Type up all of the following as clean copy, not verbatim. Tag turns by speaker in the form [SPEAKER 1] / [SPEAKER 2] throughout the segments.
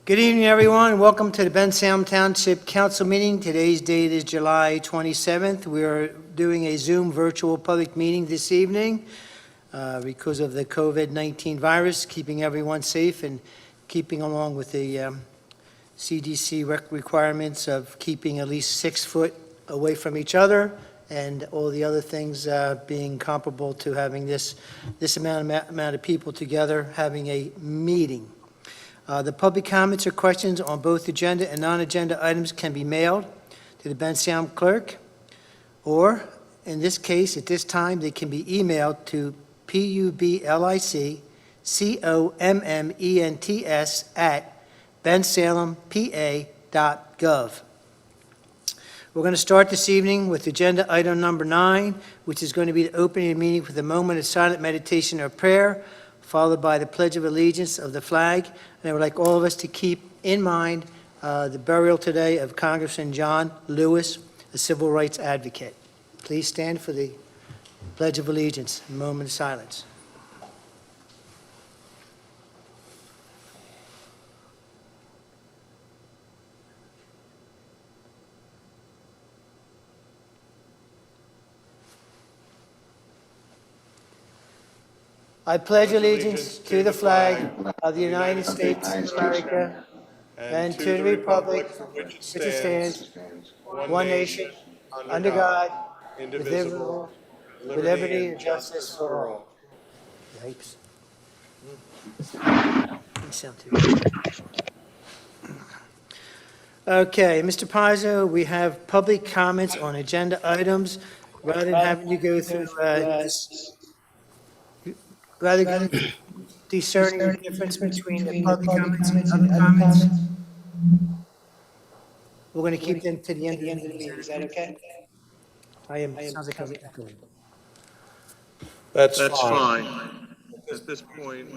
[SPEAKER 1] Good evening, everyone. Welcome to the Bensalem Township Council meeting. Today's date is July 27th. We are doing a Zoom virtual public meeting this evening because of the COVID-19 virus, keeping everyone safe and keeping along with the CDC requirements of keeping at least 6 foot away from each other and all the other things being comparable to having this amount of people together having a meeting. The public comments or questions on both agenda and non-agenda items can be mailed to the Bensalem clerk, or in this case, at this time, they can be emailed to publiccomments@bensalempa.gov. We're going to start this evening with agenda item number 9, which is going to be the opening of the meeting with a moment of silent meditation or prayer, followed by the Pledge of Allegiance of the flag. And I would like all of us to keep in mind the burial today of Congressman John Lewis, a civil rights advocate. Please stand for the Pledge of Allegiance, a moment of silence. I pledge allegiance to the flag of the United States of America and to the republic for which it stands, one nation, under God, indivisible, with liberty and justice for all. Okay, Mr. Pizzo, we have public comments on agenda items. Rather than having you go through rather than discerning the difference between the public comments and other comments, we're going to keep them to the end of the meeting. Is that okay? Sounds like I'm echoing.
[SPEAKER 2] That's fine. At this point,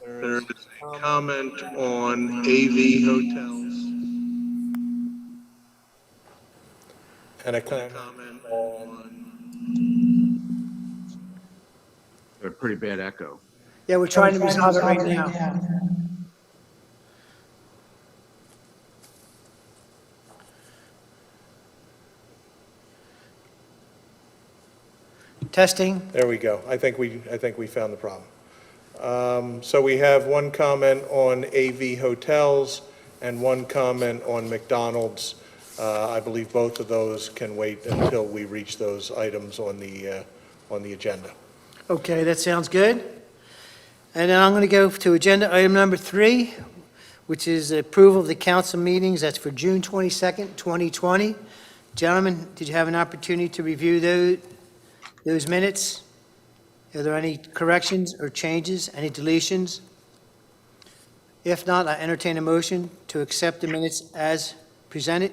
[SPEAKER 2] there is a comment on AV hotels. And a comment on...
[SPEAKER 3] A pretty bad echo.
[SPEAKER 1] Yeah, we're trying to resolve it right now. Testing.
[SPEAKER 2] There we go. I think we found the problem. So we have one comment on AV hotels and one comment on McDonald's. I believe both of those can wait until we reach those items on the agenda.
[SPEAKER 1] Okay, that sounds good. And then I'm going to go to agenda item number 3, which is approval of the council meetings. That's for June 22nd, 2020. Gentlemen, did you have an opportunity to review those minutes? Are there any corrections or changes, any deletions? If not, I entertain a motion to accept the minutes as presented.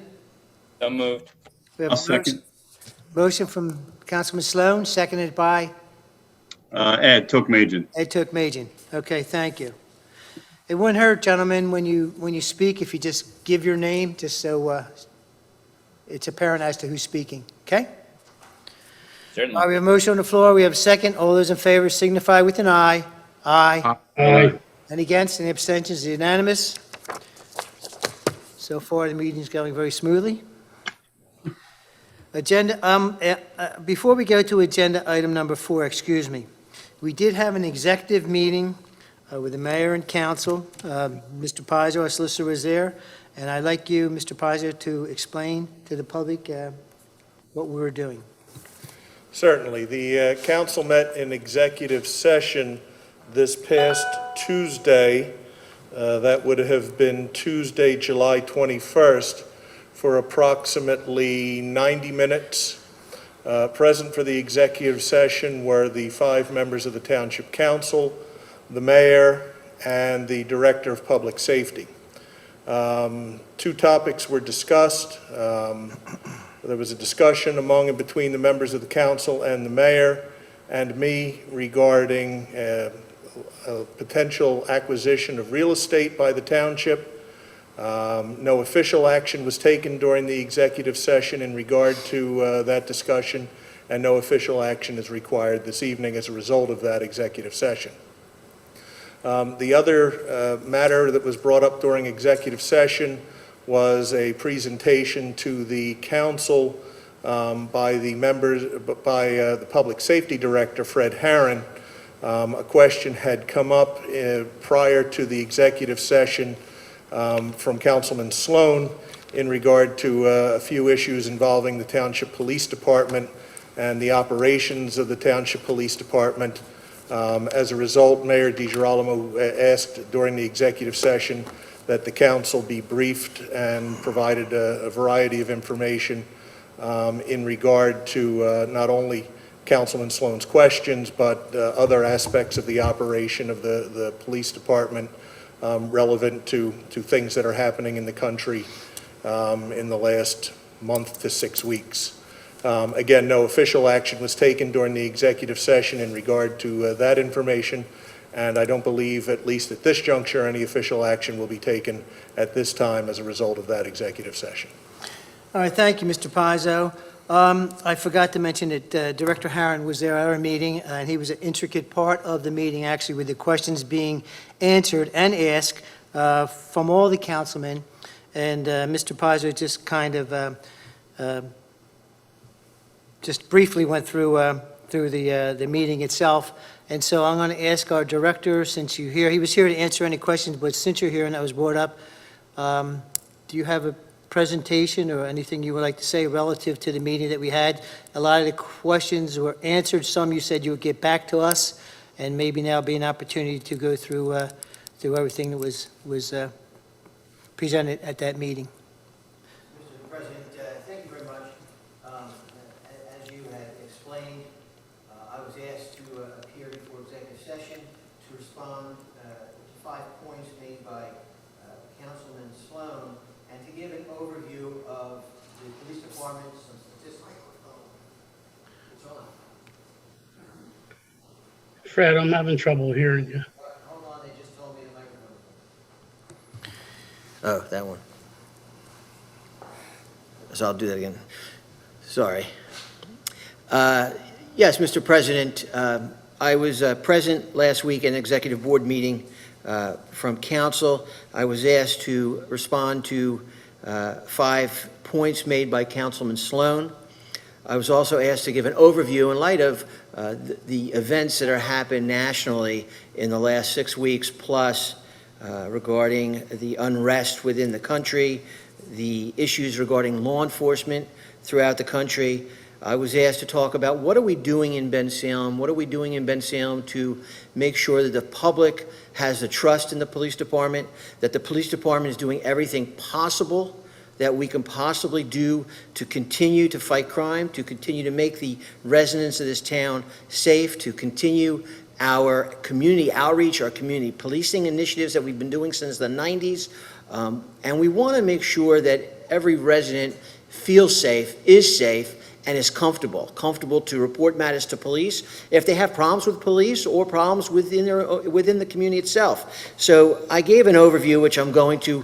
[SPEAKER 4] So moved.
[SPEAKER 1] We have a second. Motion from Councilman Sloan, seconded by
[SPEAKER 5] Ed Tookmajian.
[SPEAKER 1] Ed Tookmajian. Okay, thank you. It wouldn't hurt, gentlemen, when you speak, if you just give your name, just so it's apparent as to who's speaking. Okay?
[SPEAKER 4] Certainly.
[SPEAKER 1] All right, we have a motion on the floor. We have a second. All those in favor signify with an aye. Aye.
[SPEAKER 5] Aye.
[SPEAKER 1] Any against? Any abstentions? Unanimous. So far, the meeting is going very smoothly. Before we go to agenda item number 4, excuse me, we did have an executive meeting with the mayor and council. Mr. Pizzo, our solicitor, was there, and I'd like you, Mr. Pizzo, to explain to the public what we were doing.
[SPEAKER 2] Certainly. The council met in executive session this past Tuesday. That would have been Tuesday, July 21st, for approximately 90 minutes. Present for the executive session were the 5 members of the Township Council, the Mayor, and the Director of Public Safety. 2 topics were discussed. There was a discussion among and between the members of the Council and the Mayor and me regarding a potential acquisition of real estate by the Township. No official action was taken during the executive session in regard to that discussion, and no official action is required this evening as a result of that executive session. The other matter that was brought up during executive session was a presentation to the council by the Public Safety Director, Fred Herron. A question had come up prior to the executive session from Councilman Sloan in regard to a few issues involving the Township Police Department and the operations of the Township Police Department. As a result, Mayor DiGirolamo asked during the executive session that the council be briefed and provided a variety of information in regard to not only Councilman Sloan's questions, but other aspects of the operation of the police department relevant to things that are happening in the country in the last month to 6 weeks. Again, no official action was taken during the executive session in regard to that information, and I don't believe, at least at this juncture, any official action will be taken at this time as a result of that executive session.
[SPEAKER 1] All right, thank you, Mr. Pizzo. I forgot to mention that Director Herron was there at our meeting, and he was an intricate part of the meeting, actually, with the questions being answered and asked from all the councilmen. And Mr. Pizzo just kind of just briefly went through the meeting itself. And so I'm going to ask our director, since you're here, he was here to answer any questions, but since you're here and that was brought up, do you have a presentation or anything you would like to say relative to the meeting that we had? A lot of the questions were answered. Some you said you would get back to us, and maybe now be an opportunity to go through everything that was presented at that meeting.
[SPEAKER 6] Mr. President, thank you very much. As you had explained, I was asked to appear before executive session to respond to 5 points made by Councilman Sloan, and to give an overview of the police department, some statistics. It's on.
[SPEAKER 7] Fred, I'm having trouble hearing you.
[SPEAKER 6] Hold on, they just told me the microphone.
[SPEAKER 8] Oh, that one. So I'll do that again. Sorry. Yes, Mr. President, I was present last week in an executive board meeting from council. I was asked to respond to 5 points made by Councilman Sloan. I was also asked to give an overview in light of the events that are happened nationally in the last 6 weeks plus regarding the unrest within the country, the issues regarding law enforcement throughout the country. I was asked to talk about what are we doing in Bensalem, what are we doing in Bensalem to make sure that the public has the trust in the police department, that the police department is doing everything possible that we can possibly do to continue to fight crime, to continue to make the residents of this town safe, to continue our community outreach, our community policing initiatives that we've been doing since the 90s. And we want to make sure that every resident feels safe, is safe, and is comfortable to report matters to police if they have problems with police or problems within the community itself. So I gave an overview, which I'm going to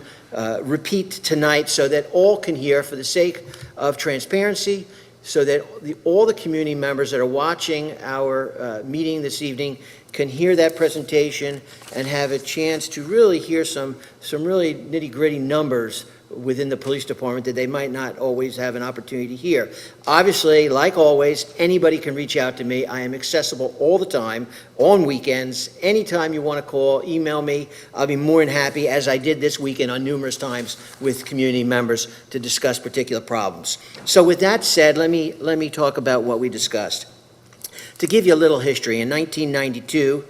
[SPEAKER 8] repeat tonight so that all can hear, for the sake of transparency, so that all the community members that are watching our meeting this evening can hear that presentation and have a chance to really hear some really nitty-gritty numbers within the police department that they might not always have an opportunity to hear. Obviously, like always, anybody can reach out to me. I am accessible all the time, on weekends. Anytime you want to call, email me. I'll be more than happy, as I did this weekend on numerous times with community members, to discuss particular problems. So with that said, let me talk about what we discussed. To give you a little history, in 1992,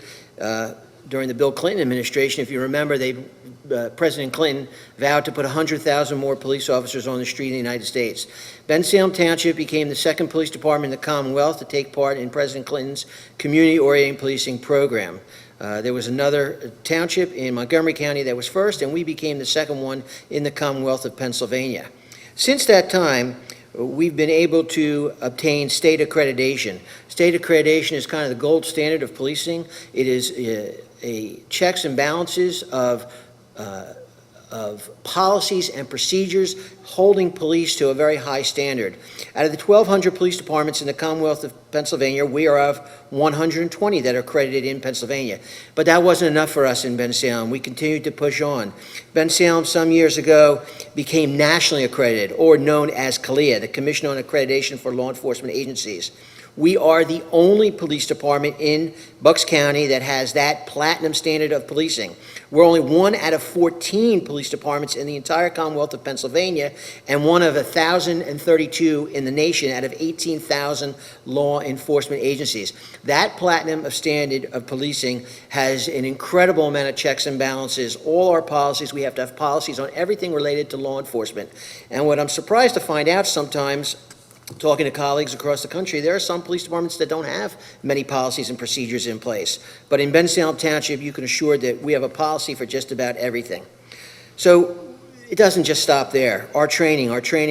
[SPEAKER 8] during the Bill Clinton administration, if you remember, President Clinton vowed to put 100,000 more police officers on the street in the United States. Bensalem Township became the second police department in the Commonwealth to take part in President Clinton's community-oriented policing program. There was another township in Montgomery County that was first, and we became the second one in the Commonwealth of Pennsylvania. Since that time, we've been able to obtain state accreditation. State accreditation is kind of the gold standard of policing. It is a checks and balances of of policies and procedures holding police to a very high standard. Out of the 1,200 police departments in the Commonwealth of Pennsylvania, we are of 120 that are accredited in Pennsylvania. But that wasn't enough for us in Bensalem. We continued to push on. Bensalem, some years ago, became nationally accredited, or known as CALEA, the Commission on Accreditation for Law Enforcement Agencies. We are the only police department in Bucks County that has that platinum standard of policing. We're only 1 out of 14 police departments in the entire Commonwealth of Pennsylvania, and 1 of 1,032 in the nation out of 18,000 law enforcement agencies. That platinum of standard of policing has an incredible amount of checks and balances. All our policies, we have to have policies on everything related to law enforcement. And what I'm surprised to find out sometimes, talking to colleagues across the country, there are some police departments that don't have many policies and procedures in place. But in Bensalem Township, you can assure that we have a policy for just about everything. So it doesn't just stop there. Our training,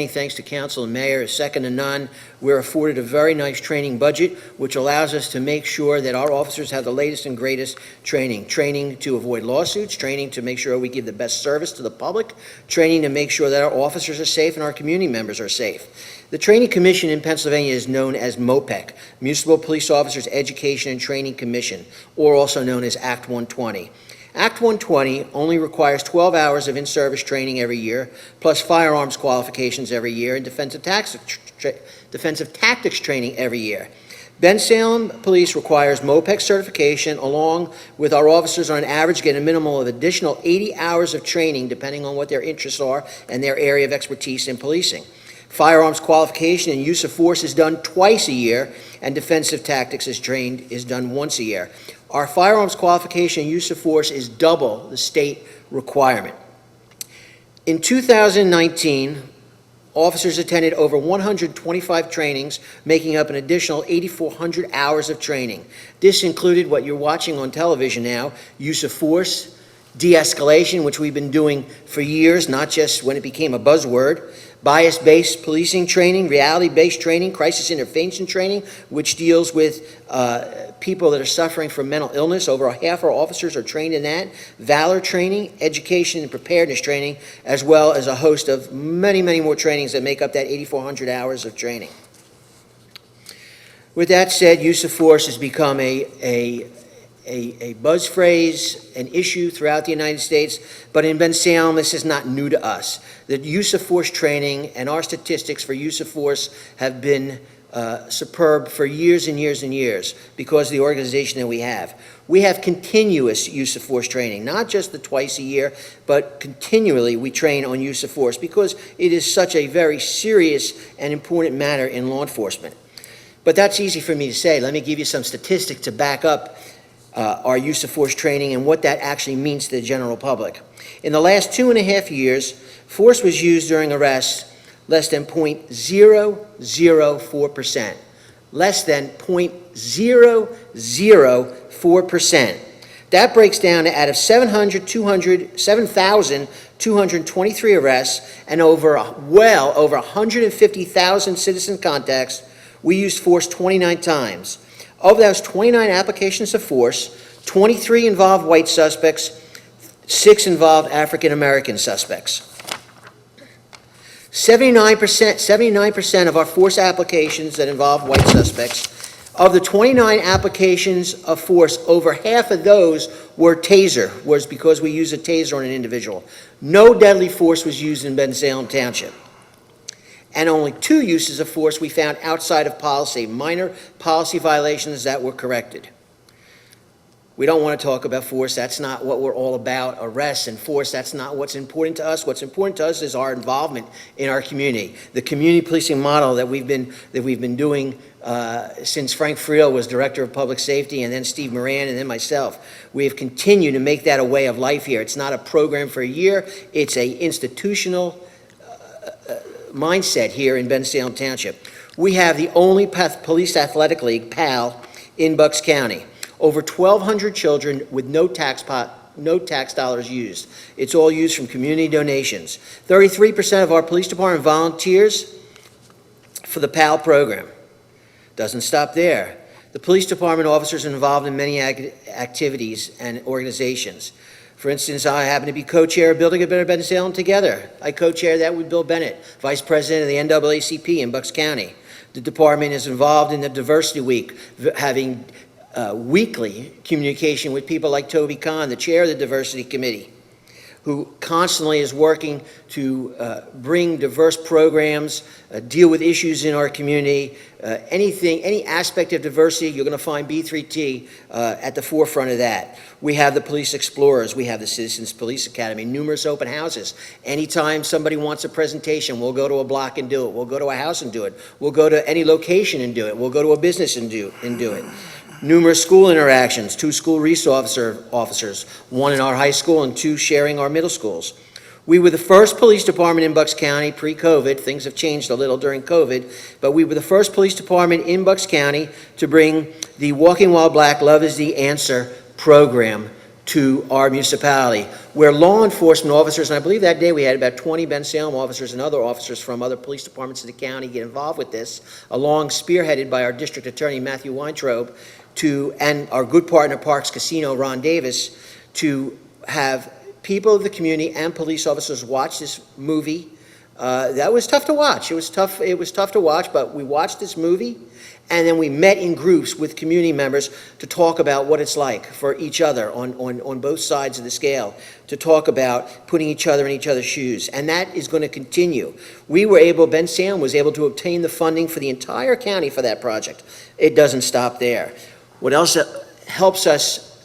[SPEAKER 8] thanks to council and mayor, is second to none. We're afforded a very nice training budget, which allows us to make sure that our officers have the latest and greatest training. Training to avoid lawsuits, training to make sure we give the best service to the public, training to make sure that our officers are safe and our community members are safe. The Training Commission in Pennsylvania is known as MOPEC, Municipal Police Officers Education and Training Commission, or also known as Act 120. Act 120 only requires 12 hours of in-service training every year, plus firearms qualifications every year, and defensive tactics training every year. Bensalem Police requires MOPEC certification, along with our officers on average get a minimum of additional 80 hours of training, depending on what their interests are and their area of expertise in policing. Firearms qualification and use of force is done twice a year, and defensive tactics is done once a year. Our firearms qualification and use of force is double the state requirement. In 2019, officers attended over 125 trainings, making up an additional 8,400 hours of training. This included what you're watching on television now, use of force, de-escalation, which we've been doing for years, not just when it became a buzzword, bias-based policing training, reality-based training, crisis intervention training, which deals with people that are suffering from mental illness. Over half our officers are trained in that. Valor training, education and preparedness training, as well as a host of many, many more trainings that make up that 8,400 hours of training. With that said, use of force has become a buzz phrase, an issue throughout the United States, but in Bensalem, this is not new to us. The use of force training and our statistics for use of force have been superb for years and years and years because of the organization that we have. We have continuous use of force training, not just the twice a year, but continually we train on use of force because it is such a very serious and important matter in law enforcement. But that's easy for me to say. Let me give you some statistics to back up our use of force training and what that actually means to the general public. In the last 2.5 years, force was used during arrests less than 0.004%. Less than 0.004%. That breaks down to out of 7,223 arrests and over 150,000 citizen contacts, we used force 29 times. Of those 29 applications of force, 23 involved white suspects, 6 involved African American suspects. 79% of our force applications that involved white suspects, of the 29 applications of force, over half of those were taser, was because we used a taser on an individual. No deadly force was used in Bensalem Township. And only 2 uses of force we found outside of policy, minor policy violations that were corrected. We don't want to talk about force. That's not what we're all about. Arrests and force, that's not what's important to us. What's important to us is our involvement in our community. The community policing model that we've been doing since Frank Friel was Director of Public Safety, and then Steve Moran, and then myself. We have continued to make that a way of life here. It's not a program for a year. It's a institutional mindset here in Bensalem Township. We have the only police athletic league, PAL, in Bucks County. Over 1,200 children with no tax dollars used. It's all used from community donations. 33% of our police department volunteers for the PAL program. Doesn't stop there. The police department officers are involved in many activities and organizations. For instance, I happen to be co-chair of Building a Better Bensalem Together. I co-chair that with Bill Bennett, vice president of the NAACP in Bucks County. The department is involved in the Diversity Week, having weekly communication with people like Toby Kahn, the chair of the Diversity Committee, who constantly is working to bring diverse programs, deal with issues in our community, any aspect of diversity, you're going to find B3T at the forefront of that. We have the Police Explorers, we have the Citizens Police Academy, numerous open houses. Anytime somebody wants a presentation, we'll go to a block and do it. We'll go to a house and do it. We'll go to any location and do it. We'll go to a business and do it. Numerous school interactions, 2 school resource officers, 1 in our high school and 2 sharing our middle schools. We were the first police department in Bucks County pre-COVID. Things have changed a little during COVID, but we were the first police department in Bucks County to bring the Walking While Black Love is the Answer program to our municipality, where law enforcement officers, and I believe that day we had about 20 Bensalem officers and other officers from other police departments in the county get involved with this, along spearheaded by our district attorney, Matthew Weintraub, and our good partner, Parks Casino, Ron Davis, to have people of the community and police officers watch this movie. That was tough to watch. It was tough to watch, but we watched this movie, and then we met in groups with community members to talk about what it's like for each other on both sides of the scale, to talk about putting each other in each other's shoes, and that is going to continue. Bensalem was able to obtain the funding for the entire county for that project. It doesn't stop there. What else helps us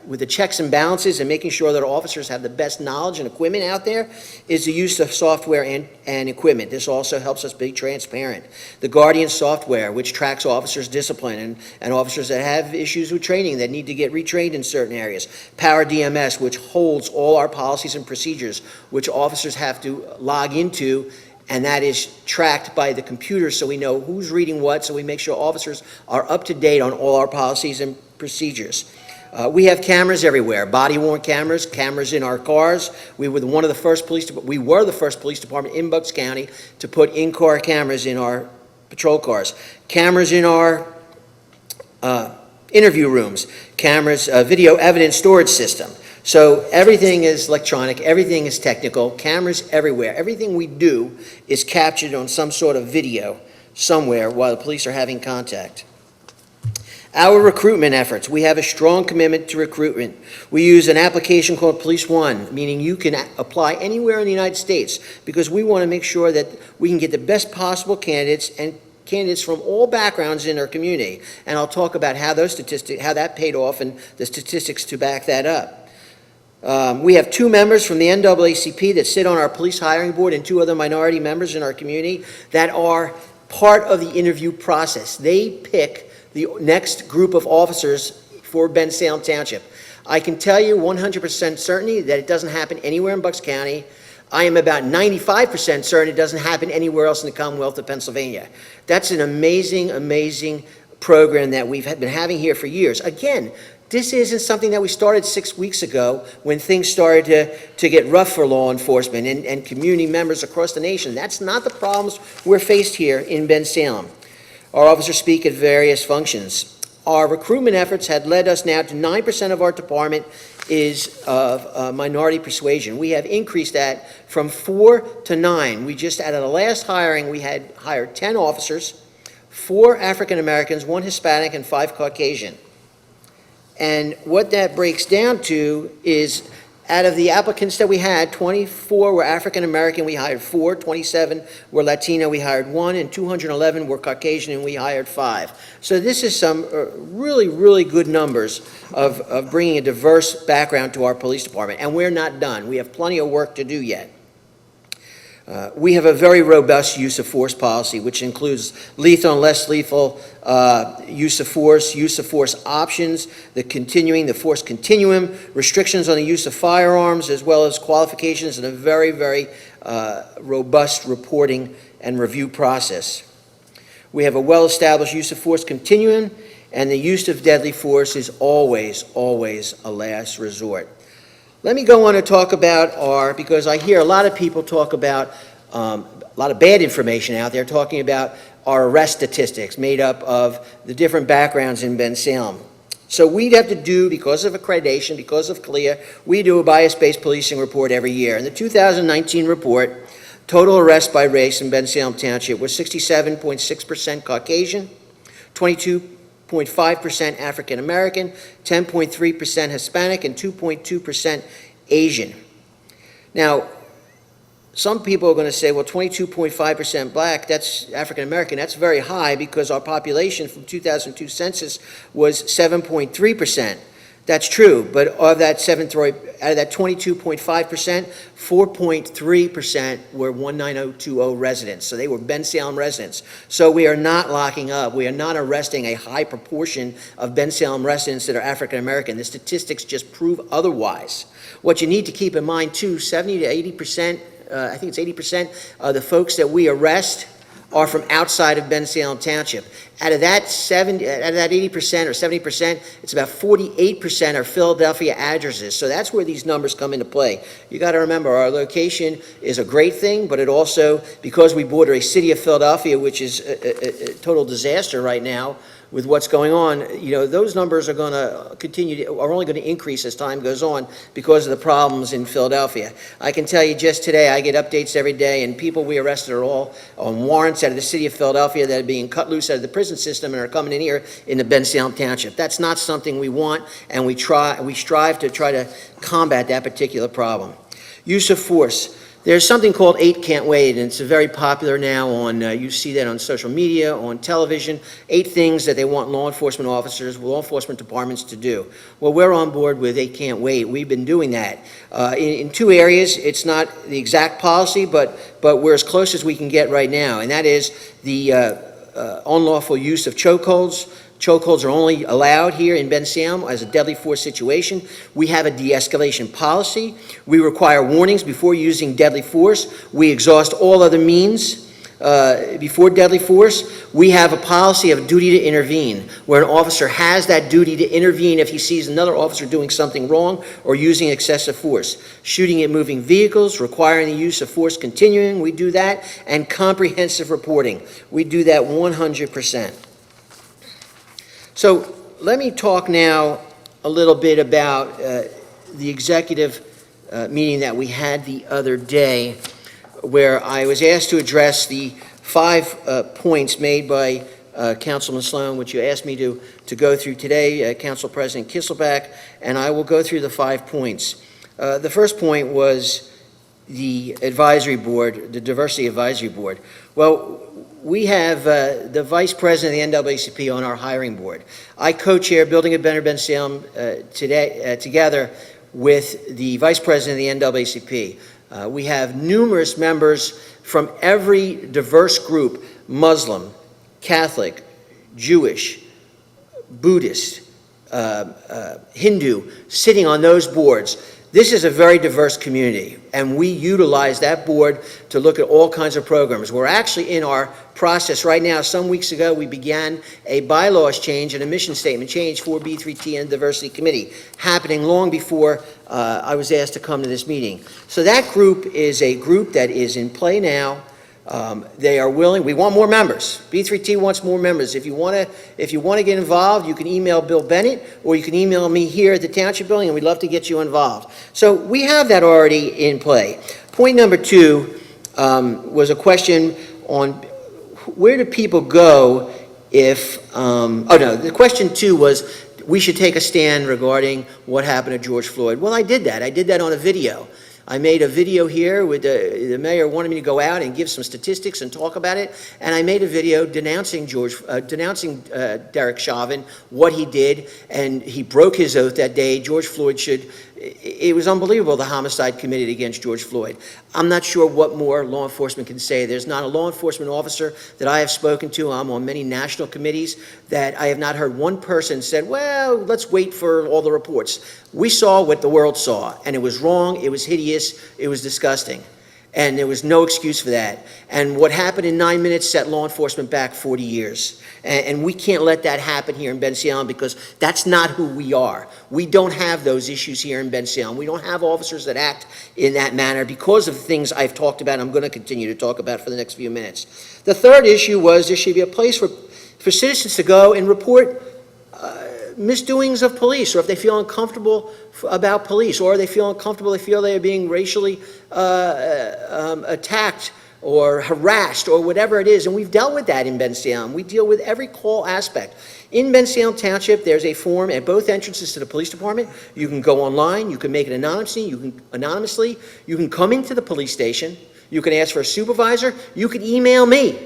[SPEAKER 8] with the checks and balances and making sure that our officers have the best knowledge and equipment out there is the use of software and equipment. This also helps us be transparent. The Guardian software, which tracks officers' discipline and officers that have issues with training that need to get retrained in certain areas. Power DMS, which holds all our policies and procedures, which officers have to log into, and that is tracked by the computer so we know who's reading what, so we make sure officers are up to date on all our policies and procedures. We have cameras everywhere, body-worn cameras, cameras in our cars. We were the first police department in Bucks County to put in-car cameras in our patrol cars. Cameras in our interview rooms, cameras, video evidence storage system. So everything is electronic, everything is technical, cameras everywhere. Everything we do is captured on some sort of video somewhere while the police are having contact. Our recruitment efforts, we have a strong commitment to recruitment. We use an application called Police One, meaning you can apply anywhere in the United States, because we want to make sure that we can get the best possible candidates and candidates from all backgrounds in our community. And I'll talk about how that paid off and the statistics to back that up. We have 2 members from the NAACP that sit on our police hiring board and 2 other minority members in our community that are part of the interview process. They pick the next group of officers for Bensalem Township. I can tell you 100% certainty that it doesn't happen anywhere in Bucks County. I am about 95% certain it doesn't happen anywhere else in the Commonwealth of Pennsylvania. That's an amazing, amazing program that we've been having here for years. Again, this isn't something that we started 6 weeks ago when things started to get rough for law enforcement and community members across the nation. That's not the problems we're faced here in Bensalem. Our officers speak at various functions. Our recruitment efforts had led us now to 9% of our department is of minority persuasion. We have increased that from 4 to 9. We just, out of the last hiring, we had hired 10 officers, 4 African Americans, 1 Hispanic, and 5 Caucasian. And what that breaks down to is, out of the applicants that we had, 24 were African American, we hired 4, 27 were Latino, we hired 1, and 211 were Caucasian, and we hired 5. So this is some really, really good numbers of bringing a diverse background to our police department, and we're not done. We have plenty of work to do yet. We have a very robust use of force policy, which includes lethal and less lethal use of force options, the force continuum, restrictions on the use of firearms, as well as qualifications, and a very, very robust reporting and review process. We have a well-established use of force continuum, and the use of deadly force is always, always a last resort. Let me go on and talk about because I hear a lot of people talk about, a lot of bad information out there talking about our arrest statistics made up of the different backgrounds in Bensalem. So we'd have to do, because of accreditation, because of CLIA, we do a bias-based policing report every year. In the 2019 report, total arrests by race in Bensalem Township was 67.6% Caucasian, 22.5% African American, 10.3% Hispanic, and 2.2% Asian. Now, some people are going to say, well, 22.5% black, that's African American, that's very high because our population from 2002 census was 7.3%. That's true, but of that 22.5%, 4.3% were 19020 residents. So they were Bensalem residents. So we are not locking up. We are not arresting a high proportion of Bensalem residents that are African American. The statistics just prove otherwise. What you need to keep in mind too, 70 to 80%, I think it's 80% of the folks that we arrest are from outside of Bensalem Township. Out of that 80% or 70%, it's about 48% are Philadelphia addresses. So that's where these numbers come into play. You got to remember, our location is a great thing, but it also, because we border a city of Philadelphia, which is a total disaster right now with what's going on, you know, those numbers are going to are only going to increase as time goes on because of the problems in Philadelphia. I can tell you just today, I get updates every day, and people we arrested are all on warrants out of the city of Philadelphia that are being cut loose out of the prison system and are coming in here in the Bensalem Township. That's not something we want, and we strive to try to combat that particular problem. Use of force. There's something called 8 Can't Wait, and it's very popular now on, you see that on social media, on television, 8 things that they want law enforcement officers, law enforcement departments to do. Well, we're on board with 8 Can't Wait. We've been doing that. In 2 areas, it's not the exact policy, but we're as close as we can get right now, and that is the unlawful use of chokeholds. Chokeholds are only allowed here in Bensalem as a deadly force situation. We have a de-escalation policy. We require warnings before using deadly force. We exhaust all other means before deadly force. We have a policy of duty to intervene, where an officer has that duty to intervene if he sees another officer doing something wrong or using excessive force. Shooting at moving vehicles, requiring the use of force continuing, we do that, and comprehensive reporting. We do that 100%. So let me talk now a little bit about the executive meeting that we had the other day, where I was asked to address the 5 points made by Councilman Sloan, which you asked me to go through today, Council President Kisselback, and I will go through the 5 points. The first point was the advisory board, the diversity advisory board. Well, we have the vice president of the NAACP on our hiring board. I co-chair Building a Better Bensalem together with the vice president of the NAACP. We have numerous members from every diverse group: Muslim, Catholic, Jewish, Buddhist, Hindu, sitting on those boards. This is a very diverse community, and we utilize that board to look at all kinds of programs. We're actually in our process right now. Some weeks ago, we began a bylaws change and a mission statement change for B3T and Diversity Committee, happening long before I was asked to come to this meeting. So that group is a group that is in play now. They are willing. We want more members. B3T wants more members. If you want to get involved, you can email Bill Bennett, or you can email me here at the Township Building, and we'd love to get you involved. So we have that already in play. Point number 2 was a question on where do people go if, the question 2 was we should take a stand regarding what happened to George Floyd. Well, I did that. I did that on a video. I made a video here with the mayor wanted me to go out and give some statistics and talk about it, and I made a video denouncing Derek Chauvin, what he did, and he broke his oath that day. George Floyd it was unbelievable, the homicide committed against George Floyd. I'm not sure what more law enforcement can say. There's not a law enforcement officer that I have spoken to. I'm on many national committees that I have not heard one person said, well, let's wait for all the reports. We saw what the world saw, and it was wrong, it was hideous, it was disgusting. And there was no excuse for that. And what happened in 9 minutes set law enforcement back 40 years. And we can't let that happen here in Bensalem, because that's not who we are. We don't have those issues here in Bensalem. We don't have officers that act in that manner because of the things I've talked about and I'm going to continue to talk about for the next few minutes. The third issue was there should be a place for citizens to go and report misdoings of police, or if they feel uncomfortable about police, or they feel uncomfortable, they feel they are being racially attacked or harassed, or whatever it is. And we've dealt with that in Bensalem. We deal with every call aspect. In Bensalem Township, there's a form at both entrances to the police department. You can go online, you can make it anonymously, you can come into the police station, you can ask for a supervisor, you can email me.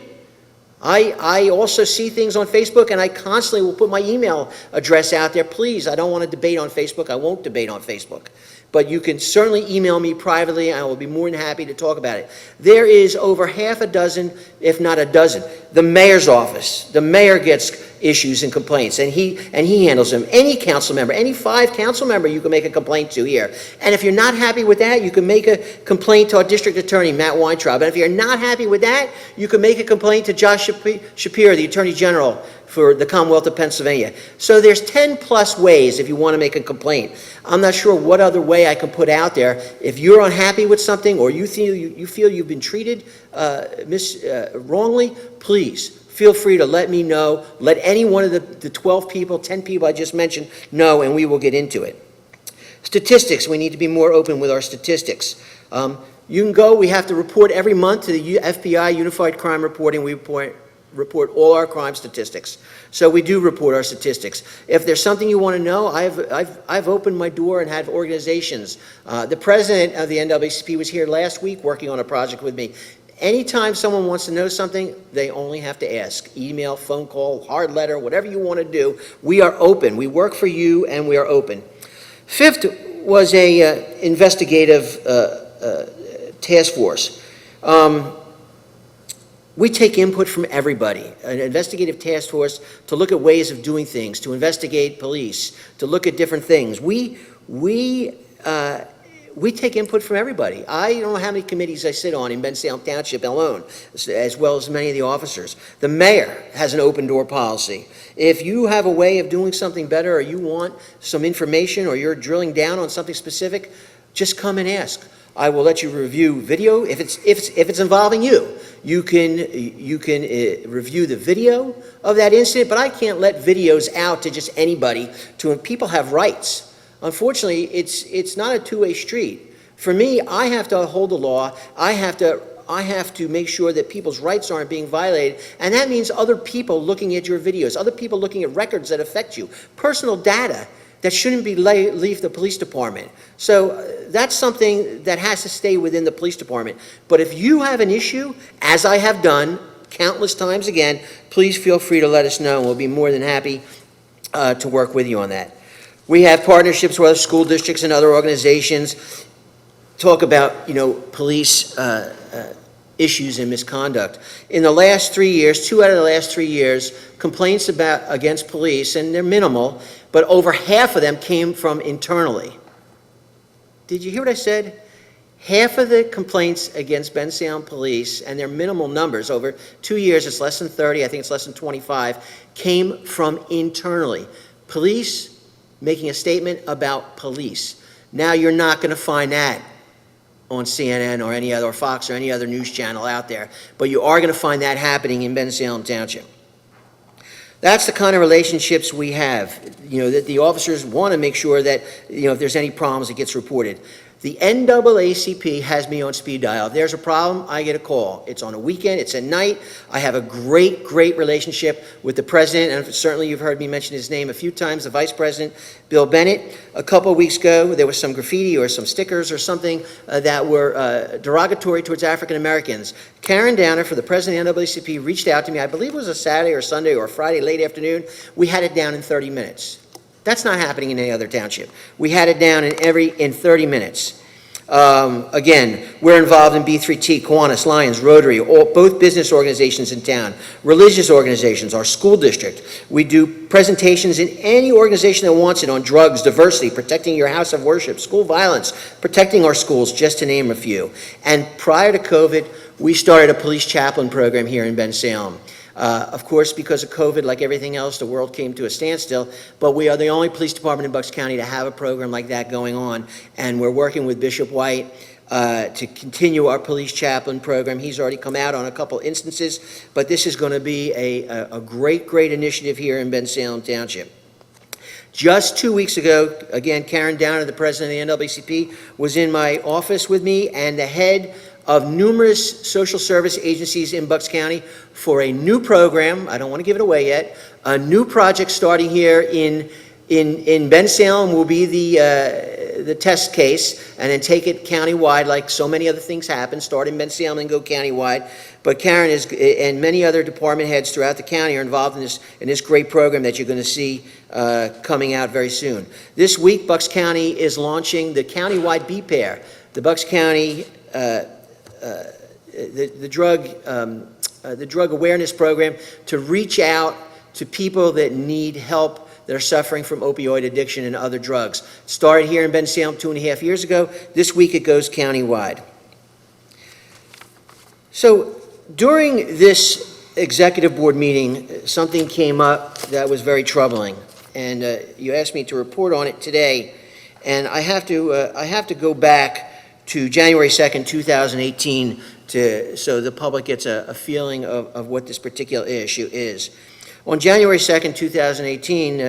[SPEAKER 8] I also see things on Facebook, and I constantly will put my email address out there. Please, I don't want to debate on Facebook. I won't debate on Facebook. But you can certainly email me privately. I will be more than happy to talk about it. There is over half a dozen, if not a dozen. The mayor's office. The mayor gets issues and complaints, and he handles them. Any council member, any 5 council member, you can make a complaint to here. And if you're not happy with that, you can make a complaint to our district attorney, Matt Weintraub. And if you're not happy with that, you can make a complaint to Josh Shapiro, the Attorney General for the Commonwealth of Pennsylvania. So there's 10 plus ways if you want to make a complaint. I'm not sure what other way I can put out there. If you're unhappy with something, or you feel you've been treated wrongly, please feel free to let me know. Let any one of the 12 people, 10 people I just mentioned know, and we will get into it. Statistics, we need to be more open with our statistics. You can go, we have to report every month to the FBI Unified Crime Reporting. We report all our crime statistics. So we do report our statistics. If there's something you want to know, I've opened my door and had organizations. The president of the NAACP was here last week working on a project with me. Anytime someone wants to know something, they only have to ask. Email, phone call, hard letter, whatever you want to do. We are open. We work for you, and we are open. 5th was a investigative task force. We take input from everybody, an investigative task force to look at ways of doing things, to investigate police, to look at different things. We take input from everybody. I don't know how many committees I sit on in Bensalem Township alone, as well as many of the officers. The mayor has an open door policy. If you have a way of doing something better, or you want some information, or you're drilling down on something specific, just come and ask. I will let you review video. If it's involving you, you can review the video of that incident, but I can't let videos out to just anybody. People have rights. Unfortunately, it's not a two-way street. For me, I have to hold the law. I have to make sure that people's rights aren't being violated, and that means other people looking at your videos, other people looking at records that affect you, personal data that shouldn't leave the police department. So that's something that has to stay within the police department. But if you have an issue, as I have done countless times again, please feel free to let us know, and we'll be more than happy to work with you on that. We have partnerships with other school districts and other organizations. Talk about, police issues and misconduct. In the last 3 years, 2 out of the last 3 years, complaints against police, and they're minimal, but over half of them came from internally. Did you hear what I said? Half of the complaints against Bensalem police, and they're minimal numbers, over 2 years, it's less than 30, I think it's less than 25, came from internally. Police making a statement about police. Now you're not going to find that on CNN or any other, or Fox or any other news channel out there, but you are going to find that happening in Bensalem Township. That's the kind of relationships we have, that the officers want to make sure that, if there's any problems, it gets reported. The NAACP has me on speed dial. If there's a problem, I get a call. It's on a weekend, it's at night. I have a great, great relationship with the president, and certainly you've heard me mention his name a few times, the vice president, Bill Bennett. A couple of weeks ago, there was some graffiti or some stickers or something that were derogatory towards African Americans. Karen Downer, for the president of the NAACP, reached out to me. I believe it was a Saturday or Sunday or Friday late afternoon. We had it down in 30 minutes. That's not happening in any other township. We had it down in 30 minutes. Again, we're involved in B3T, Kiwanis, Lions, Rotary, both business organizations in town, religious organizations, our school district. We do presentations in any organization that wants it on drugs, diversity, protecting your house of worship, school violence, protecting our schools, just to name a few. And prior to COVID, we started a police chaplain program here in Bensalem. Of course, because of COVID, like everything else, the world came to a standstill, but we are the only police department in Bucks County to have a program like that going on, and we're working with Bishop White to continue our police chaplain program. He's already come out on a couple instances, but this is going to be a great, great initiative here in Bensalem Township. Just 2 weeks ago, again, Karen Downer, the president of the NAACP, was in my office with me and the head of numerous social service agencies in Bucks County for a new program. I don't want to give it away yet. A new project starting here in Bensalem will be the test case, and then take it countywide, like so many other things happen. Start in Bensalem and go countywide. But Karen and many other department heads throughout the county are involved in this great program that you're going to see coming out very soon. This week, Bucks County is launching the countywide BPAIR, the Bucks County the drug awareness program, to reach out to people that need help, that are suffering from opioid addiction and other drugs. Started here in Bensalem 2.5 years ago. This week it goes countywide. So during this executive board meeting, something came up that was very troubling, and you asked me to report on it today, and I have to go back to January 2nd, 2018, so the public gets a feeling of what this particular issue is. On January 2nd, 2018,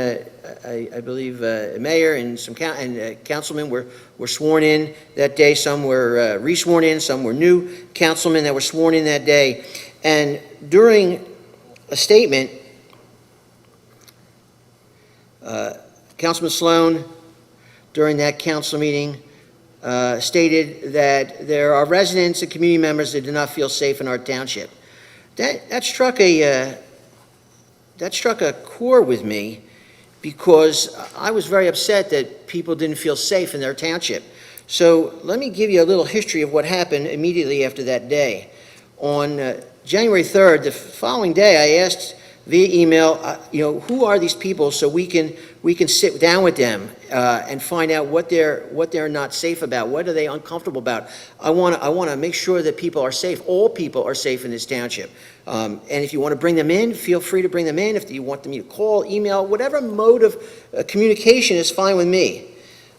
[SPEAKER 8] I believe mayor and some councilmen were sworn in that day. Some were re-sworn in, some were new councilmen that were sworn in that day. And during a statement, Councilman Sloan, during that council meeting, stated that there are residents and community members that do not feel safe in our township. That struck a chord with me, because I was very upset that people didn't feel safe in their township. So let me give you a little history of what happened immediately after that day. On January 3rd, the following day, I asked via email, who are these people, so we can sit down with them and find out what they're not safe about, what are they uncomfortable about. I want to make sure that people are safe. All people are safe in this township. And if you want to bring them in, feel free to bring them in. If you want them to call, email, whatever mode of communication is fine with me.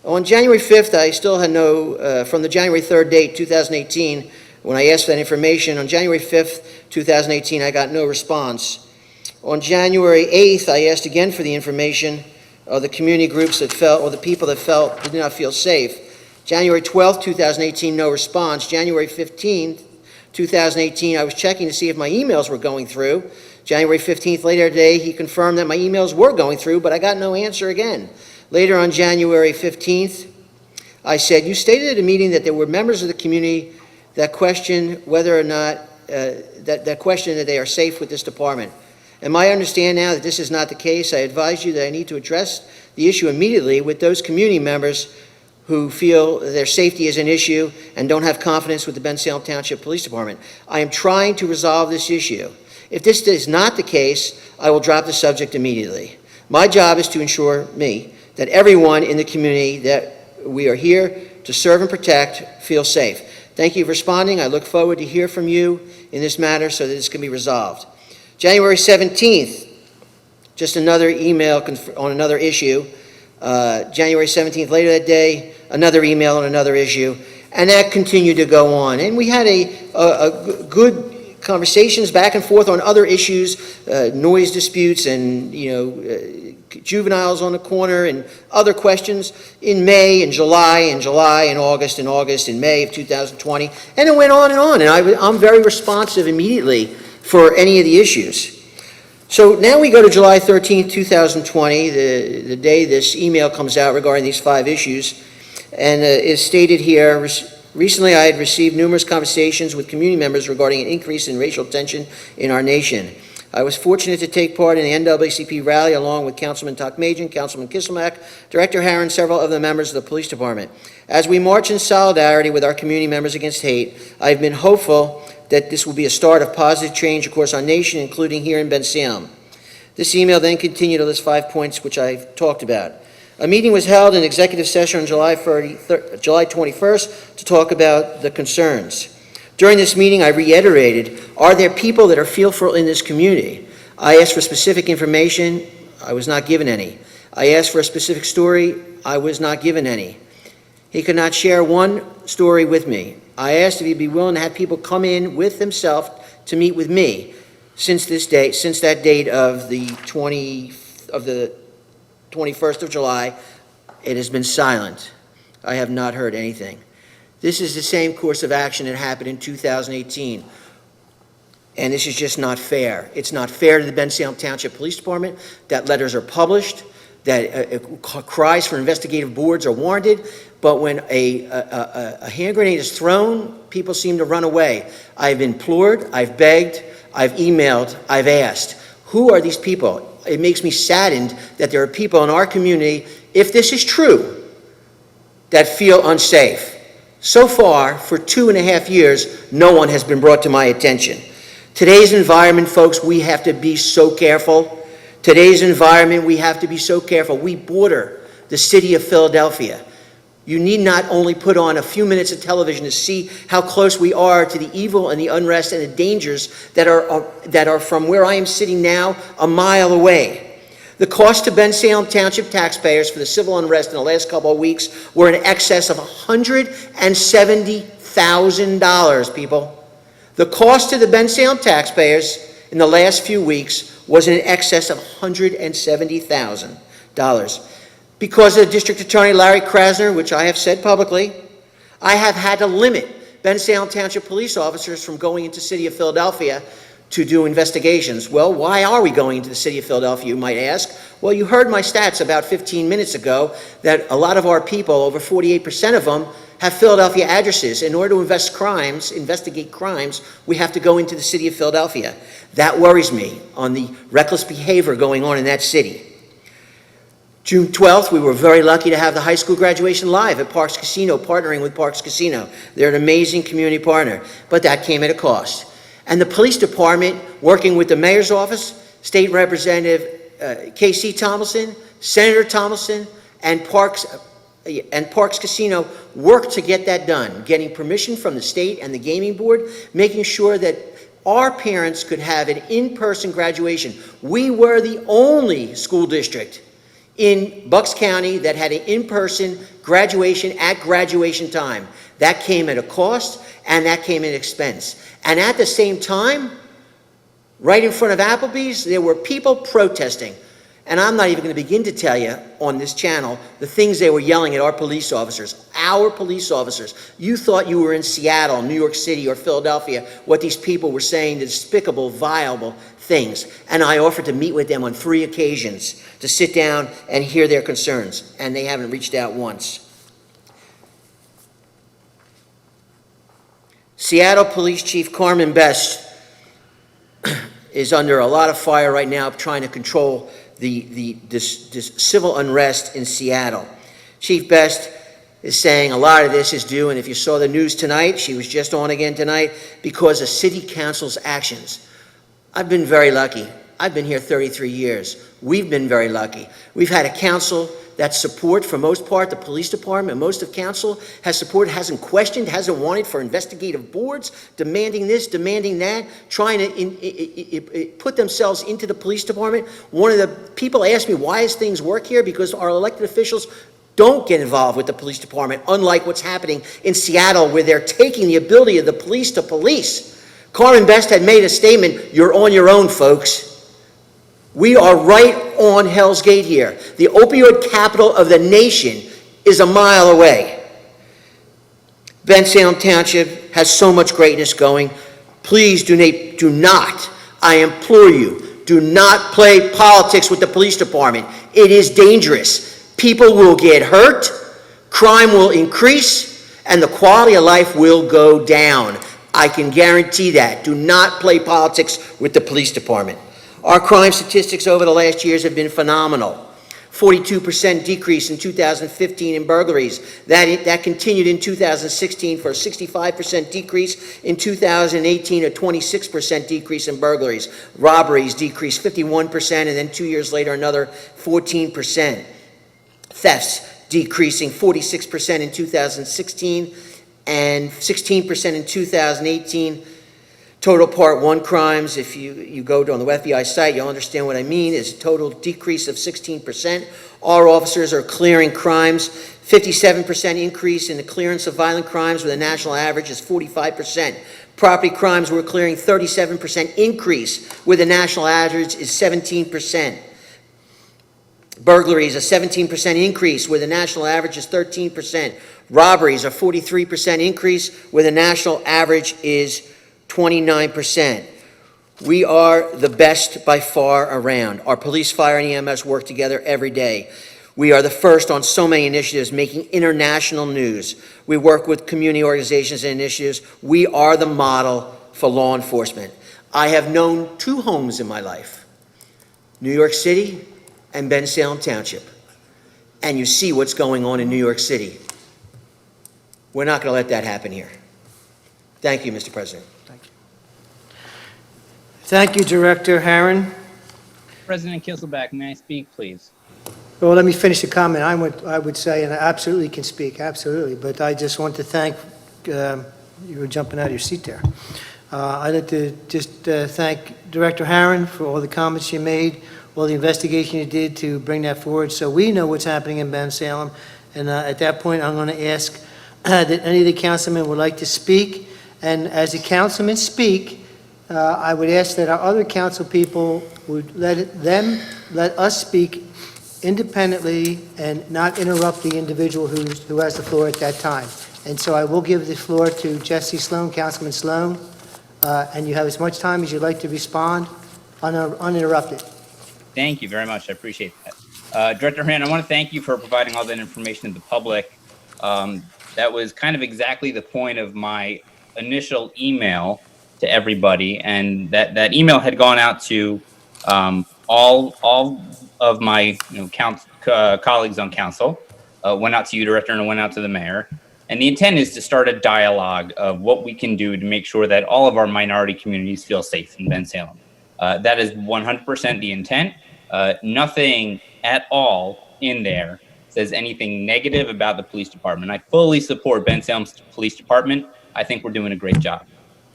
[SPEAKER 8] On January 5th, I still had no, from the January 3rd date, 2018, when I asked for that information, on January 5th, 2018, I got no response. On January 8th, I asked again for the information of the community groups that felt, or the people that felt did not feel safe. January 12th, 2018, no response. January 15th, 2018, I was checking to see if my emails were going through. January 15th, later today, he confirmed that my emails were going through, but I got no answer again. Later on January 15th, I said, you stated at a meeting that there were members of the community that questioned whether or not, that questioned that they are safe with this department. And I understand now that this is not the case. I advise you that I need to address the issue immediately with those community members who feel their safety is an issue and don't have confidence with the Bensalem Township Police Department. I am trying to resolve this issue. If this is not the case, I will drop the subject immediately. My job is to ensure that everyone in the community that we are here to serve and protect feels safe. Thank you for responding. I look forward to hear from you in this matter so that this can be resolved. January 17th, just another email on another issue. January 17th, later that day, another email on another issue, and that continued to go on. And we had a good conversations back and forth on other issues, noise disputes and, juveniles on the corner and other questions in May and July and August and May of 2020. And it went on, and I'm very responsive immediately for any of the issues. So now we go to July 13th, 2020, the day this email comes out regarding these 5 issues, and is stated here, recently I had received numerous conversations with community members regarding an increase in racial tension in our nation. I was fortunate to take part in the NAACP rally along with Councilman Tokmajian, Councilman Kiselmak, Director Harron, and several other members of the police department. As we march in solidarity with our community members against hate, I've been hopeful that this will be a start of positive change across our nation, including here in Bensalem. This email then continued to list 5 points which I've talked about. A meeting was held in executive session on July 21st to talk about the concerns. During this meeting, I reiterated, are there people that are fearful in this community? I asked for specific information. I was not given any. I asked for a specific story. I was not given any. He could not share one story with me. I asked if he'd be willing to have people come in with himself to meet with me since that date of the 21st of July, it has been silent. I have not heard anything. This is the same course of action that happened in 2018. And this is just not fair. It's not fair to the Bensalem Township Police Department that letters are published, that cries for investigative boards are warranted, but when a hand grenade is thrown, people seem to run away. I've implored, I've begged, I've emailed, I've asked. Who are these people? It makes me saddened that there are people in our community, if this is true, that feel unsafe. So far, for 2.5 years, no one has been brought to my attention. Today's environment, folks, we have to be so careful. Today's environment, we have to be so careful. We border the city of Philadelphia. You need not only put on a few minutes of television to see how close we are to the evil and the unrest and the dangers that are from where I am sitting now, a mile away. The cost to Bensalem Township taxpayers for the civil unrest in the last couple of weeks were in excess of $170,000, people. The cost to the Bensalem taxpayers in the last few weeks was in excess of $170,000. Because of the District Attorney Larry Krasner, which I have said publicly, I have had to limit Bensalem Township police officers from going into the city of Philadelphia to do investigations. Well, why are we going into the city of Philadelphia, you might ask? Well, you heard my stats about 15 minutes ago that a lot of our people, over 48% of them, have Philadelphia addresses. In order to investigate crimes, we have to go into the city of Philadelphia. That worries me on the reckless behavior going on in that city. June 12th, we were very lucky to have the high school graduation live at Parks Casino, partnering with Parks Casino. They're an amazing community partner, but that came at a cost. And the police department, working with the mayor's office, State Representative K.C. Tomlinson, Senator Tomlinson, and Parks Casino worked to get that done, getting permission from the state and the gaming board, making sure that our parents could have an in-person graduation. We were the only school district in Bucks County that had an in-person graduation at graduation time. That came at a cost, and that came at expense. And at the same time, right in front of Applebee's, there were people protesting. And I'm not even going to begin to tell you on this channel the things they were yelling at our police officers. Our police officers. You thought you were in Seattle, New York City, or Philadelphia, what these people were saying, despicable, vile things. And I offered to meet with them on 3 occasions to sit down and hear their concerns. And they haven't reached out once. Seattle Police Chief Carmen Best is under a lot of fire right now trying to control this civil unrest in Seattle. Chief Best is saying a lot of this is due, and if you saw the news tonight, she was just on again tonight, because of City Council's actions. I've been very lucky. I've been here 33 years. We've been very lucky. We've had a council that support, for most part, the police department, most of council has support, hasn't questioned, hasn't wanted for investigative boards, demanding this, demanding that, trying to put themselves into the police department. One of the people asked me, why does things work here? Because our elected officials don't get involved with the police department, unlike what's happening in Seattle, where they're taking the ability of the police to police. Carmen Best had made a statement, you're on your own, folks. We are right on Hell's Gate here. The opioid capital of the nation is a mile away. Bensalem Township has so much greatness going. Please do not, I implore you, do not play politics with the police department. It is dangerous. People will get hurt, crime will increase, and the quality of life will go down. I can guarantee that. Do not play politics with the police department. Our crime statistics over the last years have been phenomenal. 42% decrease in 2015 in burglaries. That continued in 2016 for a 65% decrease. In 2018, a 26% decrease in burglaries. Robberies decreased 51%, and then 2 years later, another 14%. Thefts decreasing 46% in 2016 and 16% in 2018. Total Part 1 crimes, if you go on the FBI site, you'll understand what I mean, is a total decrease of 16%. Our officers are clearing crimes. 57% increase in the clearance of violent crimes, where the national average is 45%. Property crimes, we're clearing 37% increase, where the national average is 17%. Burglaries, a 17% increase, where the national average is 13%. Robberies, a 43% increase, where the national average is 29%. We are the best by far around. Our police, fire, and EMS work together every day. We are the first on so many initiatives, making international news. We work with community organizations and initiatives. We are the model for law enforcement. I have known two homes in my life, New York City and Bensalem Township. And you see what's going on in New York City. We're not going to let that happen here. Thank you, Mr. President.
[SPEAKER 1] Thank you, Director Harron.
[SPEAKER 4] President Kisselback, may I speak, please?
[SPEAKER 1] Well, let me finish the comment. I would say, and I absolutely can speak, absolutely, but I just want to thank, you were jumping out of your seat there. I'd like to just thank Director Harron for all the comments you made, all the investigation you did to bring that forward so we know what's happening in Bensalem. And at that point, I'm going to ask that any of the councilmen would like to speak. And as the councilmen speak, I would ask that our other council people would let us speak independently and not interrupt the individual who has the floor at that time. And so I will give the floor to Jesse Sloan, Councilman Sloan, and you have as much time as you'd like to respond uninterrupted.
[SPEAKER 4] Thank you very much. I appreciate that. Director Harron, I want to thank you for providing all that information to the public. That was kind of exactly the point of my initial email to everybody, and that email had gone out to all of my colleagues on council, went out to you, Director, and it went out to the mayor. And the intent is to start a dialogue of what we can do to make sure that all of our minority communities feel safe in Bensalem. That is 100% the intent. Nothing at all in there says anything negative about the police department. I fully support Bensalem's police department. I think we're doing a great job.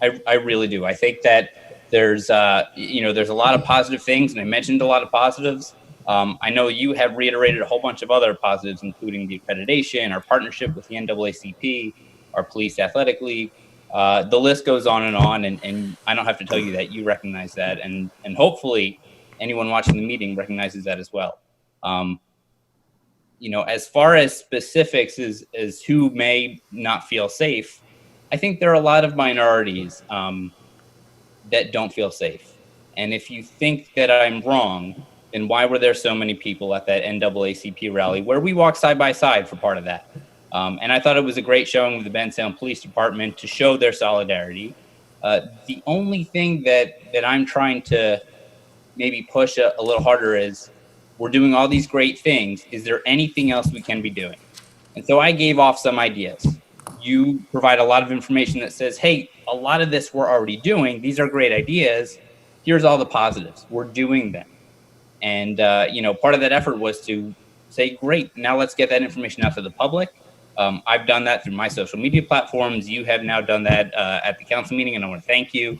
[SPEAKER 4] I really do. I think that there's a lot of positive things, and I mentioned a lot of positives. I know you have reiterated a whole bunch of other positives, including the accreditation, our partnership with the NAACP, our police athletic league. The list goes on, and I don't have to tell you that. You recognize that, and hopefully anyone watching the meeting recognizes that as well. As far as specifics as who may not feel safe, I think there are a lot of minorities that don't feel safe. And if you think that I'm wrong, then why were there so many people at that NAACP rally where we walked side by side for part of that? And I thought it was a great showing of the Bensalem Police Department to show their solidarity. The only thing that I'm trying to maybe push a little harder is we're doing all these great things. Is there anything else we can be doing? And so I gave off some ideas. You provide a lot of information that says, hey, a lot of this we're already doing. These are great ideas. Here's all the positives. We're doing them. And, part of that effort was to say, great, now let's get that information out to the public. I've done that through my social media platforms. You have now done that at the council meeting, and I want to thank you.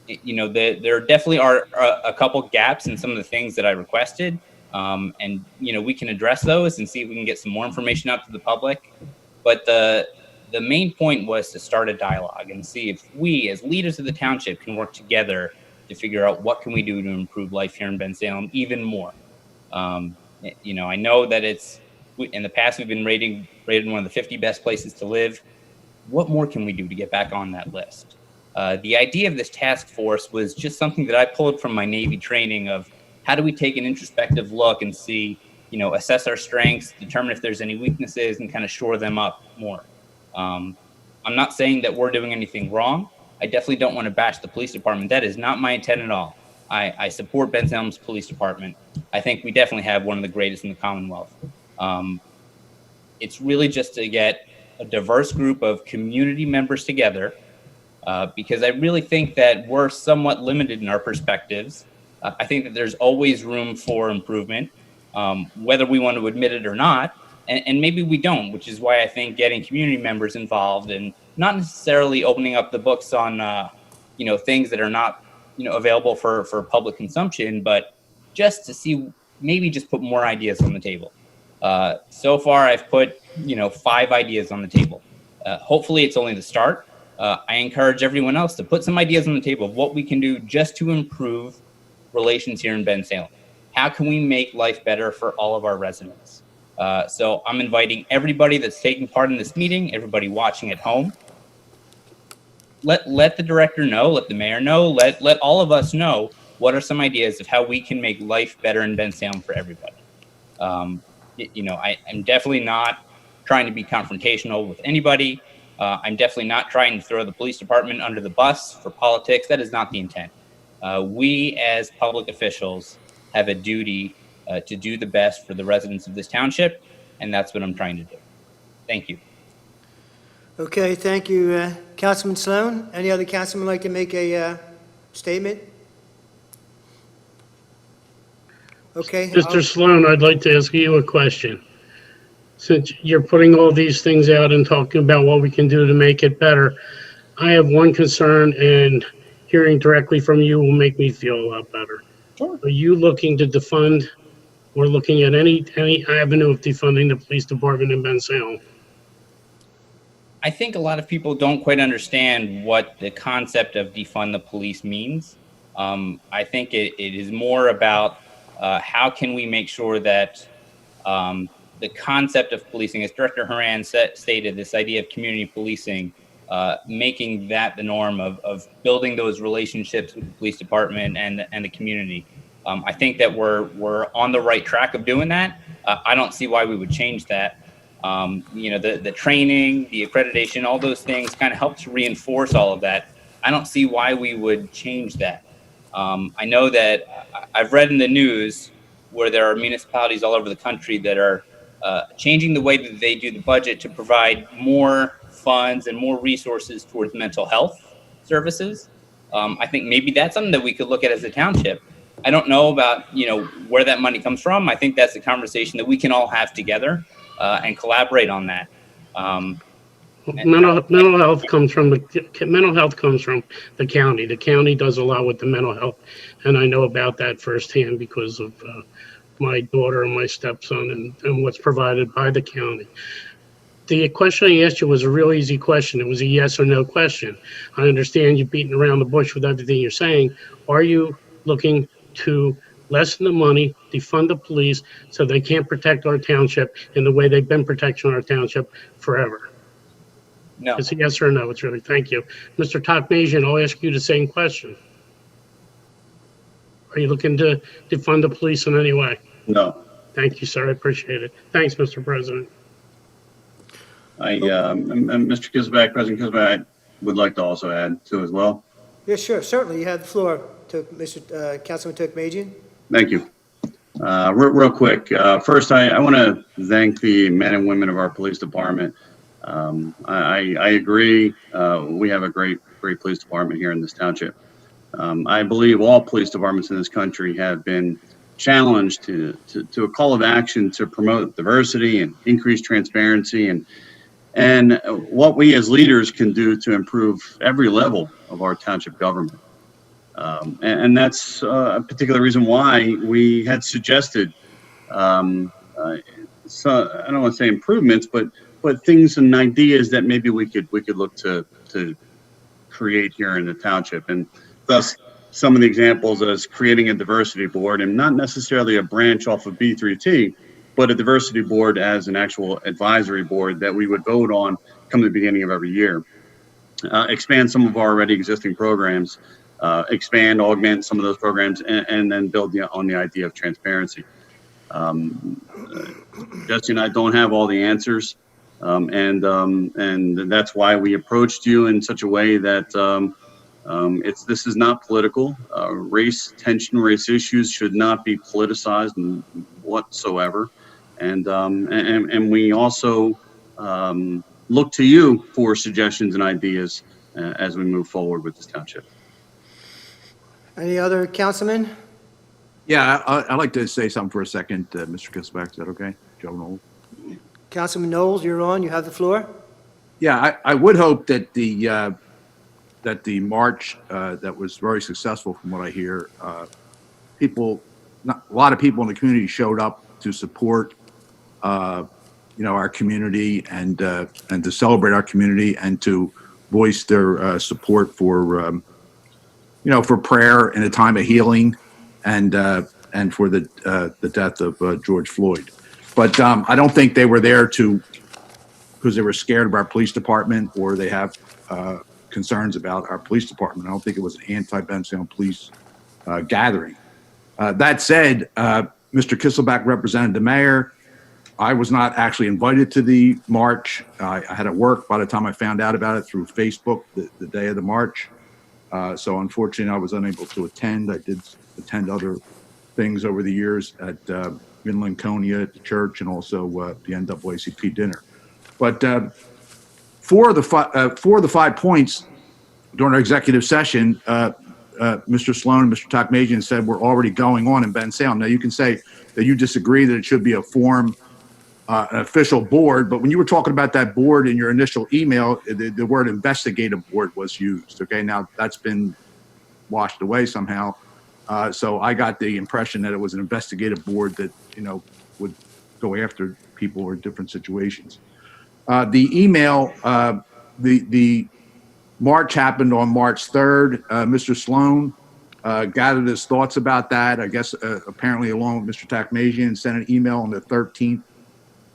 [SPEAKER 4] There definitely are a couple gaps in some of the things that I requested. And we can address those and see if we can get some more information out to the public. But the main point was to start a dialogue and see if we, as leaders of the township, can work together to figure out what can we do to improve life here in Bensalem even more. I know that in the past we've been rated one of the 50 best places to live. What more can we do to get back on that list? The idea of this task force was just something that I pulled from my Navy training of how do we take an introspective look and see, assess our strengths, determine if there's any weaknesses, and kind of shore them up more. I'm not saying that we're doing anything wrong. I definitely don't want to bash the police department. That is not my intent at all. I support Bensalem's police department. I think we definitely have one of the greatest in the Commonwealth. It's really just to get a diverse group of community members together because I really think that we're somewhat limited in our perspectives. I think that there's always room for improvement, whether we want to admit it or not. And maybe we don't, which is why I think getting community members involved and not necessarily opening up the books on, things that are not, available for public consumption, but just to see, maybe just put more ideas on the table. So far, I've put, 5 ideas on the table. Hopefully, it's only the start. I encourage everyone else to put some ideas on the table of what we can do just to improve relations here in Bensalem. how can we make life better for all of our residents? So I'm inviting everybody that's taking part in this meeting, everybody watching at home. Let the director know, let the mayor know, let all of us know what are some ideas of how we can make life better in Bensalem for everybody. I'm definitely not trying to be confrontational with anybody. I'm definitely not trying to throw the police department under the bus for politics. That is not the intent. We as public officials have a duty to do the best for the residents of this township, and that's what I'm trying to do. Thank you.
[SPEAKER 1] Okay, thank you, Councilman Sloan. Any other councilman like to make a statement? Okay.
[SPEAKER 7] Mr. Sloan, I'd like to ask you a question. Since you're putting all these things out and talking about what we can do to make it better, I have one concern, and hearing directly from you will make me feel a lot better.
[SPEAKER 4] Sure.
[SPEAKER 7] Are you looking to defund or looking at any avenue of defunding the police department in Bensalem?
[SPEAKER 4] I think a lot of people don't quite understand what the concept of defund the police means. I think it is more about how can we make sure that the concept of policing, as Director Horan stated, this idea of community policing, making that the norm of building those relationships with the police department and the community. I think that we're on the right track of doing that. I don't see why we would change that. The training, the accreditation, all those things kind of help to reinforce all of that. I don't see why we would change that. I know that I've read in the news where there are municipalities all over the country that are changing the way that they do the budget to provide more funds and more resources towards mental health services. I think maybe that's something that we could look at as a township. I don't know about, where that money comes from. I think that's a conversation that we can all have together and collaborate on that.
[SPEAKER 7] Mental health comes from the county. The county does a lot with the mental health, and I know about that firsthand because of my daughter and my stepson and what's provided by the county. The question I asked you was a real easy question. It was a yes or no question. I understand you're beating around the bush with everything you're saying. Are you looking to lessen the money, defund the police so they can't protect our township in the way they've been protecting our township forever?
[SPEAKER 4] No.
[SPEAKER 7] It's a yes or no. It's really, thank you. Mr. Tokmasian, I'll ask you the same question. Are you looking to defund the police in any way?
[SPEAKER 5] No.
[SPEAKER 7] Thank you, sir. I appreciate it. Thanks, Mr. President.
[SPEAKER 5] Mr. Kisbach, President Kisbach, I would like to also add too as well.
[SPEAKER 1] Yeah, sure, certainly. You have the floor, Councilman Tokmasian.
[SPEAKER 5] Thank you. Real quick, first I want to thank the men and women of our police department. I agree. We have a great police department here in this township. I believe all police departments in this country have been challenged to a call of action to promote diversity and increase transparency and what we as leaders can do to improve every level of our township government. And that's a particular reason why we had suggested, so I don't want to say improvements, but things and ideas that maybe we could look to create here in the township. And thus, some of the examples is creating a diversity board, and not necessarily a branch off of B3T, but a diversity board as an actual advisory board that we would vote on come the beginning of every year. Expand some of our already existing programs, expand, augment some of those programs, and then build on the idea of transparency. Jesse and I don't have all the answers, and that's why we approached you in such a way that this is not political. Race tension, race issues should not be politicized whatsoever, and we also look to you for suggestions and ideas as we move forward with this township.
[SPEAKER 1] Any other councilmen?
[SPEAKER 3] Yeah, I'd like to say something for a second, Mr. Kisbach. Is that okay? Joe Knowles.
[SPEAKER 1] Councilman Knowles, you're on. You have the floor.
[SPEAKER 3] Yeah, I would hope that the march that was very successful, from what I hear, a lot of people in the community showed up to support, our community and to celebrate our community and to voice their support for, for prayer in a time of healing and and for the death of George Floyd. But I don't think they were there because they were scared of our police department or they have concerns about our police department. I don't think it was an anti-Bensalem police gathering. That said, Mr. Kisselback represented the mayor. I was not actually invited to the march. I had to work by the time I found out about it through Facebook the day of the march. So unfortunately, I was unable to attend. I did attend other things over the years at in Lincolnia at the church and also the NAACP dinner. But four of the 5 points during our executive session, Mr. Sloan and Mr. Takmajian said were already going on in Bensalem. Now you can say that you disagree that it should be an official board, but when you were talking about that board in your initial email, the word investigative board was used. Okay, now that's been washed away somehow. So I got the impression that it was an investigative board that, would go after people or different situations. The email, the March happened on March 3rd. Mr. Sloan gathered his thoughts about that, I guess, apparently along with Mr. Takmajian, sent an email on the 13th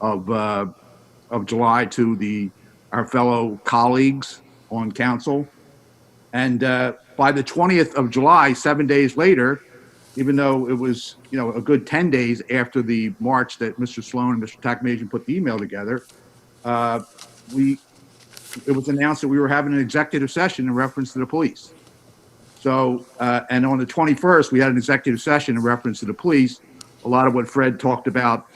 [SPEAKER 3] of July to our fellow colleagues on council. And by the 20th of July, 7 days later, even though it was, a good 10 days after the march that Mr. Sloan and Mr. Takmajian put the email together, it was announced that we were having an executive session in reference to the police. So, and on the 21st, we had an executive session in reference to the police. A lot of what Fred talked about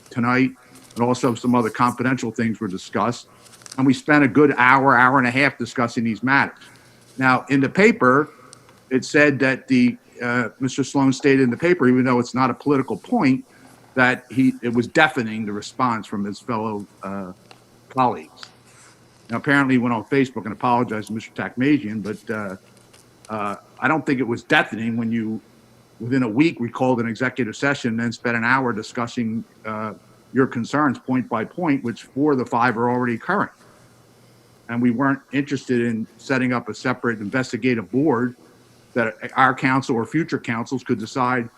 [SPEAKER 3] tonight, and also some other confidential things were discussed. And we spent a good hour and a half discussing these matters. Now, in the paper, it said that Mr. Sloan stated in the paper, even though it's not a political point, that it was deafening, the response from his fellow colleagues. Now, apparently he went on Facebook and apologized to Mr. Takmajian, but I don't think it was deafening when within a week, we called an executive session and then spent an hour discussing your concerns point by point, which 4 of the 5 are already current. And we weren't interested in setting up a separate investigative board that our council or future councils could decide,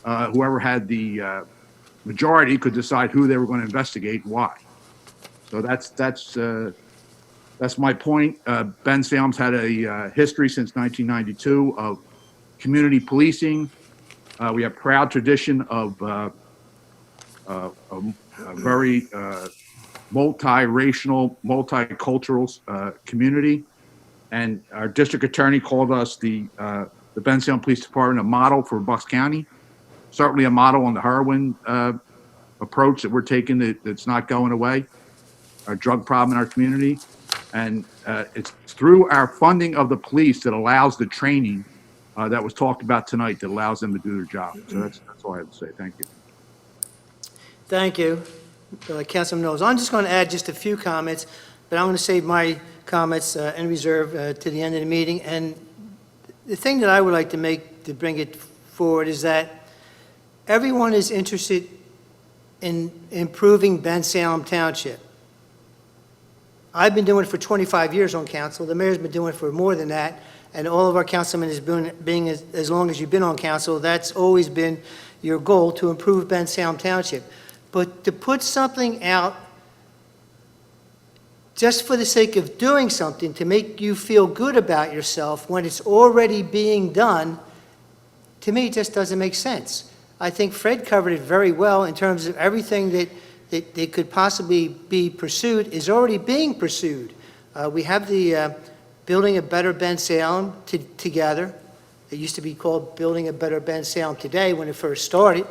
[SPEAKER 3] whoever had the majority could decide who they were going to investigate and why. So that's my point. Bensalem's had a history since 1992 of community policing. We have proud tradition of a very multiracial, multicultural community. And our district attorney called us the Bensalem Police Department a model for Bucks County. Certainly a model on the heroin approach that we're taking that's not going away, our drug problem in our community. And it's through our funding of the police that allows the training that was talked about tonight that allows them to do their job. So that's all I have to say. Thank you.
[SPEAKER 1] Thank you, Councilman Knowles. I'm just going to add just a few comments, but I'm going to save my comments in reserve to the end of the meeting. And the thing that I would like to bring it forward is that everyone is interested in improving Bensalem Township. I've been doing it for 25 years on council. The mayor's been doing it for more than that. And all of our councilmen has been being as long as you've been on council, that's always been your goal, to improve Bensalem Township. But to put something out just for the sake of doing something to make you feel good about yourself when it's already being done, to me, it just doesn't make sense. I think Fred covered it very well in terms of everything that could possibly be pursued is already being pursued. We have the Building a Better Bensalem together. It used to be called Building a Better Bensalem Today when it first started,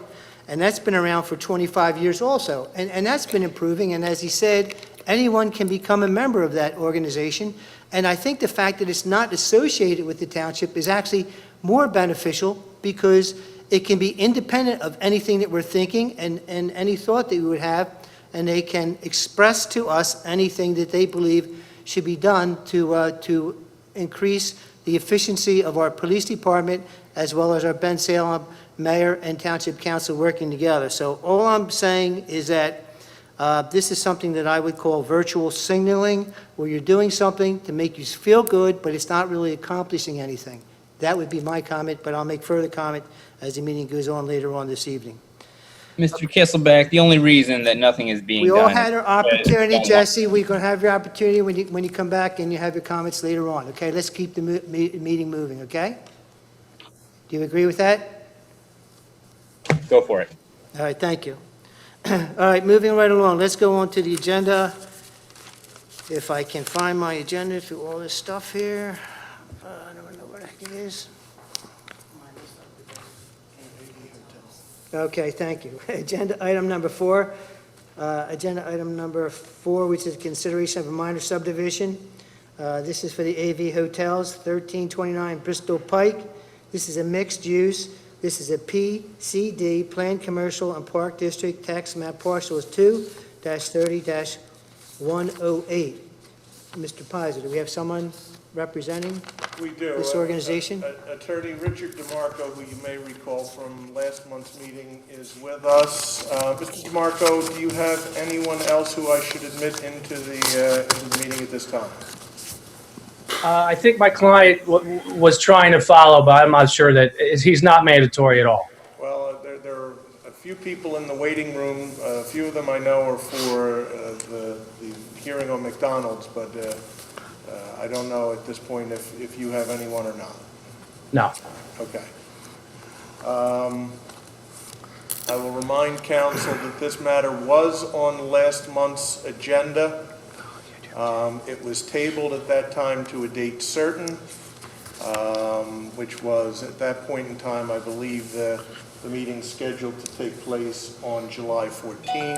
[SPEAKER 1] and that's been around for 25 years also, and that's been improving, and as he said, anyone can become a member of that organization, and I think the fact that it's not associated with the township is actually more beneficial because it can be independent of anything that we're thinking and any thought that we would have, and they can express to us anything that they believe should be done to increase the efficiency of our police department as well as our Bensalem mayor and township council working together. So all I'm saying is that this is something that I would call virtual signaling, where you're doing something to make you feel good, but it's not really accomplishing anything. That would be my comment, but I'll make further comment as the meeting goes on later on this evening.
[SPEAKER 4] Mr. Kisselbeck, the only reason that nothing is being
[SPEAKER 1] We
[SPEAKER 4] done.
[SPEAKER 1] all had our opportunity,
[SPEAKER 4] is-
[SPEAKER 1] Jesse. We're going to have your opportunity when you come back and you have your comments later on, okay? Let's keep the meeting moving, okay? Do you agree with that?
[SPEAKER 4] Go for it.
[SPEAKER 1] All right, thank you. All right, moving right along, let's go on to the agenda. If I can find my agenda through all this stuff here. I don't know what the heck it is. Okay, thank you. Agenda item number 4. Agenda item number 4, which is consideration of a minor subdivision. This is for the AV Hotels, 1329 Bristol Pike. This is a mixed use. This is a PCD, Planned Commercial and Park District, tax map parcel is 2-30-108. Mr. Pizer, do we have someone representing
[SPEAKER 2] We do.
[SPEAKER 1] this organization?
[SPEAKER 2] Attorney Richard DeMarco, who you may recall from last month's meeting, is with us. Mr. DeMarco, do you have anyone else who I should admit into the meeting at this time?
[SPEAKER 9] I think my client was trying to follow, but I'm not sure that he's not mandatory at all.
[SPEAKER 2] Well, there are a few people in the waiting room. A few of them I know are for the hearing on McDonald's, but I don't know at this point if you have anyone or not.
[SPEAKER 9] No.
[SPEAKER 2] Okay. I will remind council that this matter was on last month's agenda. It was tabled at that time to a date certain, which was at that point in time, I believe, the meeting scheduled to take place on July 14.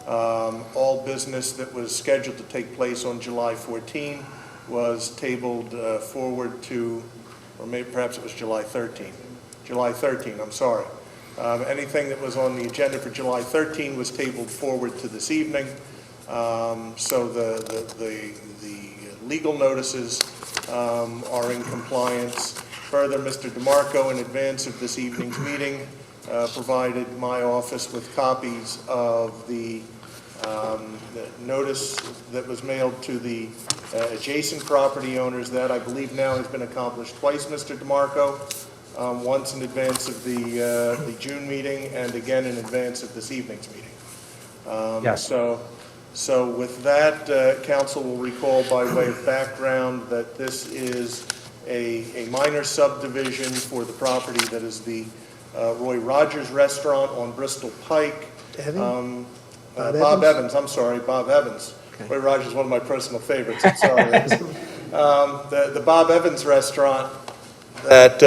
[SPEAKER 2] All business that was scheduled to take place on July 14 was tabled forward to, or maybe perhaps it was July 13. July 13, I'm sorry. Anything that was on the agenda for July 13 was tabled forward to this evening. So the legal notices are in compliance. Further, Mr. DeMarco, in advance of this evening's meeting, provided my office with copies of the notice that was mailed to the adjacent property owners. That, I believe, now has been accomplished twice, Mr. DeMarco, once in advance of the June meeting and again in advance of this evening's meeting.
[SPEAKER 9] Yes.
[SPEAKER 2] So with that, council will recall by way of background that this is a minor subdivision for the property that is the Roy Rogers Restaurant on Bristol Pike.
[SPEAKER 1] Evan?
[SPEAKER 2] Bob Evans, I'm sorry, Bob Evans.
[SPEAKER 1] Okay.
[SPEAKER 2] Roy Rogers is one of my personal favorites, I'm sorry. The Bob Evans Restaurant that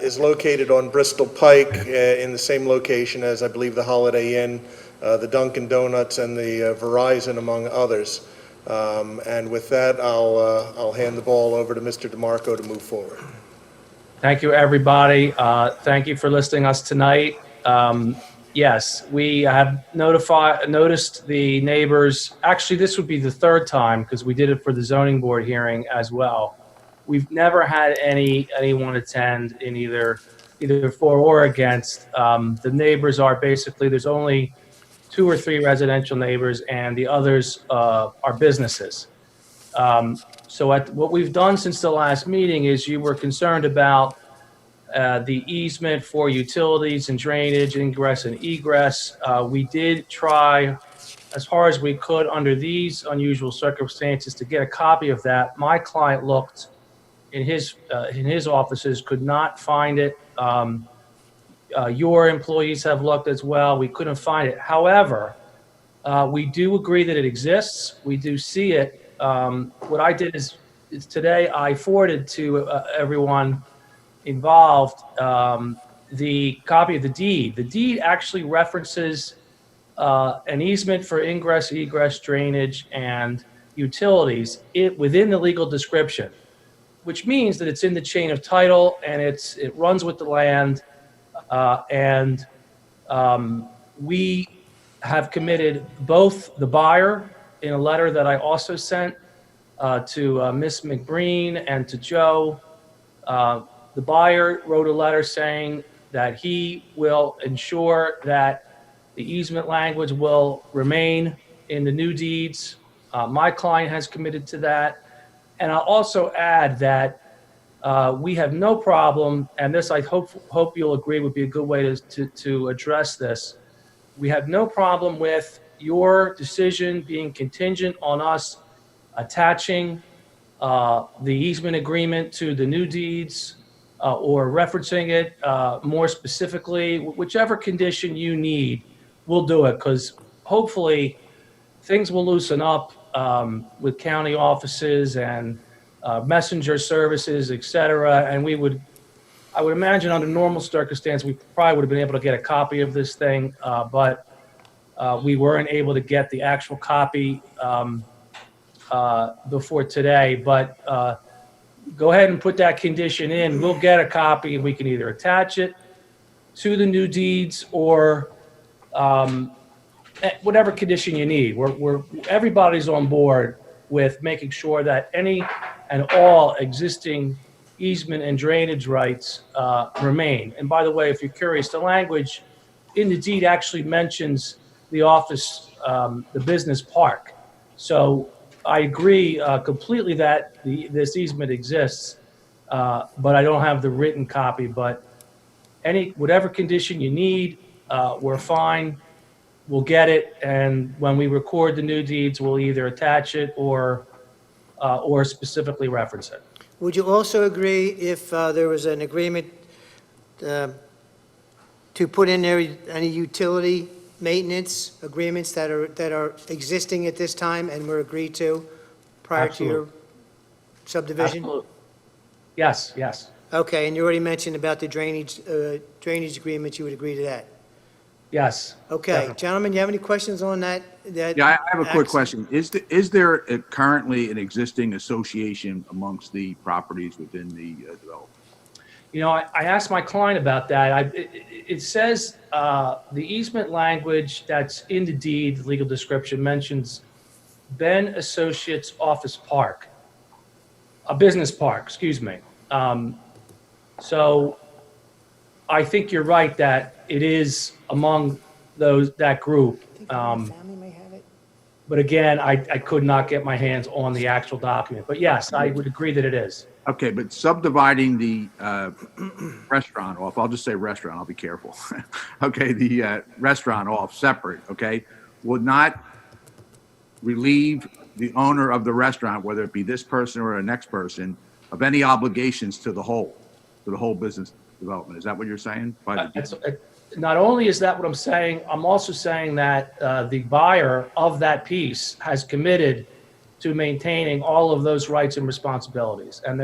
[SPEAKER 2] is located on Bristol Pike in the same location as, I believe, the Holiday Inn, the Dunkin' Donuts, and the Verizon, among others. And with that, I'll hand the ball over to Mr. DeMarco to move forward.
[SPEAKER 9] Thank you, everybody. Thank you for listening us tonight. Yes, we have noticed the neighbors. Actually, this would be the third time because we did it for the zoning board hearing as well. We've never had anyone attend in either for or against. The neighbors are basically, there's only 2 or 3 residential neighbors, and the others are businesses. So what we've done since the last meeting is you were concerned about the easement for utilities and drainage, ingress and egress. We did try as far as we could under these unusual circumstances to get a copy of that. My client looked in his offices, could not find it. Your employees have looked as well. We couldn't find it. However, we do agree that it exists. We do see it. What I did is today I forwarded to everyone involved the copy of the deed. The deed actually references an easement for ingress, egress, drainage, and utilities within the legal description, which means that it's in the chain of title and it runs with the land. We have committed both the buyer in a letter that I also sent to Ms. McBreen and to Joe. The buyer wrote a letter saying that he will ensure that the easement language will remain in the new deeds. My client has committed to that. And I'll also add that We have no problem, and this I hope you'll agree would be a good way to address this. We have no problem with your decision being contingent on us attaching the easement agreement to the new deeds or referencing it more specifically, whichever condition you need, we'll do it because hopefully things will loosen up with county offices and messenger services, et cetera. And I would imagine under normal circumstance, we probably would have been able to get a copy of this thing, but we weren't able to get the actual copy before today. But go ahead and put that condition in. We'll get a copy and we can either attach it to the new deeds or whatever condition you need. Everybody's on board with making sure that any and all existing easement and drainage rights remain. And by the way, if you're curious, the language in the deed actually mentions the office, the business park. So I agree completely that this easement exists, but I don't have the written copy. But whatever condition you need, we're fine. We'll get it, and when we record the new deeds, we'll either attach it or specifically reference it.
[SPEAKER 1] Would you also agree if there was an agreement to put in there any utility maintenance agreements that are existing at this time and were agreed to prior to your subdivision?
[SPEAKER 9] Absolutely. Yes, yes.
[SPEAKER 1] Okay, and you already mentioned about the drainage agreement, you would agree to that?
[SPEAKER 9] Yes.
[SPEAKER 1] Okay,
[SPEAKER 9] Definitely.
[SPEAKER 1] gentlemen, you have any questions on that?
[SPEAKER 3] Yeah, I have a quick question. Is there currently an existing association amongst the properties within the development?
[SPEAKER 9] You know, I asked my client about that. It says the easement language that's in the deed, the legal description, mentions Ben Associates Office Park, a business park, excuse me. So I think you're right that it is among that group. But again, I could not get my hands on the actual document. But yes, I would agree that it is.
[SPEAKER 3] Okay, but subdividing the restaurant off, I'll just say restaurant, I'll be careful. Okay, the restaurant off separate, okay, would not relieve the owner of the restaurant, whether it be this person or the next person, of any obligations to the whole business development. Is that what you're saying?
[SPEAKER 9] Not only is that what I'm saying, I'm also saying that the buyer of that piece has committed to maintaining all of those rights and responsibilities. And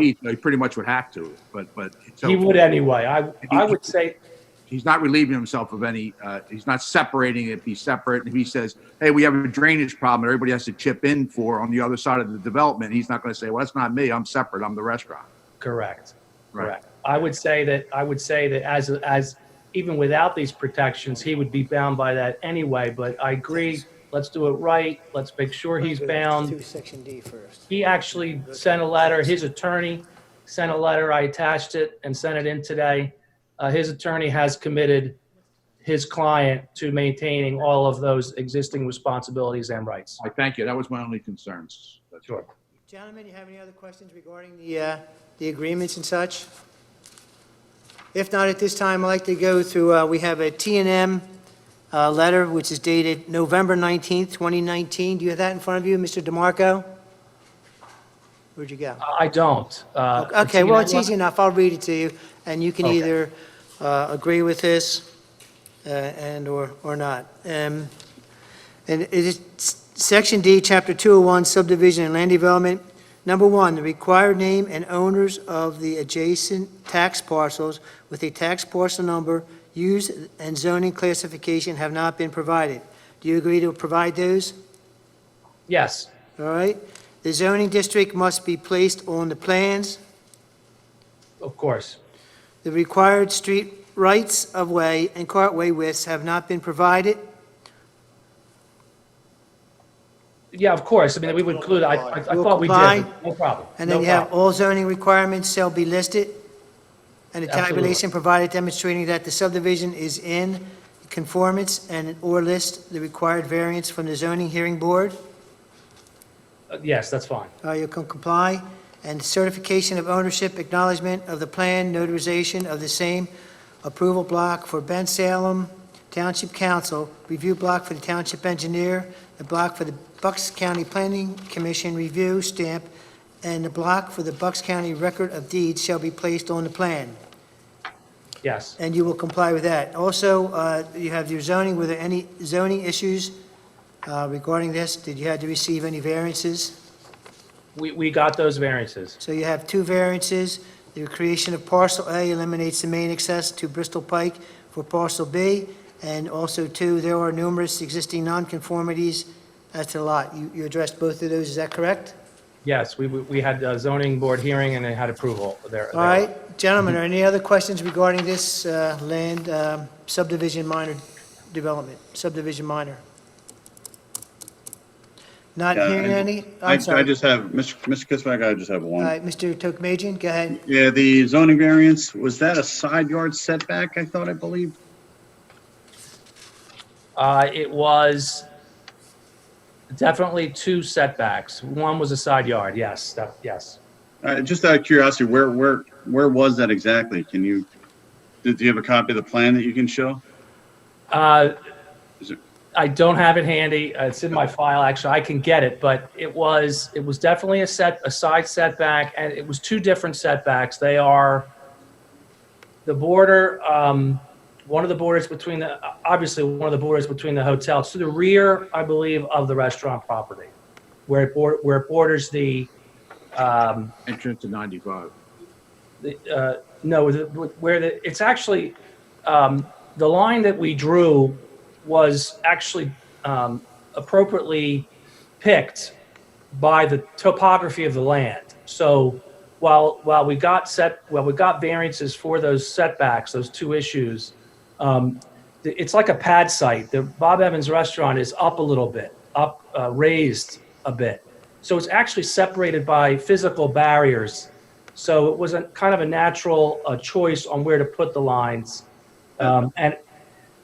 [SPEAKER 3] he pretty much would have to, but so
[SPEAKER 9] he would anyway. I would say
[SPEAKER 3] he's not relieving himself of any. He's not separating it. He's separate. If he says, "Hey, we have a drainage problem," everybody has to chip in for on the other side of the development. He's not going to say, "Well, that's not me. I'm separate. I'm the restaurant."
[SPEAKER 9] correct.
[SPEAKER 3] Right.
[SPEAKER 9] Correct. I would say that as even without these protections, he would be bound by that anyway. But I agree. Let's do it right. Let's make sure he's bound.
[SPEAKER 1] Do Section D first.
[SPEAKER 9] He actually sent a letter. His attorney sent a letter. I attached it and sent it in today. His attorney has committed his client to maintaining all of those existing responsibilities and rights.
[SPEAKER 3] I thank you. That was my only concerns.
[SPEAKER 9] Sure.
[SPEAKER 1] Gentlemen, you have any other questions regarding the agreements and such? If not, at this time, I'd like to go through, we have a T&M letter, which is dated November 19th, 2019. Do you have that in front of you, Mr. DeMarco? Where'd you go?
[SPEAKER 9] I don't.
[SPEAKER 1] Okay, well, it's easy enough. I'll read it to you, and you can
[SPEAKER 9] Okay.
[SPEAKER 1] either agree with this and or not. And it is Section D, Chapter 201, Subdivision and Land Development. Number one, the required name and owners of the adjacent tax parcels with a tax parcel number, use, and zoning classification have not been provided. Do you agree to provide those?
[SPEAKER 9] Yes.
[SPEAKER 1] All right. The zoning district must be placed on the plans.
[SPEAKER 9] Of course.
[SPEAKER 1] The required street rights of way and cartway widths have not been provided.
[SPEAKER 9] Yeah, of course. I mean, we would include, I
[SPEAKER 1] Will
[SPEAKER 9] thought we
[SPEAKER 1] comply.
[SPEAKER 9] did. No problem.
[SPEAKER 1] And then
[SPEAKER 9] No
[SPEAKER 1] you have
[SPEAKER 9] problem.
[SPEAKER 1] all zoning requirements shall be listed, and a
[SPEAKER 9] Absolutely.
[SPEAKER 1] tabulation provided demonstrating that the subdivision is in conformance or list the required variance from the zoning hearing board.
[SPEAKER 9] Yes, that's fine.
[SPEAKER 1] You can comply. and certification of ownership, acknowledgement of the plan, notarization of the same, approval block for Bensalem Township Council, review block for the township engineer, the block for the Bucks County Planning Commission review stamp, and the block for the Bucks County Record of Deeds shall be placed on the plan.
[SPEAKER 9] Yes.
[SPEAKER 1] And you will comply with that. Also, you have your zoning. Were there any zoning issues regarding this? Did you have to receive any variances?
[SPEAKER 9] We got those variances.
[SPEAKER 1] So you have 2 variances. The creation of parcel A eliminates the main access to Bristol Pike for parcel B. And also 2, there are numerous existing nonconformities as to the lot. You addressed both of those, is that correct?
[SPEAKER 9] Yes, we had a zoning board hearing and it had approval there.
[SPEAKER 1] All right, gentlemen, are any other questions regarding this land subdivision minor development, subdivision minor? Not
[SPEAKER 5] Yeah,
[SPEAKER 1] hearing any?
[SPEAKER 5] I
[SPEAKER 1] I'm sorry.
[SPEAKER 5] just have, Mr. Kisbeck, I just have
[SPEAKER 1] All
[SPEAKER 5] one.
[SPEAKER 1] right, Mr. Tokmajian, go ahead.
[SPEAKER 5] Yeah, the zoning variance, was that a side yard setback, I believe?
[SPEAKER 9] It was definitely 2 setbacks. One was a side yard, yes, yes.
[SPEAKER 5] Just out of curiosity, where was that exactly? Do you have a copy of the plan that you can show? Is it-
[SPEAKER 9] I don't have it handy. It's in my file, actually. I can get it, but it was definitely a side setback, and it was 2 different setbacks. They are the border, one of the borders between obviously one of the borders between the hotel. It's to the rear, I believe, of the restaurant property, where it borders the,
[SPEAKER 3] Entrance to 95.
[SPEAKER 9] no, it's actually, the line that we drew was actually appropriately picked by the topography of the land. So while we got variances for those setbacks, those 2 issues, it's like a pad site. The Bob Evans restaurant is up a little bit, raised a bit. So it's actually separated by physical barriers. So it was kind of a natural choice on where to put the lines. And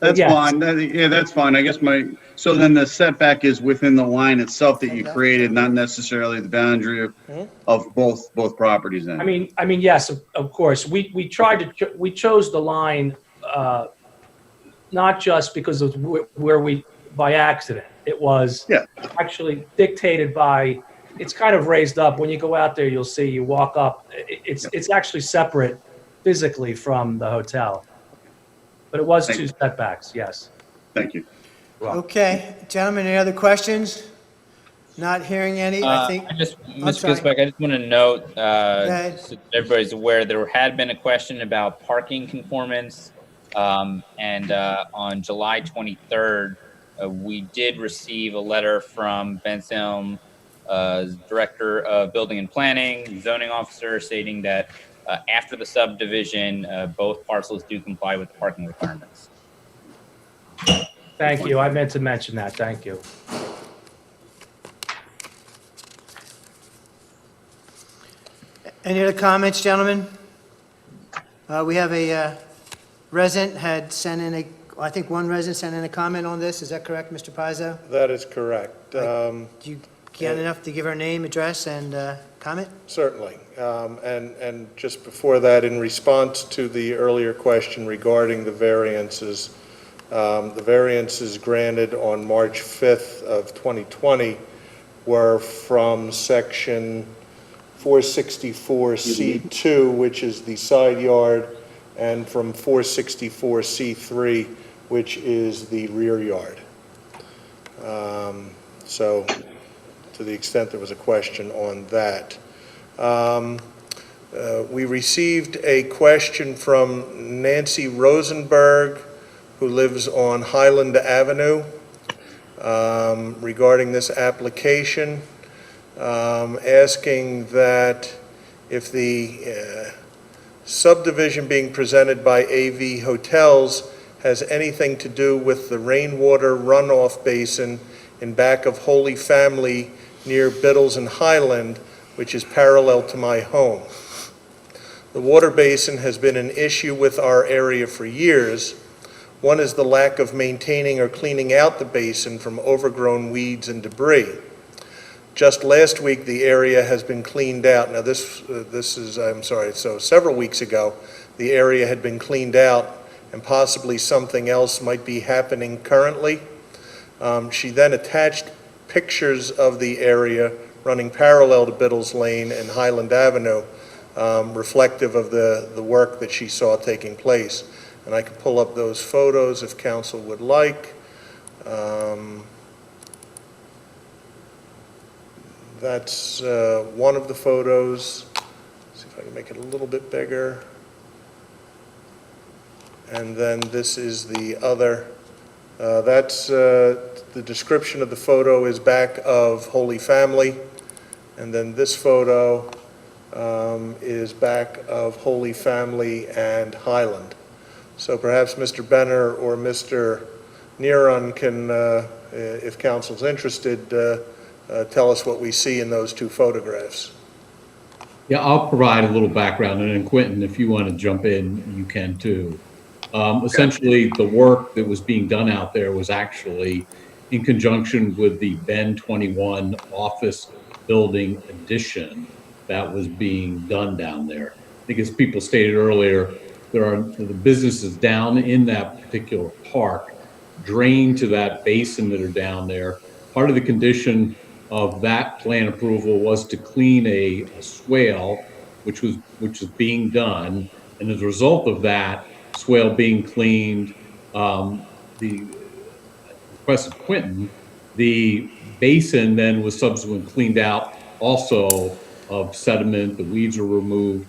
[SPEAKER 5] That's
[SPEAKER 9] yes.
[SPEAKER 5] fine. Yeah, that's fine. I guess so then the setback is within the line itself that you created, not necessarily the boundary of both properties then.
[SPEAKER 9] I mean, yes, of course. We chose the line, not just because of where we, by accident. It was actually dictated by, it's kind of raised up. When you go out there, you'll see, you walk up, it's actually separate physically from the hotel. But it was 2 setbacks, yes.
[SPEAKER 5] Thank you.
[SPEAKER 1] Okay, gentlemen, any other questions? Not hearing any, I think.
[SPEAKER 4] Mr.
[SPEAKER 1] sorry.
[SPEAKER 4] Kisbeck, I just want to note,
[SPEAKER 1] ahead.
[SPEAKER 4] so everybody's aware, there had been a question about parking conformance. And on July 23rd, we did receive a letter from Bensalem, Director of Building and Planning, zoning officer, stating that after the subdivision, both parcels do comply with the parking requirements.
[SPEAKER 9] Thank you. I meant to mention that. Thank you.
[SPEAKER 1] Any other comments, gentlemen? We have a resident had sent in I think one resident sent in a comment on this. Is that correct, Mr. Pizzo?
[SPEAKER 2] That is correct.
[SPEAKER 1] Do you get enough to give her name, address, and comment?
[SPEAKER 2] Certainly. And just before that, in response to the earlier question regarding the variances granted on March 5th of 2020 were from section 464C2, which is the side yard, and from 464C3, which is the rear yard. So to the extent there was a question on that. We received a question from Nancy Rosenberg, who lives on Highland Avenue, regarding this application, asking that if the subdivision being presented by AV Hotels has anything to do with the rainwater runoff basin in back of Holy Family near Biddles and Highland, which is parallel to my home. The water basin has been an issue with our area for years. One is the lack of maintaining or cleaning out the basin from overgrown weeds and debris. Just last week, the area has been cleaned out. Now, this is, I'm sorry, so several weeks ago, the area had been cleaned out, and possibly something else might be happening currently. She then attached pictures of the area running parallel to Biddle's Lane and Highland Avenue, reflective of the work that she saw taking place. And I can pull up those photos if council would like. That's one of the photos. See if I can make it a little bit bigger. And then this is the other. That's the description of the photo is back of Holy Family. And then this photo is back of Holy Family and Highland. So perhaps Mr. Benner or Mr. Neron can, if council's interested, tell us what we see in those two photographs.
[SPEAKER 10] Yeah, I'll provide a little background, and then Quentin, if you want to jump in, you can too. Essentially, the work that was being done out there was actually in conjunction with the Ben 21 office building addition that was being done down there. I think as people stated earlier, the businesses down in that particular park drain to that basin that are down there. Part of the condition of that plan approval was to clean a swale, which was being done, and as a result of that swale being cleaned, the request of Quentin, the basin then was subsequently cleaned out also of sediment, the weeds were removed.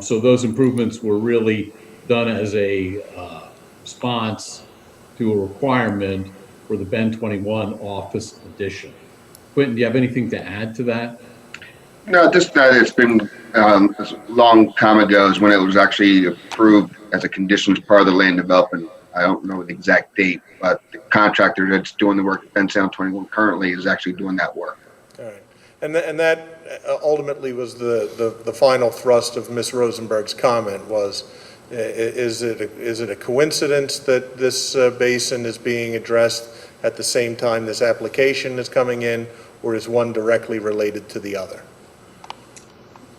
[SPEAKER 10] So those improvements were really done as a response to a requirement for the Ben 21 office addition. Quentin, do you have anything to add to that?
[SPEAKER 11] No, just that it's been a long time ago is when it was actually approved as a condition as part of the land development. I don't know the exact date, but the contractor that's doing the work at Bensalem 21 currently is actually doing that work.
[SPEAKER 2] All right. And that ultimately was the final thrust of Ms. Rosenberg's comment was, is it a coincidence that this basin is being addressed at the same time this application is coming in, or is one directly related to the other?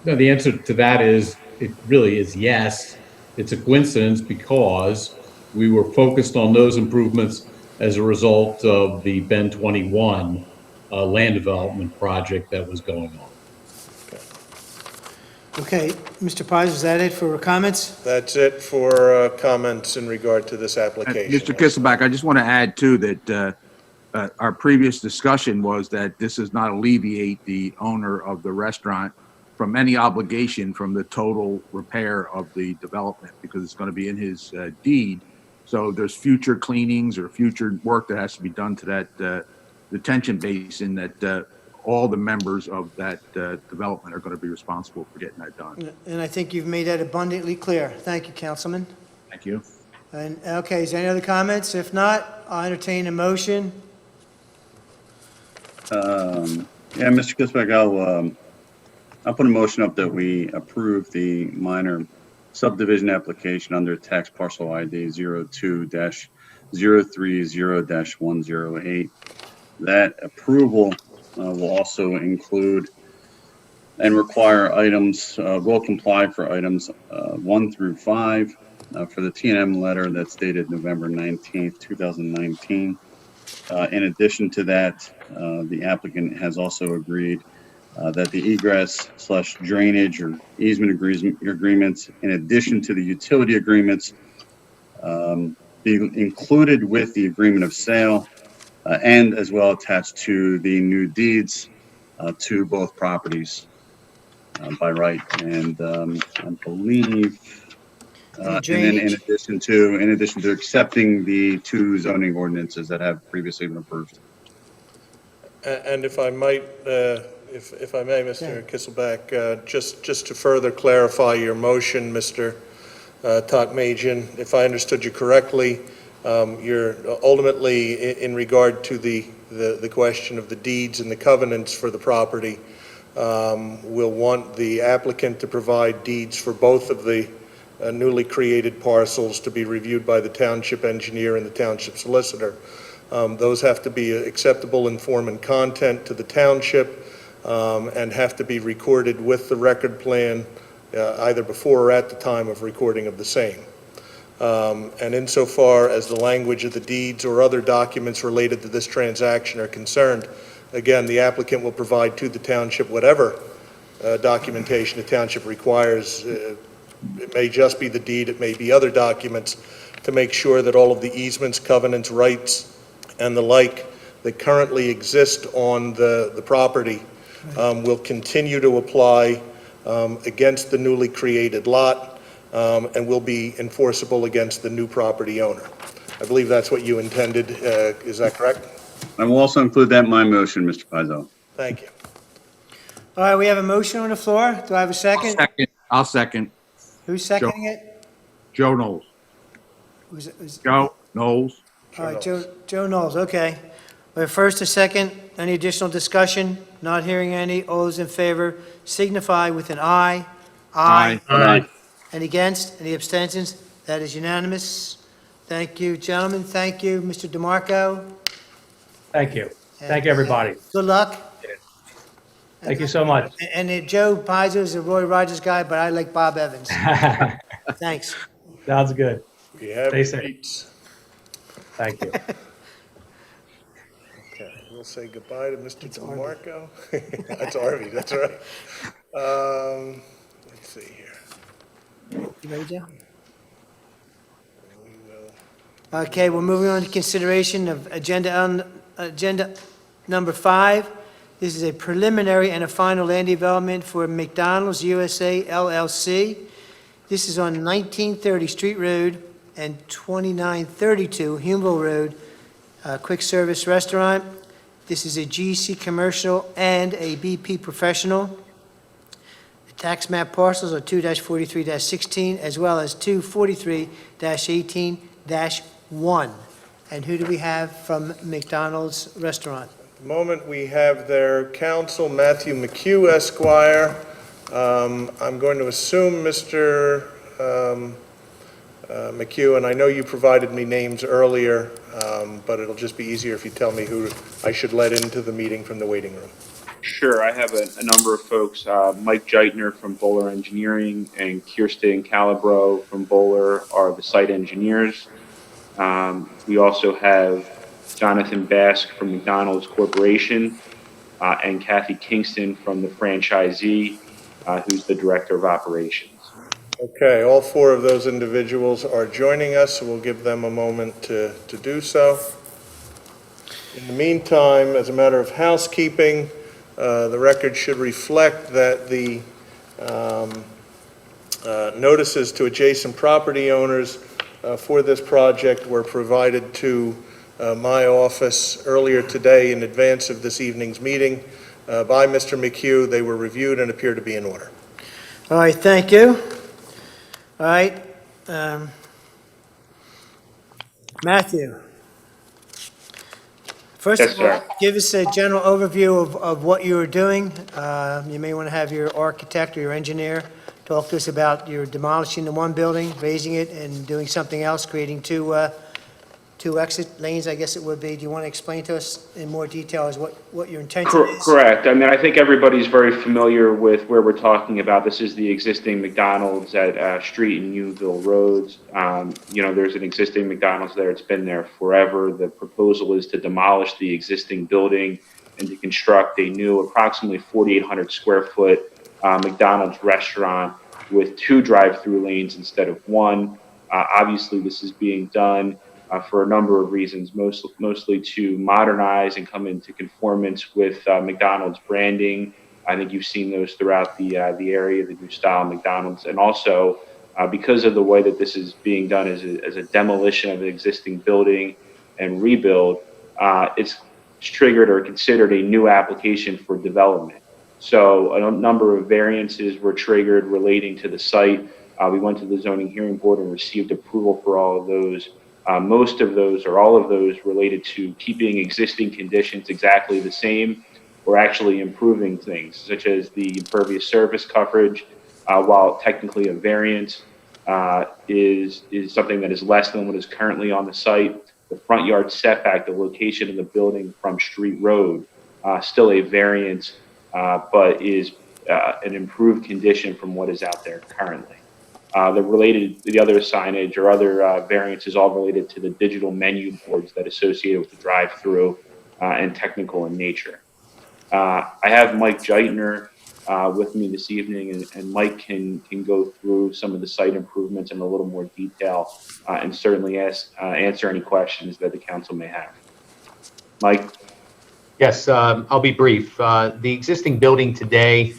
[SPEAKER 10] No, the answer to that is, it really is yes. It's a coincidence because we were focused on those improvements as a result of the Ben 21 land development project that was going on.
[SPEAKER 1] Okay, Mr. Pires, is that it for comments?
[SPEAKER 2] That's it for comments in regard to this application.
[SPEAKER 3] Mr. Kisselback, I just want to add too that our previous discussion was that this does not alleviate the owner of the restaurant from any obligation from the total repair of the development, because it's going to be in his deed. So there's future cleanings or future work that has to be done to that detention basin that all the members of that development are going to be responsible for getting that done.
[SPEAKER 1] And I think you've made that abundantly clear. Thank you, Councilman.
[SPEAKER 3] Thank you.
[SPEAKER 1] And, okay, is there any other comments? If not, I'll entertain a motion.
[SPEAKER 5] Yeah, Mr. Kisbeck, I'll put a motion up that we approve the minor subdivision application under tax parcel ID 02-030-108. That approval will also include and require items, will comply for items 1 through 5 for the T&M letter that's dated November 19th, 2019. In addition to that, the applicant has also agreed that the egress/drainage or easement agreements, in addition to the utility agreements, be included with the agreement of sale and as well attached to the new deeds to both properties by right. And I believe, and then in addition to accepting the 2 zoning ordinances that have previously been approved.
[SPEAKER 2] And if I might, if I may, Mr. Kisselback, just to further clarify your motion, Mr. Tokmajian, if I understood you correctly, you're ultimately, in regard to the question of the deeds and the covenants for the property, will want the applicant to provide deeds for both of the newly created parcels to be reviewed by the township engineer and the township solicitor. Those have to be acceptable in form and content to the township, and have to be recorded with the record plan, either before or at the time of recording of the same. And insofar as the language of the deeds or other documents related to this transaction are concerned, again, the applicant will provide to the township whatever documentation the township requires. It may just be the deed, it may be other documents, to make sure that all of the easements, covenants, rights, and the like that currently exist on the property will continue to apply against the newly created lot, and will be enforceable against the new property owner. I believe that's what you intended. Is that correct?
[SPEAKER 5] I will also include that in my motion, Mr. Pizzo.
[SPEAKER 2] Thank you.
[SPEAKER 1] All right, we have a motion on the floor. Do I have a second?
[SPEAKER 3] I'll second.
[SPEAKER 1] Who's seconding it?
[SPEAKER 3] Joe Knowles. Joe Knowles.
[SPEAKER 1] All right, Joe Knowles, okay. We have first, a second. Any additional discussion? Not hearing any. All those in favor signify with an aye.
[SPEAKER 3] Aye.
[SPEAKER 7] Aye.
[SPEAKER 1] Any against? Any abstentions? That is unanimous. Thank you, gentlemen. Thank you, Mr. DeMarco.
[SPEAKER 9] Thank you. Thank you, everybody.
[SPEAKER 1] Good luck.
[SPEAKER 9] Thank you so much.
[SPEAKER 1] And Joe Pizzo is a Roy Rogers guy, but I like Bob Evans. Thanks.
[SPEAKER 9] Sounds good.
[SPEAKER 2] We have
[SPEAKER 9] Stay safe.
[SPEAKER 2] receipts.
[SPEAKER 9] Thank you.
[SPEAKER 2] Okay, we'll say goodbye to Mr. DeMarco. That's Arby, that's right. Let's see here.
[SPEAKER 1] You ready, Joe?
[SPEAKER 2] We will.
[SPEAKER 1] Okay, we're moving on to consideration of agenda number 5. This is a preliminary and a final land development for McDonald's USA LLC. This is on 1930 Street Road and 2932 Humboldt Road, quick service restaurant. This is a GC commercial and a BP professional. The tax map parcels are 2-43-16 as well as 243-18-1. And who do we have from McDonald's restaurant?
[SPEAKER 2] At the moment, we have their counsel, Matthew McHugh, Esquire. I'm going to assume Mr. McHugh, and I know you provided me names earlier, but it'll just be easier if you tell me who I should let into the meeting from the waiting room.
[SPEAKER 12] Sure, I have a number of folks. Mike Geithner from Bowler Engineering and Kirsten Calabro from Bowler are the site engineers. We also have Jonathan Bask from McDonald's Corporation and Kathy Kingston from the franchisee, who's the Director of Operations.
[SPEAKER 2] Okay, all 4 of those individuals are joining us, so we'll give them a moment to do so. In the meantime, as a matter of housekeeping, the record should reflect that the notices to adjacent property owners for this project were provided to my office earlier today in advance of this evening's meeting by Mr. McHugh. They were reviewed and appear to be in order.
[SPEAKER 1] All right, thank you. All right. Matthew. First
[SPEAKER 12] Yes,
[SPEAKER 1] of all,
[SPEAKER 12] sir.
[SPEAKER 1] give us a general overview of what you are doing. You may want to have your architect or your engineer talk to us about your demolishing the one building, raising it, and doing something else, creating two exit lanes, I guess it would be. Do you want to explain to us in more detail as what your intention is?
[SPEAKER 12] Correct. I mean, I think everybody's very familiar with where we're talking about. This is the existing McDonald's at Street and Unionville Roads. There's an existing McDonald's there. It's been there forever. The proposal is to demolish the existing building and to construct a new approximately 4,800 square foot McDonald's restaurant with 2 drive-through lanes instead of 1. Obviously, this is being done for a number of reasons, mostly to modernize and come into conformance with McDonald's branding. I think you've seen those throughout the area, the new style McDonald's, and also because of the way that this is being done as a demolition of an existing building and rebuild, it's triggered or considered a new application for development. So a number of variances were triggered relating to the site. We went to the zoning hearing board and received approval for all of those. Most of those or all of those related to keeping existing conditions exactly the same or actually improving things, such as the impervious surface coverage, while technically a variance is something that is less than what is currently on the site. the front yard setback, the location of the building from street road, still a variance, but is an improved condition from what is out there currently. The other signage or other variances all related to the digital menu boards that associated with the drive-through and technical in nature. I have Mike Geithner with me this evening, and Mike can go through some of the site improvements in a little more detail and certainly answer any questions that the council may have. Mike?
[SPEAKER 13] Yes, I'll be brief. The existing building today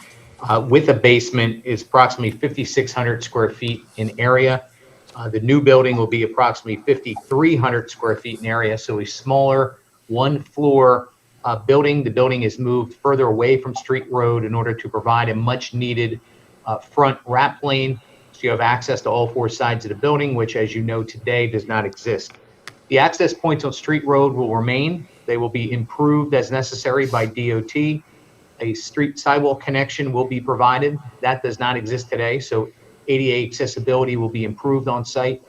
[SPEAKER 13] with a basement is approximately 5,600 square feet in area. The new building will be approximately 5,300 square feet in area, so a smaller one-floor building. The building is moved further away from Street Road in order to provide a much-needed front wrap lane, so you have access to all four sides of the building, which, as you know, today does not exist. The access points on Street Road will remain. They will be improved as necessary by DOT. A street sidewalk connection will be provided. That does not exist today, so ADA accessibility will be improved on site.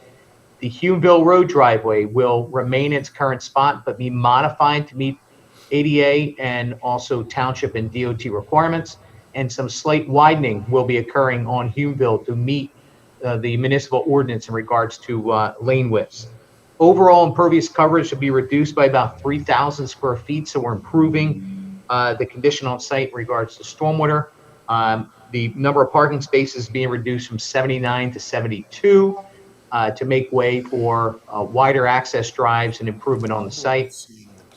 [SPEAKER 13] The Humeville Road driveway will remain its current spot, but be modified to meet ADA and also township and DOT requirements, and some slight widening will be occurring on Humeville to meet the municipal ordinance in regards to lane widths. Overall impervious coverage should be reduced by about 3,000 square feet, so we're improving the condition on site in regards to stormwater. The number of parking spaces being reduced from 79 to 72 to make way for wider access drives and improvement on the site.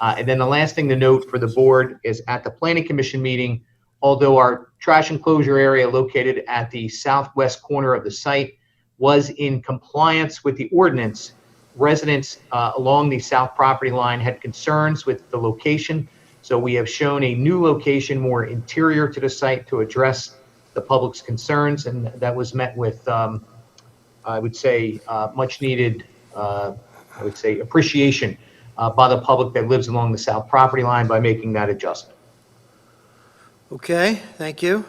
[SPEAKER 13] And then the last thing to note for the board is at the Planning Commission meeting, although our trash enclosure area located at the southwest corner of the site was in compliance with the ordinance, residents along the south property line had concerns with the location. So we have shown a new location more interior to the site to address the public's concerns, and that was met with, I would say, much needed, appreciation by the public that lives along the south property line by making that adjustment.
[SPEAKER 1] Okay, thank you.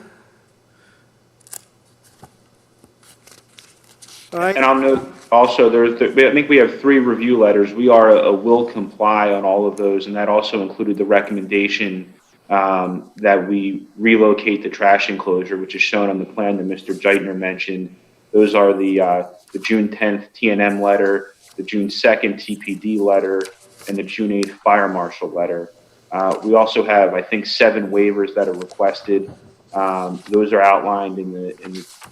[SPEAKER 1] All right.
[SPEAKER 12] And I'll note also, I think we have 3 review letters. We are a will comply on all of those, and that also included the recommendation that we relocate the trash enclosure, which is shown on the plan that Mr. Geithner mentioned. Those are the June 10th TNM letter, the June 2nd TPD letter, and the June 8th fire marshal letter. We also have, I think, 7 waivers that are requested. Those are outlined in the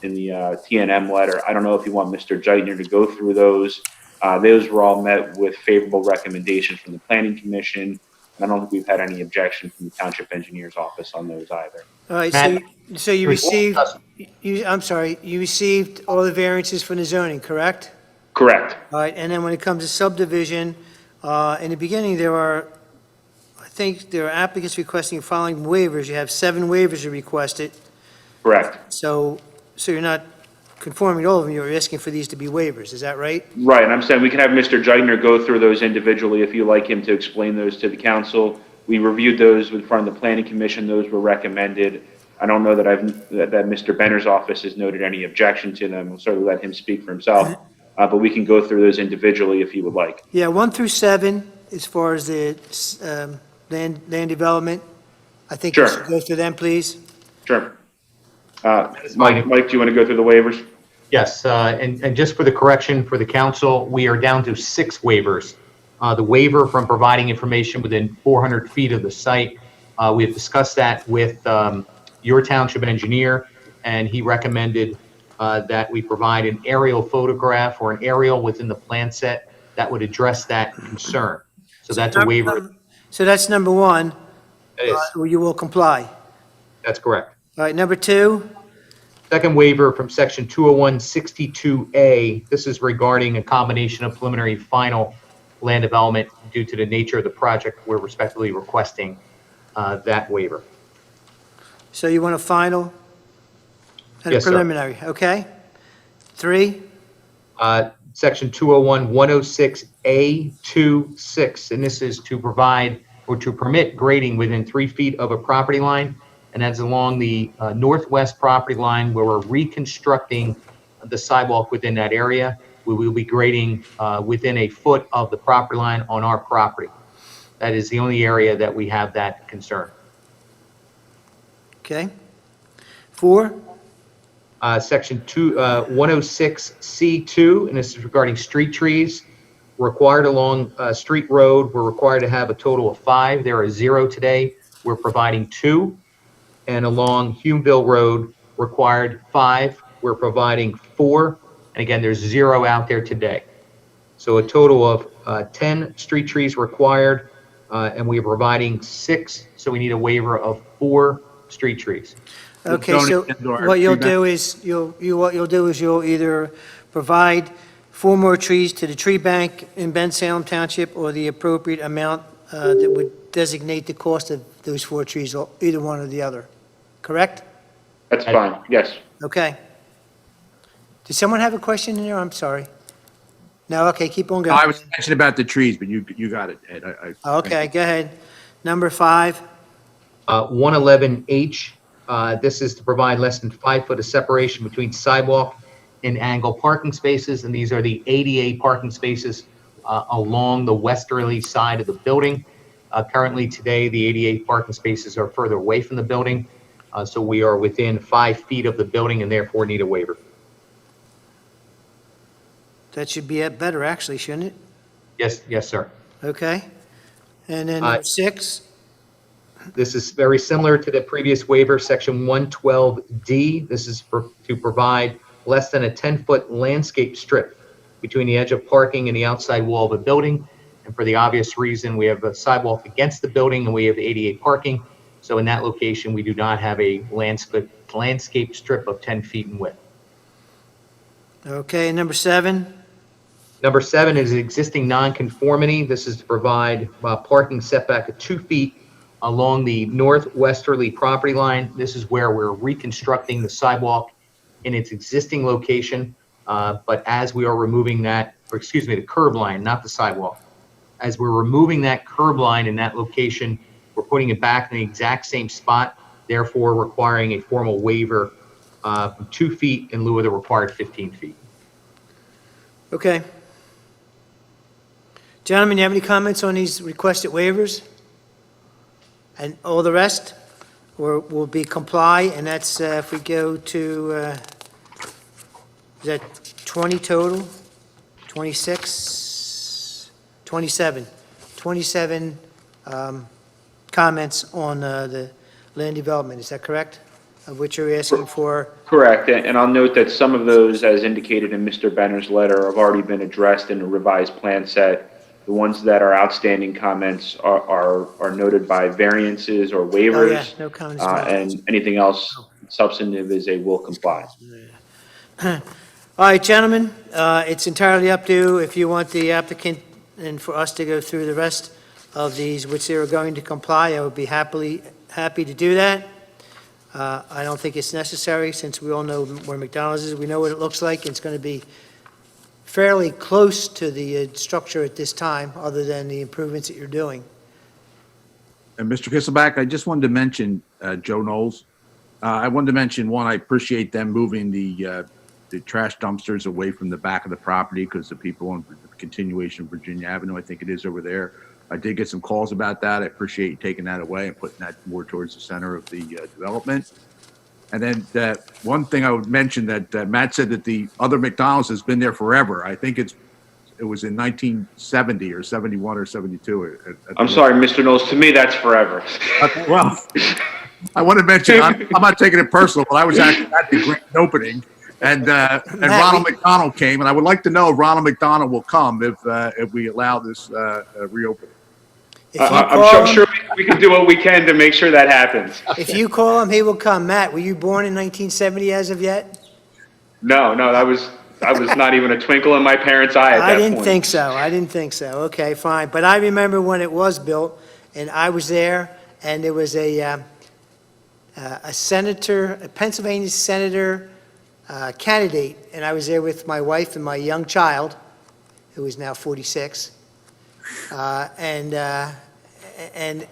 [SPEAKER 12] TNM letter. I don't know if you want Mr. Geithner to go through those. Those were all met with favorable recommendations from the Planning Commission. I don't think we've had any objection from the Township Engineer's Office on those either.
[SPEAKER 1] All right,
[SPEAKER 13] Matt,
[SPEAKER 1] so you received, I'm sorry, you received all the variances from the zoning, correct?
[SPEAKER 12] Correct.
[SPEAKER 1] All right, and then when it comes to subdivision, in the beginning, I think there are applicants requesting following waivers. You have 7 waivers you requested.
[SPEAKER 12] Correct.
[SPEAKER 1] So you're not conforming to all of them, you're asking for these to be waivers, is that right?
[SPEAKER 12] Right, and I'm saying we can have Mr. Geithner go through those individually if you like him to explain those to the council. We reviewed those in front of the Planning Commission. Those were recommended. I don't know that that Mr. Benner's office has noted any objection to them. We'll certainly let him speak for himself, but we can go through those individually if you would like.
[SPEAKER 1] Yeah, 1 through 7, as far as the land development. I think you
[SPEAKER 12] Sure.
[SPEAKER 1] should go through them, please.
[SPEAKER 12] Sure. Mike, do you want to go through the waivers?
[SPEAKER 13] Yes, and just for the correction for the council, we are down to 6 waivers. The waiver from providing information within 400 feet of the site, we have discussed that with your township engineer, and he recommended that we provide an aerial photograph or an aerial within the plan set that would address that concern. So that's a waiver.
[SPEAKER 1] So that's number 1,
[SPEAKER 13] It is.
[SPEAKER 1] where you will comply.
[SPEAKER 13] That's correct.
[SPEAKER 1] All right, number 2,
[SPEAKER 13] Second waiver from section 201-62A. This is regarding a combination of preliminary final land development due to the nature of the project. We're respectfully requesting that waiver.
[SPEAKER 1] so you want a final and a
[SPEAKER 13] Yes, sir.
[SPEAKER 1] preliminary, okay? 3,
[SPEAKER 13] Section 201-106A26, and this is to provide or to permit grading within 3 feet of a property line, and that's along the northwest property line where we're reconstructing the sidewalk within that area. we will be grading within a foot of the property line on our property. That is the only area that we have that concern.
[SPEAKER 1] Okay. 4,
[SPEAKER 13] Section 106C2, and this is regarding street trees. Required along Street Road, we're required to have a total of 5. There are 0 today. We're providing 2. And along Humeville Road, required 5. We're providing 4. And again, there's 0 out there today. So a total of 10 street trees required, and we are providing 6. So we need a waiver of 4 street trees.
[SPEAKER 1] okay,
[SPEAKER 3] Zoning
[SPEAKER 1] so
[SPEAKER 3] and/or
[SPEAKER 1] what you'll
[SPEAKER 3] tree
[SPEAKER 1] do is, you'll either provide 4 more trees to the tree bank in Bensalem Township, or the appropriate amount that would designate the cost of those 4 trees, or either one or the other, correct?
[SPEAKER 12] That's fine, yes.
[SPEAKER 1] Okay. Does someone have a question in there? I'm sorry. No, okay, keep on
[SPEAKER 3] No, I
[SPEAKER 1] going.
[SPEAKER 3] was mentioning about the trees, but you got it, Ed.
[SPEAKER 1] Okay, go ahead. Number 5,
[SPEAKER 13] 111H, this is to provide less than 5 foot of separation between sidewalk and angle parking spaces, and these are the ADA parking spaces along the westerly side of the building. Currently today, the ADA parking spaces are further away from the building, so we are within 5 feet of the building and therefore need a waiver.
[SPEAKER 1] that should be better, actually, shouldn't it?
[SPEAKER 13] Yes, sir.
[SPEAKER 1] Okay. And then number 6,
[SPEAKER 13] This is very similar to the previous waiver, section 112D. This is to provide less than a 10-foot landscape strip between the edge of parking and the outside wall of the building. And for the obvious reason, we have a sidewalk against the building and we have ADA parking. So in that location, we do not have a landscape strip of 10 feet in width.
[SPEAKER 1] okay, and number 7,
[SPEAKER 13] Number 7 is existing nonconformity. This is to provide parking setback of 2 feet along the northwesterly property line. This is where we're reconstructing the sidewalk in its existing location. But as we are removing that, or excuse me, the curb line, not the sidewalk. As we're removing that curb line in that location, we're putting it back in the exact same spot, therefore requiring a formal waiver from 2 feet in lieu of the required 15 feet.
[SPEAKER 1] okay. Gentlemen, you have any comments on these requested waivers? And all the rest? Or will be comply, and that's, if we go to, is that 20 total? 26? 27. 27 comments on the land development, is that correct? Of which you're asking for?
[SPEAKER 12] Correct, and I'll note that some of those, as indicated in Mr. Benner's letter, have already been addressed in a revised plan set. The ones that are outstanding comments are noted by variances or
[SPEAKER 1] Oh,
[SPEAKER 12] waivers.
[SPEAKER 1] yeah, no comments.
[SPEAKER 12] And anything else substantive is a will comply.
[SPEAKER 1] All right, gentlemen, it's entirely up to you if you want the applicant and for us to go through the rest of these, which they are going to comply. I would be happy to do that. I don't think it's necessary, since we all know where McDonald's is. We know what it looks like. It's going to be fairly close to the structure at this time, other than the improvements that you're doing.
[SPEAKER 3] And Mr. Kisselback, I just wanted to mention Joe Knowles. I wanted to mention, one, I appreciate them moving the trash dumpsters away from the back of the property, because the people on the continuation of Virginia Avenue, I think it is over there. I did get some calls about that. I appreciate you taking that away and putting that more towards the center of the development. And then one thing I would mention that Matt said that the other McDonald's has been there forever. I think it was in 1970 or 71 or 72.
[SPEAKER 12] I'm sorry, Mr. Knowles, to me, that's forever.
[SPEAKER 3] Well, I want to mention, I'm not taking it personal, but I was actually at the grand opening, and Ronald McDonald came, and I would like to know if Ronald McDonald will come if we allow this reopening.
[SPEAKER 12] I'm sure we can do what we can to make sure that happens.
[SPEAKER 1] If you call him, he will come. Matt, were you born in 1970 as of yet?
[SPEAKER 12] No, I was not even a twinkle in my parents' eye at that point.
[SPEAKER 1] I didn't think so. Okay, fine. But I remember when it was built, and I was there, and there was a senator, a Pennsylvania senator candidate, and I was there with my wife and my young child, who is now 46. And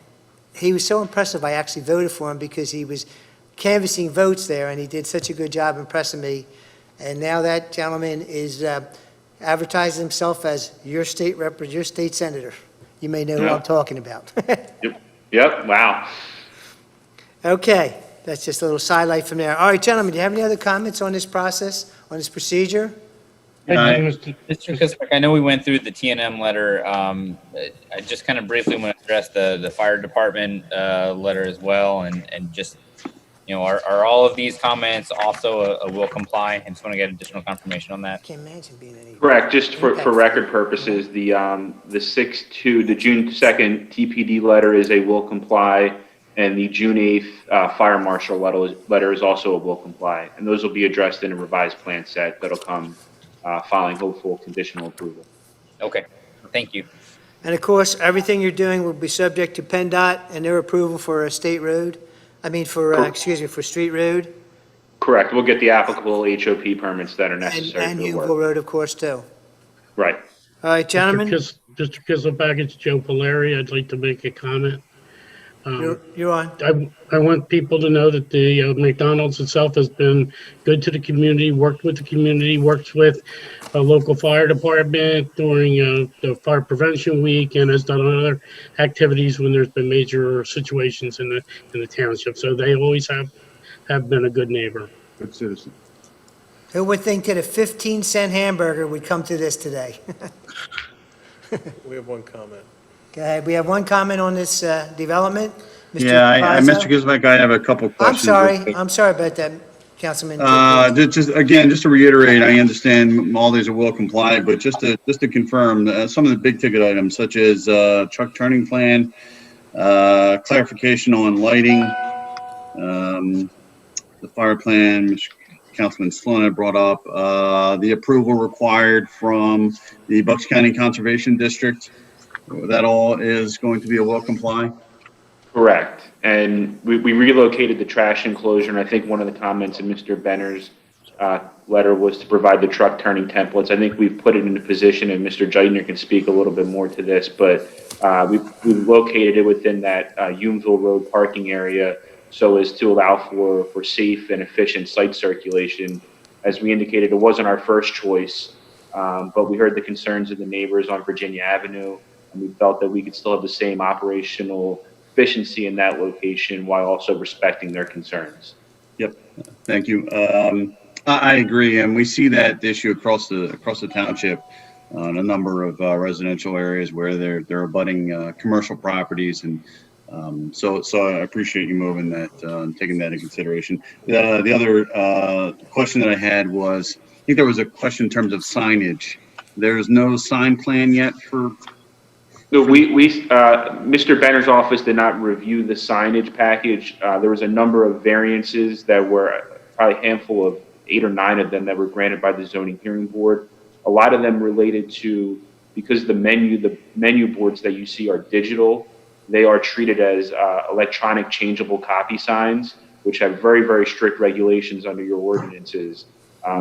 [SPEAKER 1] he was so impressive, I actually voted for him because he was canvassing votes there, and he did such a good job impressing me. And now that gentleman is advertises himself as your state your state senator. You may know who
[SPEAKER 12] Yeah.
[SPEAKER 1] I'm talking about.
[SPEAKER 12] Yep, wow.
[SPEAKER 1] Okay, that's just a little sidelight from there. All right, gentlemen, do you have any other comments on this process, on this procedure?
[SPEAKER 4] Mr. Kiswick, I know we went through the TNM letter. I just kind of briefly want to address the fire department letter as well, and just, you know, are all of these comments also a will comply? I just want to get additional confirmation on that.
[SPEAKER 1] Can't imagine being any.
[SPEAKER 12] Correct, just for record purposes, the 6/2, the June 2nd TPD letter is a will comply, and the June 8th fire marshal letter is also a will comply. And those will be addressed in a revised plan set that'll come following hopeful conditional approval.
[SPEAKER 4] Okay, thank you.
[SPEAKER 1] And of course, everything you're doing will be subject to PennDOT and their approval for a state road, for street road,
[SPEAKER 12] Correct, we'll get the applicable HOP permits that are necessary
[SPEAKER 1] and
[SPEAKER 12] for the work.
[SPEAKER 1] Univille Road, of course, too.
[SPEAKER 12] Right.
[SPEAKER 1] All right, gentlemen,
[SPEAKER 7] Mr. Kisselback, it's Joe Polari. I'd like to make a comment.
[SPEAKER 1] you're on.
[SPEAKER 7] I want people to know that the McDonald's itself has been good to the community, worked with the community, works with a local fire department during the fire prevention week, and has done other activities when there's been major situations in the township. So they always have been a good neighbor.
[SPEAKER 3] Good citizen.
[SPEAKER 1] Who would think that a 15-cent hamburger would come to this today?
[SPEAKER 2] We have one comment.
[SPEAKER 1] Go ahead, we have one comment on this development. Mr.
[SPEAKER 5] Yeah,
[SPEAKER 1] Pazzo?
[SPEAKER 5] Mr. Kisbeck, I have a couple
[SPEAKER 1] I'm
[SPEAKER 5] questions.
[SPEAKER 1] sorry about that, Councilman.
[SPEAKER 5] Just to reiterate, I understand all these are well complied, but just to confirm, some of the big ticket items such as truck turning plan, clarification on lighting, the fire plan, Mr. Councilman Sloan had brought up, the approval required from the Bucks County Conservation District. That all is going to be a well comply?
[SPEAKER 12] Correct. And we relocated the trash enclosure, and I think one of the comments in Mr. Benner's letter was to provide the truck turning templates. I think we've put it in a position, and Mr. Geithner can speak a little bit more to this, but we've located it within that Univille Road parking area so as to allow for safe and efficient site circulation. As we indicated, it wasn't our first choice, but we heard the concerns of the neighbors on Virginia Avenue, and we felt that we could still have the same operational efficiency in that location while also respecting their concerns.
[SPEAKER 5] Yep, thank you. I agree, and we see that issue across the township on a number of residential areas where they're abutting commercial properties, and so I appreciate you moving that, taking that into consideration. The other question that I had was, I think there was a question in terms of signage. There's no sign plan yet for.
[SPEAKER 12] No, Mr. Benner's office did not review the signage package. There was a number of variances that were probably a handful of 8 or 9 of them that were granted by the zoning hearing board. A lot of them related to, because the menu boards that you see are digital, they are treated as electronic changeable copy signs, which have very, very strict regulations under your ordinances.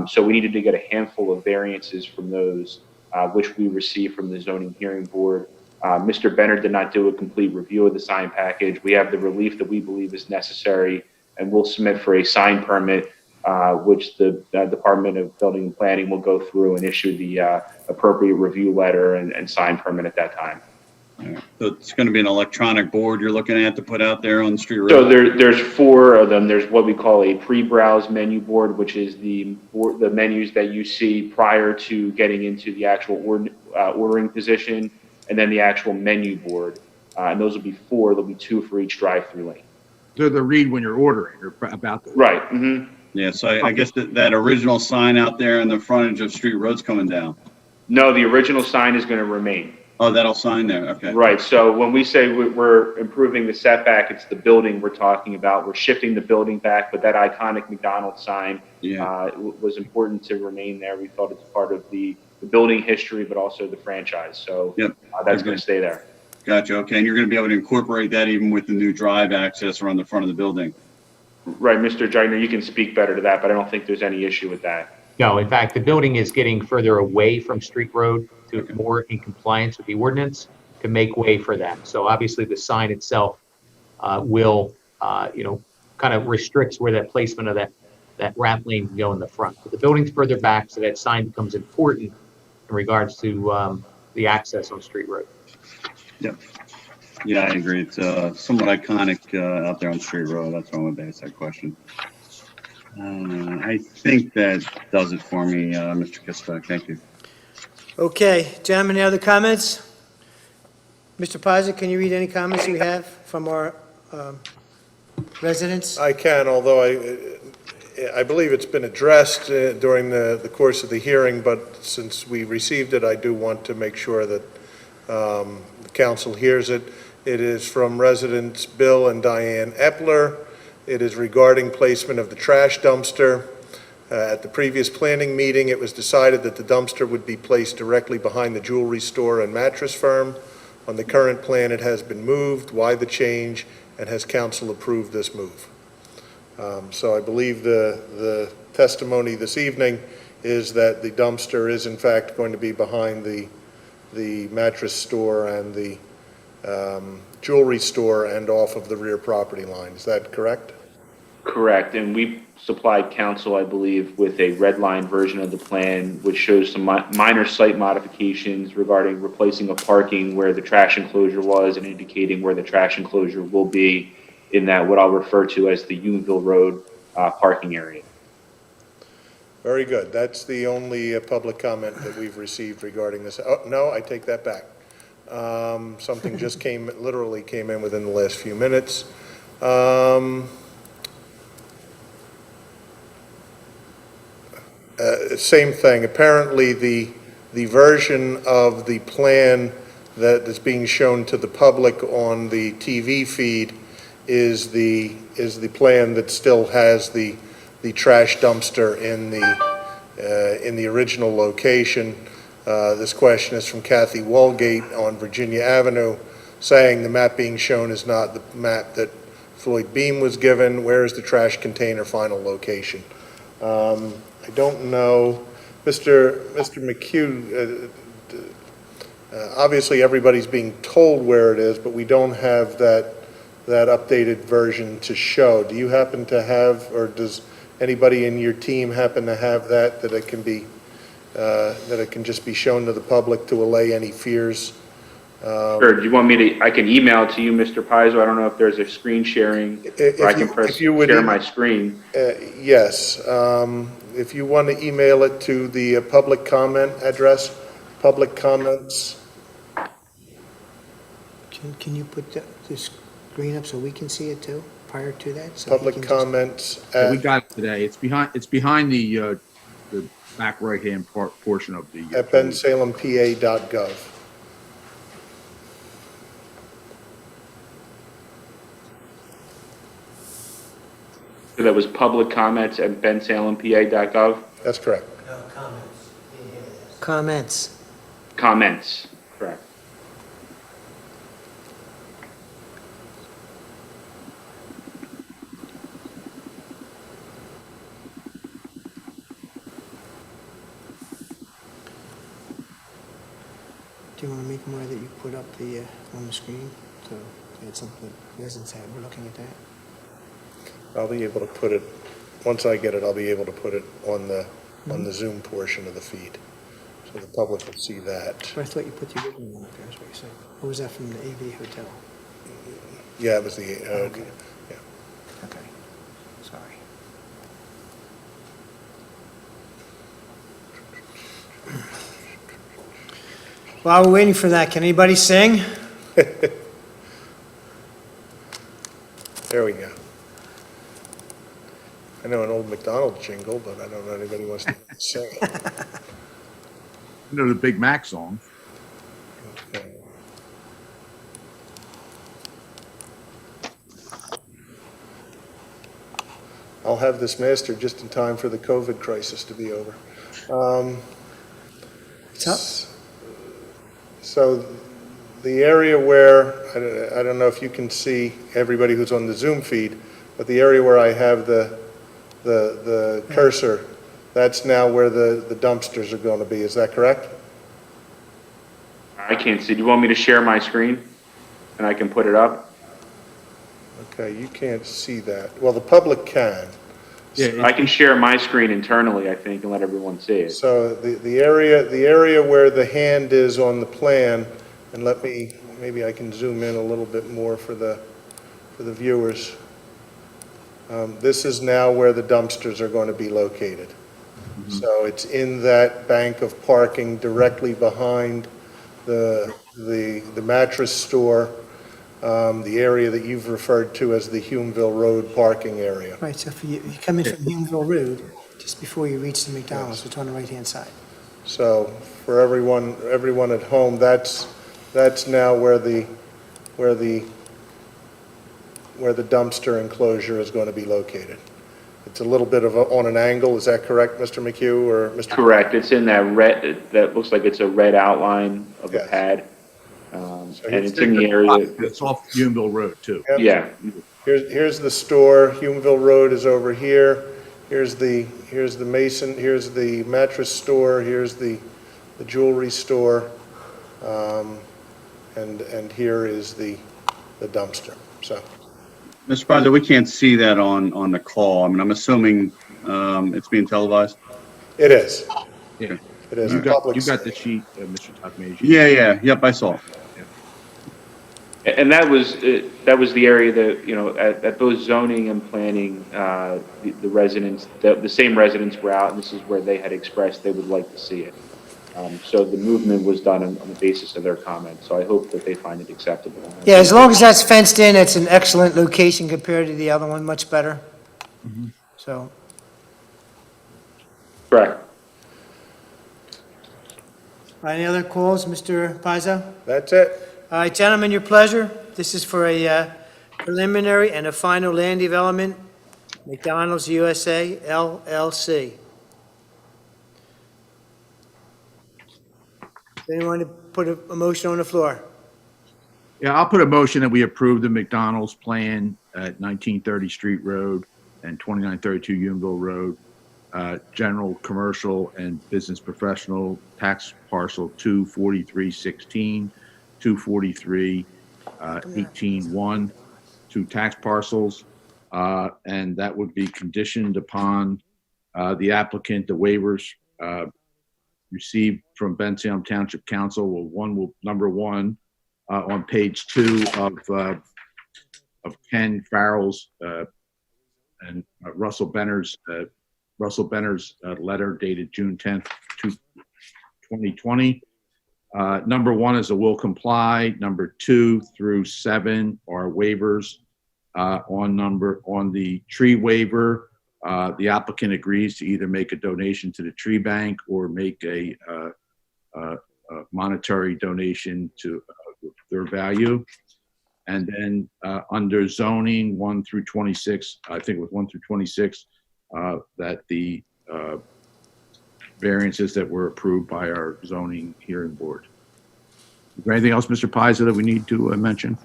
[SPEAKER 12] So we needed to get a handful of variances from those, which we received from the zoning hearing board. Mr. Benner did not do a complete review of the sign package. We have the relief that we believe is necessary, and we'll submit for a sign permit, which the Department of Building and Planning will go through and issue the appropriate review letter and sign permit at that time.
[SPEAKER 5] So it's going to be an electronic board you're looking at to put out there on the street road?
[SPEAKER 12] So there's 4 of them. There's what we call a pre-browse menu board, which is the menus that you see prior to getting into the actual ordering position, and then the actual menu board. And those will be 4. There'll be 2 for each drive-through lane.
[SPEAKER 3] So the read when you're ordering or about the.
[SPEAKER 12] Right. Mm-hmm.
[SPEAKER 5] Yeah, so I guess that original sign out there in the frontage of street roads coming down.
[SPEAKER 12] No, the original sign is going to remain.
[SPEAKER 5] Oh, that'll sign there, okay.
[SPEAKER 12] Right, so when we say we're improving the setback, it's the building we're talking about. We're shifting the building back, but that iconic McDonald's sign was important to remain there. We felt it's part of the building history, but also the franchise. So that's going to stay there.
[SPEAKER 5] Gotcha, okay, and you're going to be able to incorporate that even with the new drive access around the front of the building?
[SPEAKER 12] Right, Mr. Geithner, you can speak better to that, but I don't think there's any issue with that.
[SPEAKER 13] No, in fact, the building is getting further away from Street Road to more in compliance with the ordinance to make way for them. So obviously the sign itself will, kind of restricts where that placement of that wrap lane can go in the front. But the building's further back, so that sign becomes important in regards to the access on Street Road.
[SPEAKER 5] Yeah, I agree. It's somewhat iconic out there on Street Road. That's why I wanted to ask that question. I think that does it for me, Mr. Kisbeck. Thank you.
[SPEAKER 1] Okay, gentlemen, any other comments? Mr. Pazza, can you read any comments you have from our residents?
[SPEAKER 2] I can, although I believe it's been addressed during the course of the hearing, but since we received it, I do want to make sure that the council hears it. It is from residents Bill and Diane Epler. It is regarding placement of the trash dumpster. At the previous planning meeting, it was decided that the dumpster would be placed directly behind the jewelry store and mattress firm. On the current plan, it has been moved. Why the change, and has council approved this move? So I believe the testimony this evening is that the dumpster is in fact going to be behind the mattress store and the jewelry store and off of the rear property line. Is that correct?
[SPEAKER 12] Correct, and we supplied council, I believe, with a red line version of the plan, which shows some minor site modifications regarding replacing a parking where the trash enclosure was and indicating where the trash enclosure will be in that what I'll refer to as the Unionville Road parking area.
[SPEAKER 2] Very good. That's the only public comment that we've received regarding this. Oh, no, I take that back. Something just literally came in within the last few minutes. Same thing. Apparently, the version of the plan that is being shown to the public on the TV feed is the plan that still has the trash dumpster in the original location. This question is from Kathy Walgate on Virginia Avenue, saying the map being shown is not the map that Floyd Beam was given. Where is the trash container final location? I don't know. Mr. McHugh, obviously everybody's being told where it is, but we don't have that updated version to show. Do you happen to have, or does anybody in your team happen to have that it can be, that it can just be shown to the public to allay any fears?
[SPEAKER 12] Sure, do you want me to, I can email it to you, Mr. Pizzo. I don't know if there's a screen sharing, or I can press share my screen.
[SPEAKER 2] Yes. If you want to email it to the public comment address, public comments.
[SPEAKER 1] Can you put the screen up so we can see it too, prior to that? So he
[SPEAKER 2] Public
[SPEAKER 1] can
[SPEAKER 2] comments.
[SPEAKER 3] We got it today. It's behind the back right-hand portion of the.
[SPEAKER 2] At bensalempa.gov.
[SPEAKER 12] So that was public comments at bensalempa.gov?
[SPEAKER 2] That's correct.
[SPEAKER 6] No comments. Didn't hear this.
[SPEAKER 1] Comments.
[SPEAKER 12] Comments, correct.
[SPEAKER 1] Do you want to make more that you put up on the screen? So it's something residents have. We're looking at that.
[SPEAKER 2] I'll be able to put it, once I get it, I'll be able to put it on the Zoom portion of the feed. So the public will see that.
[SPEAKER 1] But I thought you put the original one up there, is what you said. Or was that from the AV Hotel?
[SPEAKER 2] Yeah, it was the,
[SPEAKER 1] Okay.
[SPEAKER 2] yeah.
[SPEAKER 1] Okay. Sorry. While we're waiting for that, can anybody sing?
[SPEAKER 2] There we go. I know an old McDonald's jingle, but I don't know anybody wants to sing it.
[SPEAKER 3] You know the Big Mac song.
[SPEAKER 2] Okay. I'll have this mastered just in time for the COVID crisis to be over. So the area where, I don't know if you can see everybody who's on the Zoom feed, but the area where I have the cursor, that's now where the dumpsters are going to be. Is that correct?
[SPEAKER 12] I can't see. Do you want me to share my screen and I can put it up?
[SPEAKER 2] Okay, you can't see that. Well, the public can.
[SPEAKER 3] Yeah,
[SPEAKER 12] I can share my screen internally, I think, and let everyone see it.
[SPEAKER 2] So the area where the hand is on the plan, and maybe I can zoom in a little bit more for the viewers. This is now where the dumpsters are going to be located. So it's in that bank of parking directly behind the mattress store, the area that you've referred to as the Humeville Road parking area.
[SPEAKER 1] Right, so if you come in from Humeville Road, just before you reach the McDonald's, it's on the right-hand side.
[SPEAKER 2] So for everyone at home, that's now where the dumpster enclosure is going to be located. It's a little bit on an angle, is that correct, Mr. McHugh or Mr.?
[SPEAKER 12] Correct. It's in that red, that looks like it's a red outline of the
[SPEAKER 2] Yes.
[SPEAKER 12] pad. And it's in the area.
[SPEAKER 3] It's off Unionville Road, too.
[SPEAKER 2] Yep.
[SPEAKER 12] Yeah.
[SPEAKER 2] Here's the store, Humeville Road is over here. Here's the Mason, here's the mattress store, here's the jewelry store, and here is the dumpster, so.
[SPEAKER 5] Mr. President, we can't see that on the call. I mean, I'm assuming it's being televised?
[SPEAKER 2] It is.
[SPEAKER 3] Yeah.
[SPEAKER 2] It is.
[SPEAKER 3] You got
[SPEAKER 2] Public
[SPEAKER 3] the sheet, Mr. Takemaji.
[SPEAKER 5] Yeah. Yep, I saw it.
[SPEAKER 12] And that was the area that, you know, at both zoning and planning, the residents, the same residents were out, and this is where they had expressed they would like to see it. So the movement was done on the basis of their comments, so I hope that they find it acceptable.
[SPEAKER 1] Yeah, as long as that's fenced in, it's an excellent location compared to the other one, much better. So,
[SPEAKER 12] Correct.
[SPEAKER 1] any other calls, Mr. Pizzo?
[SPEAKER 2] That's it.
[SPEAKER 1] All right, gentlemen, your pleasure. This is for a preliminary and a final land development, McDonald's USA LLC. Does anyone put a motion on the floor?
[SPEAKER 3] Yeah, I'll put a motion that we approve the McDonald's plan at 1930 Street Road and 2932 Unionville Road, general, commercial, and business professional, tax parcel 24316, 24318-1, two tax parcels, and that would be conditioned upon the applicant, the waivers received from Bensalem Township Council. Number one, on page 2 of Ken Farrell's and Russell Benner's letter dated June 10th, 2020. Number 1 is a will comply. Number 2 through 7 are waivers. On the tree waiver, the applicant agrees to either make a donation to the tree bank or make a monetary donation to their value. And then under zoning 1 through 26, I think it was 1 through 26, that the variances that were approved by our zoning hearing board. Is there anything else, Mr. Pizzo, that we need to mention?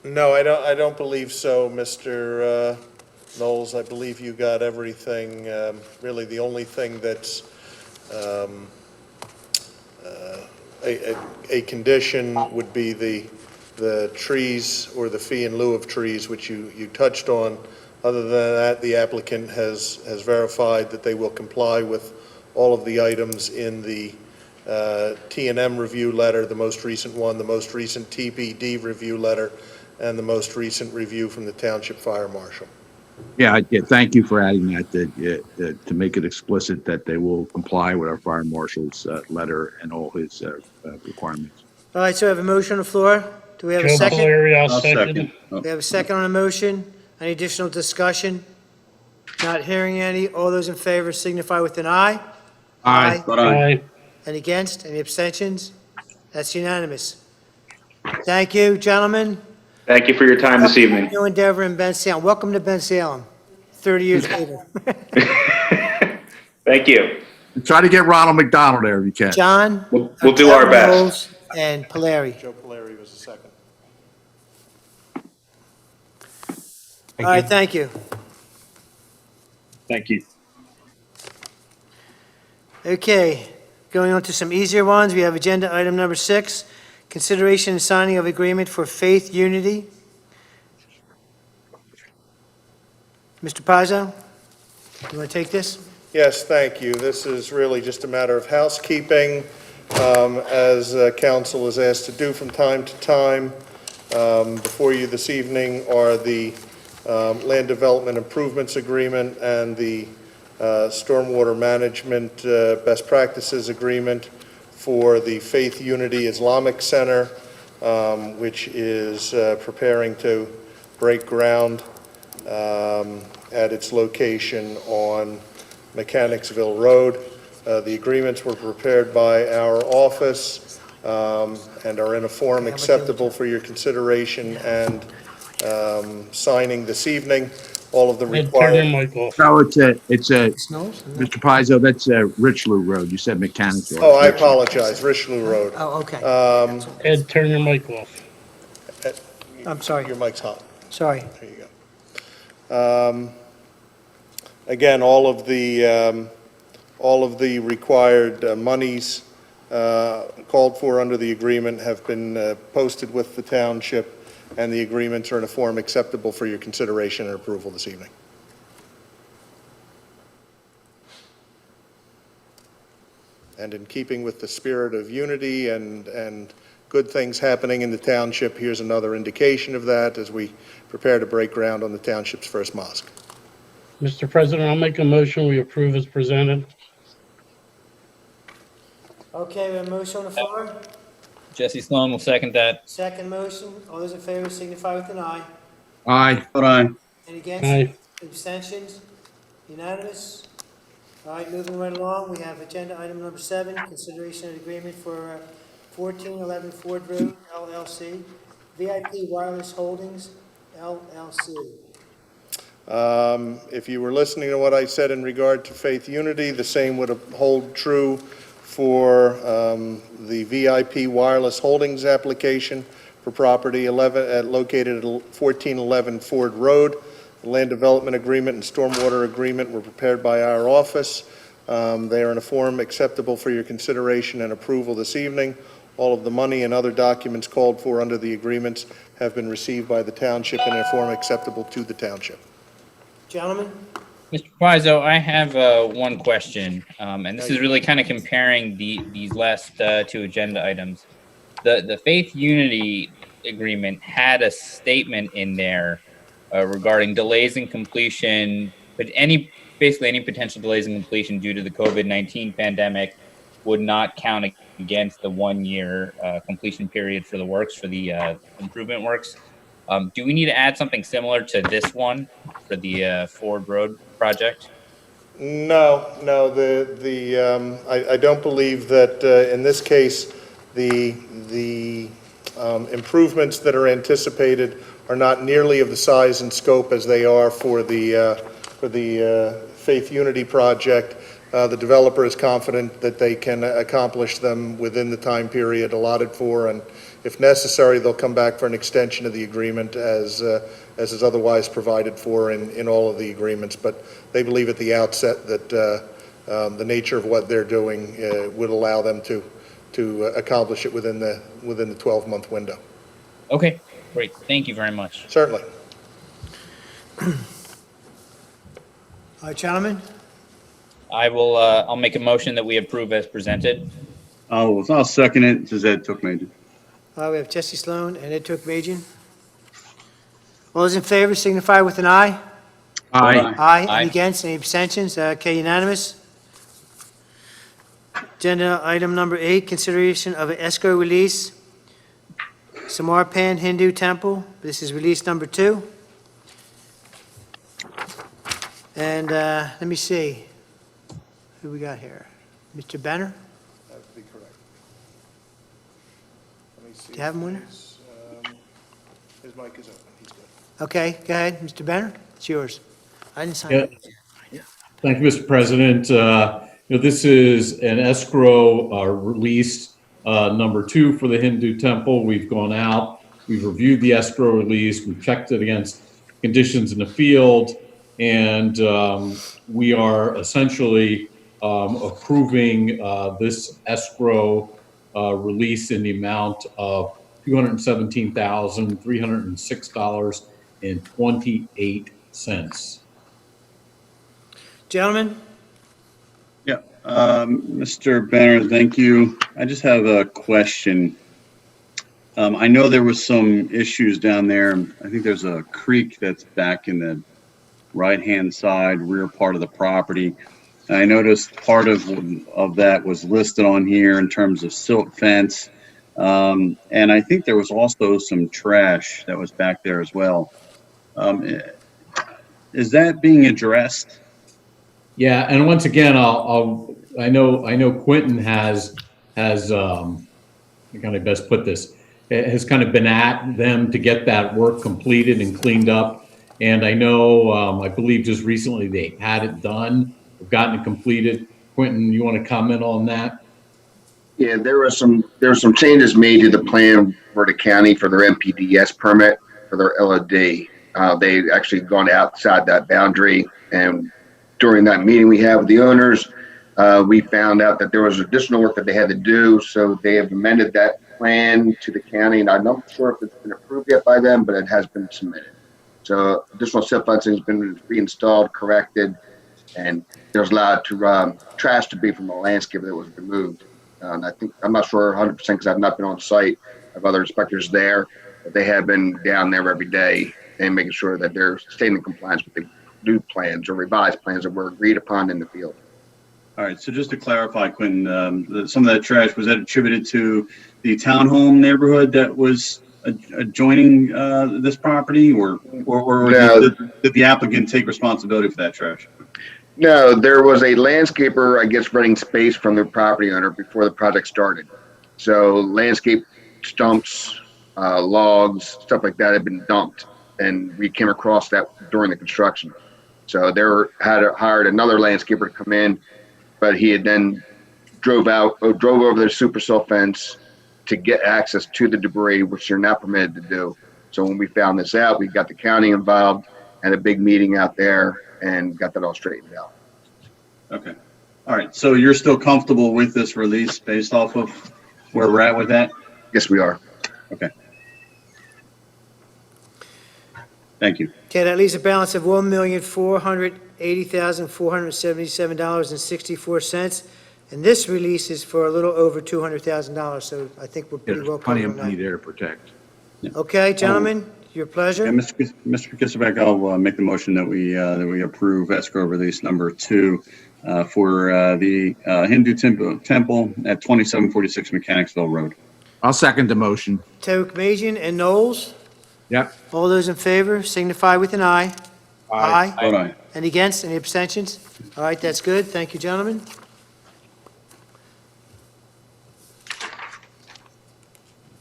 [SPEAKER 2] No, I don't believe so, Mr. Knowles. I believe you got everything. Really, the only thing that's a condition would be the trees or the fee in lieu of trees, which you touched on. Other than that, the applicant has verified that they will comply with all of the items in the T&M review letter, the most recent one, the most recent TPD review letter, and the most recent review from the Township Fire Marshal.
[SPEAKER 3] Yeah, thank you for adding that, to make it explicit that they will comply with our fire marshal's letter and all his requirements.
[SPEAKER 1] All right, so we have a motion on the floor. Do we have a
[SPEAKER 7] Joe
[SPEAKER 1] second?
[SPEAKER 7] Polari, I'll
[SPEAKER 5] I'll
[SPEAKER 7] second.
[SPEAKER 5] second.
[SPEAKER 1] We have a second on the motion. Any additional discussion? Not hearing any. All those in favor signify with an aye.
[SPEAKER 3] Aye.
[SPEAKER 5] But I,
[SPEAKER 7] Aye.
[SPEAKER 1] Any against? Any abstentions? That's unanimous. Thank you, gentlemen.
[SPEAKER 12] Thank you for your time this evening.
[SPEAKER 1] New endeavor in Bensalem. Welcome to Bensalem, 30 years later.
[SPEAKER 12] Thank you.
[SPEAKER 3] Try to get Ronald McDonald there if you can.
[SPEAKER 1] John?
[SPEAKER 12] We'll do our best.
[SPEAKER 1] Knowles, And Polari.
[SPEAKER 2] Joe Polari was the second.
[SPEAKER 1] All right, thank you.
[SPEAKER 5] thank you.
[SPEAKER 1] Okay, going on to some easier ones. We have agenda item number 6, consideration and signing of agreement for Faith Unity. Mr. Pazzo, you want to take this?
[SPEAKER 2] Yes, thank you. This is really just a matter of housekeeping, as council is asked to do from time to time. Before you this evening are the Land Development Improvements Agreement and the Stormwater Management Best Practices Agreement for the Faith Unity Islamic Center, which is preparing to break ground at its location on Mechanicsville Road. The agreements were prepared by our office and are in a form acceptable for your consideration and signing this evening. All of the
[SPEAKER 7] Ed, turn
[SPEAKER 2] required.
[SPEAKER 7] your mic off.
[SPEAKER 3] No, it's a,
[SPEAKER 1] Snows?
[SPEAKER 3] Mr. Pizzo, that's Richelieu Road. You said Mechanicsville.
[SPEAKER 2] Oh, I apologize, Richelieu Road.
[SPEAKER 1] Oh, okay.
[SPEAKER 7] Ed, turn your mic off.
[SPEAKER 1] I'm sorry.
[SPEAKER 2] Your mic's hot.
[SPEAKER 1] Sorry.
[SPEAKER 2] There you go. Again, all of the required monies called for under the agreement have been posted with the township, and the agreements are in a form acceptable for your consideration and approval this evening. And in keeping with the spirit of unity and good things happening in the township, here's another indication of that as we prepare to break ground on the township's first mosque.
[SPEAKER 7] Mr. President, I'll make a motion we approve as presented.
[SPEAKER 1] Okay, we have a motion on the floor.
[SPEAKER 4] Jesse Sloan will second that.
[SPEAKER 1] Second motion. All those in favor signify with an aye.
[SPEAKER 3] Aye.
[SPEAKER 5] Vote aye.
[SPEAKER 1] Any against?
[SPEAKER 7] Aye.
[SPEAKER 1] Abstentions? Unanimous? All right, moving right along, we have agenda item number 7, consideration of agreement for 1411 Ford Road, LLC, VIP Wireless Holdings, LLC.
[SPEAKER 2] If you were listening to what I said in regard to Faith Unity, the same would hold true for the VIP Wireless Holdings application for property located at 1411 Ford Road. The land development agreement and stormwater agreement were prepared by our office. They are in a form acceptable for your consideration and approval this evening. All of the money and other documents called for under the agreements have been received by the township in a form acceptable to the township.
[SPEAKER 1] Gentlemen?
[SPEAKER 4] Mr. Pizzo, I have one question, and this is really kind of comparing these last two agenda items. The Faith Unity agreement had a statement in there regarding delays in completion, but basically any potential delays in completion due to the COVID-19 pandemic would not count against the 1-year completion period for the works, for the improvement works. Do we need to add something similar to this one for the Ford Road project?
[SPEAKER 2] No. I don't believe that in this case the improvements that are anticipated are not nearly of the size and scope as they are for the Faith Unity project. The developer is confident that they can accomplish them within the time period allotted for, and if necessary, they'll come back for an extension of the agreement as is otherwise provided for in all of the agreements. But they believe at the outset that the nature of what they're doing would allow them to accomplish it within the 12-month window.
[SPEAKER 4] Okay, great. Thank you very much.
[SPEAKER 2] Certainly.
[SPEAKER 1] All right, gentlemen?
[SPEAKER 4] I'll make a motion that we approve as presented.
[SPEAKER 5] I'll second it, since Ed took major.
[SPEAKER 1] We have Jesse Sloan and Ed Turkmajian. All those in favor signify with an aye.
[SPEAKER 3] Aye.
[SPEAKER 1] Aye.
[SPEAKER 4] Aye.
[SPEAKER 1] Any against? Any abstentions? Okay, unanimous. Agenda item number 8, consideration of an escrow release. Samarpan Hindu Temple. This is release number 2. And let me see. Who we got here? Mr. Benner?
[SPEAKER 2] That would be correct. Let me see.
[SPEAKER 1] Do you have him, Winter?
[SPEAKER 2] His mic is open. He's good.
[SPEAKER 1] Okay, go ahead, Mr. Benner. It's yours. I didn't sign
[SPEAKER 10] Yeah.
[SPEAKER 1] it.
[SPEAKER 10] Thank you, Mr. President. This is an escrow release number 2 for the Hindu temple. We've gone out, we've reviewed the escrow release, we've checked it against conditions in the field, and we are essentially approving this escrow release in the amount of $217,306.28.
[SPEAKER 1] Gentlemen?
[SPEAKER 5] Yeah, Mr. Benner, thank you. I just have a question. I know there was some issues down there. I think there's a creek that's back in the right-hand side, rear part of the property. I noticed part of that was listed on here in terms of silt fence. And I think there was also some trash that was back there as well. Is that being addressed?
[SPEAKER 10] Yeah, and once again, I know Quentin has, how can I best put this? Has kind of been at them to get that work completed and cleaned up. And I know, I believe just recently they had it done, gotten it completed. Quentin, you want to comment on that?
[SPEAKER 11] Yeah, there were some changes made to the plan for the county for their MPDS permit for their LOD. They actually gone outside that boundary, and during that meeting we had with the owners, we found out that there was additional work that they had to do, so they have amended that plan to the county, and I'm not sure if it's been approved yet by them, but it has been submitted. So additional silt fencing has been reinstalled, corrected, and there's allowed to trash to be from the landscape that was removed. And I'm not sure 100% because I've not been on site. I have other inspectors there, but they have been down there every day and making sure that they're staying in compliance with the new plans or revised plans that were agreed upon in the field.
[SPEAKER 5] All right, so just to clarify, Quentin, some of that trash, was that attributed to the townhome neighborhood that was adjoining this property, or
[SPEAKER 11] No.
[SPEAKER 5] did the applicant take responsibility for that trash?
[SPEAKER 11] No, there was a landscaper, I guess, renting space from the property owner before the project started. So landscape stumps, logs, stuff like that had been dumped, and we came across that during the construction. So they hired another landscaper to come in, but he had then drove over the super silt fence to get access to the debris, which they're not permitted to do. So when we found this out, we got the county involved, had a big meeting out there, and got that all straightened out.
[SPEAKER 5] Okay. All right. So you're still comfortable with this release based off of where we're at with that?
[SPEAKER 11] Yes, we are.
[SPEAKER 5] Okay. Thank you.
[SPEAKER 1] Okay, that leaves a balance of $1,480,477.64. And this release is for a little over $200,000, so I think we're pretty
[SPEAKER 3] There's
[SPEAKER 1] well
[SPEAKER 3] plenty
[SPEAKER 1] covered
[SPEAKER 3] of
[SPEAKER 1] on
[SPEAKER 3] money
[SPEAKER 1] that.
[SPEAKER 3] there to protect.
[SPEAKER 1] Okay, gentlemen, your pleasure.
[SPEAKER 5] Yeah, Mr. Kisselbeck, I'll make the motion that we approve escrow release number 2 for the Hindu temple at 2746 Mechanicsville Road.
[SPEAKER 3] I'll second the motion.
[SPEAKER 1] Tokmajian and Knowles,
[SPEAKER 3] Yep.
[SPEAKER 1] all those in favor signify with an aye. Aye.
[SPEAKER 5] Vote aye.
[SPEAKER 1] Any against, any abstentions? All right, that's good. Thank you, gentlemen.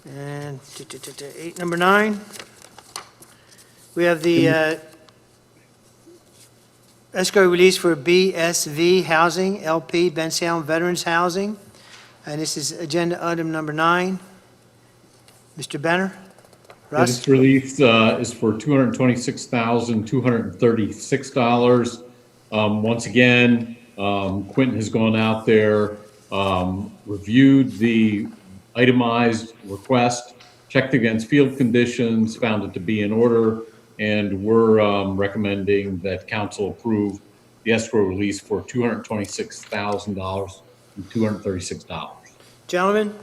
[SPEAKER 1] And number 9, we have the escrow release for BSV Housing, LP, Bensalem Veterans Housing. And this is agenda item number 9. Mr. Benner?
[SPEAKER 10] Yeah,
[SPEAKER 1] Russ?
[SPEAKER 10] this release is for $226,236. Once again, Quentin has gone out there, reviewed the itemized request, checked against field conditions, found it to be in order, and we're recommending that council approve the escrow release for $226,236.
[SPEAKER 1] Gentlemen,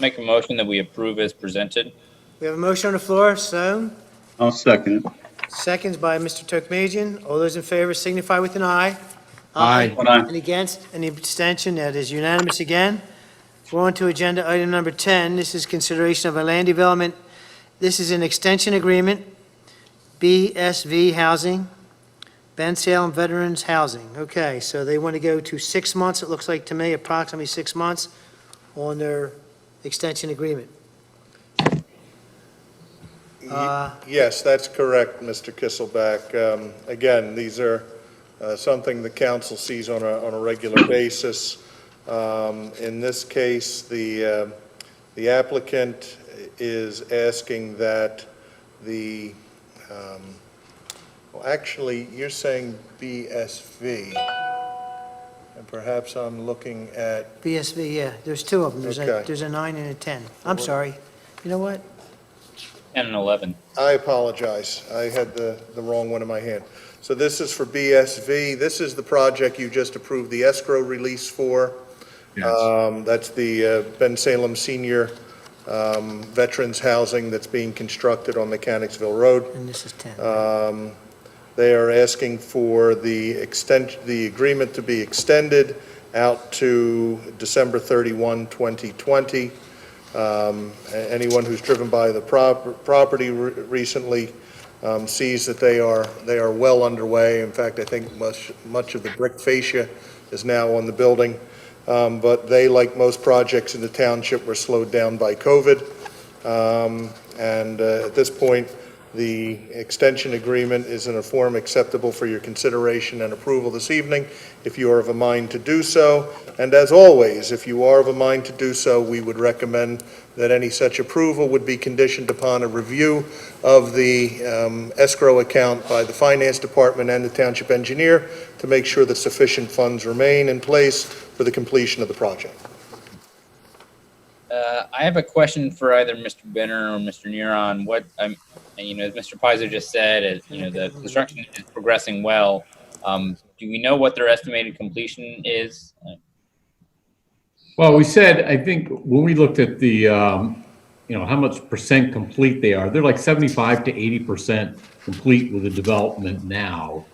[SPEAKER 4] Make a motion that we approve as presented.
[SPEAKER 1] we have a motion on the floor, so
[SPEAKER 5] I'll second it.
[SPEAKER 1] seconds by Mr. Tokmajian. All those in favor signify with an aye.
[SPEAKER 3] Aye.
[SPEAKER 5] Vote aye.
[SPEAKER 1] Any against, any abstention? That is unanimous again. We're on to agenda item number 10. This is consideration of a land development. This is an extension agreement, BSV Housing, Bensalem Veterans Housing. Okay, so they want to go to 6 months, it looks like to me, approximately 6 months on their extension agreement.
[SPEAKER 2] Yes, that's correct, Mr. Kisselback. Again, these are something the council sees on a regular basis. In this case, the applicant is asking that the, well, actually, you're saying BSV, and perhaps I'm looking at,
[SPEAKER 1] BSV, yeah, there's 2 of them.
[SPEAKER 2] Okay.
[SPEAKER 1] There's a 9 and a 10. I'm sorry. You know what?
[SPEAKER 4] 10 and 11.
[SPEAKER 2] I apologize, I had the wrong one in my hand. So this is for BSV. This is the project you just approved the escrow release for.
[SPEAKER 3] Yes.
[SPEAKER 2] That's the Bensalem Senior Veterans Housing that's being constructed on Mechanicsville Road.
[SPEAKER 1] And this is 10.
[SPEAKER 2] They are asking for the agreement to be extended out to December 31, 2020. Anyone who's driven by the property recently sees that they are well underway. In fact, I think much of the brick fascia is now on the building. But they, like most projects in the township, were slowed down by COVID. At this point, the extension agreement is in a form acceptable for your consideration and approval this evening, if you are of a mind to do so. And as always, if you are of a mind to do so, we would recommend that any such approval would be conditioned upon a review of the escrow account by the finance department and the township engineer to make sure that sufficient funds remain in place for the completion of the project.
[SPEAKER 4] I have a question for either Mr. Benner or Mr. Neron. As Mr. Pizer just said, the construction is progressing well. Do we know what their estimated completion is?
[SPEAKER 10] Well, we said, I think when we looked at the, how much percent complete they are, they're like 75 to 80% complete with the development now.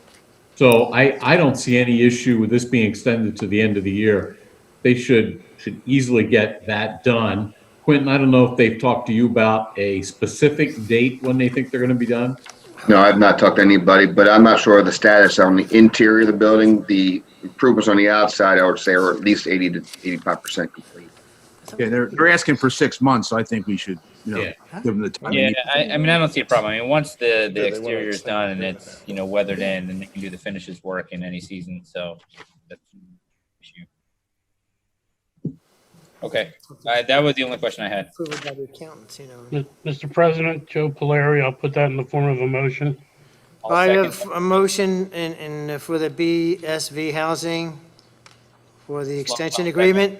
[SPEAKER 10] So I don't see any issue with this being extended to the end of the year. They should easily get that done. Quentin, I don't know if they've talked to you about a specific date when they think they're going to be done.
[SPEAKER 11] No, I've not talked to anybody, but I'm not sure of the status on the interior of the building. The improvements on the outside, I would say, are at least 80 to 85% complete.
[SPEAKER 3] Yeah, they're asking for 6 months, so I think we should, give them the time.
[SPEAKER 4] Yeah, I don't see a problem. Once the exterior is done and it's, weathered in, then they can do the finishes work in any season. So that's an issue. Okay, that was the only question I had.
[SPEAKER 1] Approval by the accountants,
[SPEAKER 7] Mr. President, Joe Polari, I'll put that in the form of a motion.
[SPEAKER 1] I have a motion for the BSV housing for the extension agreement.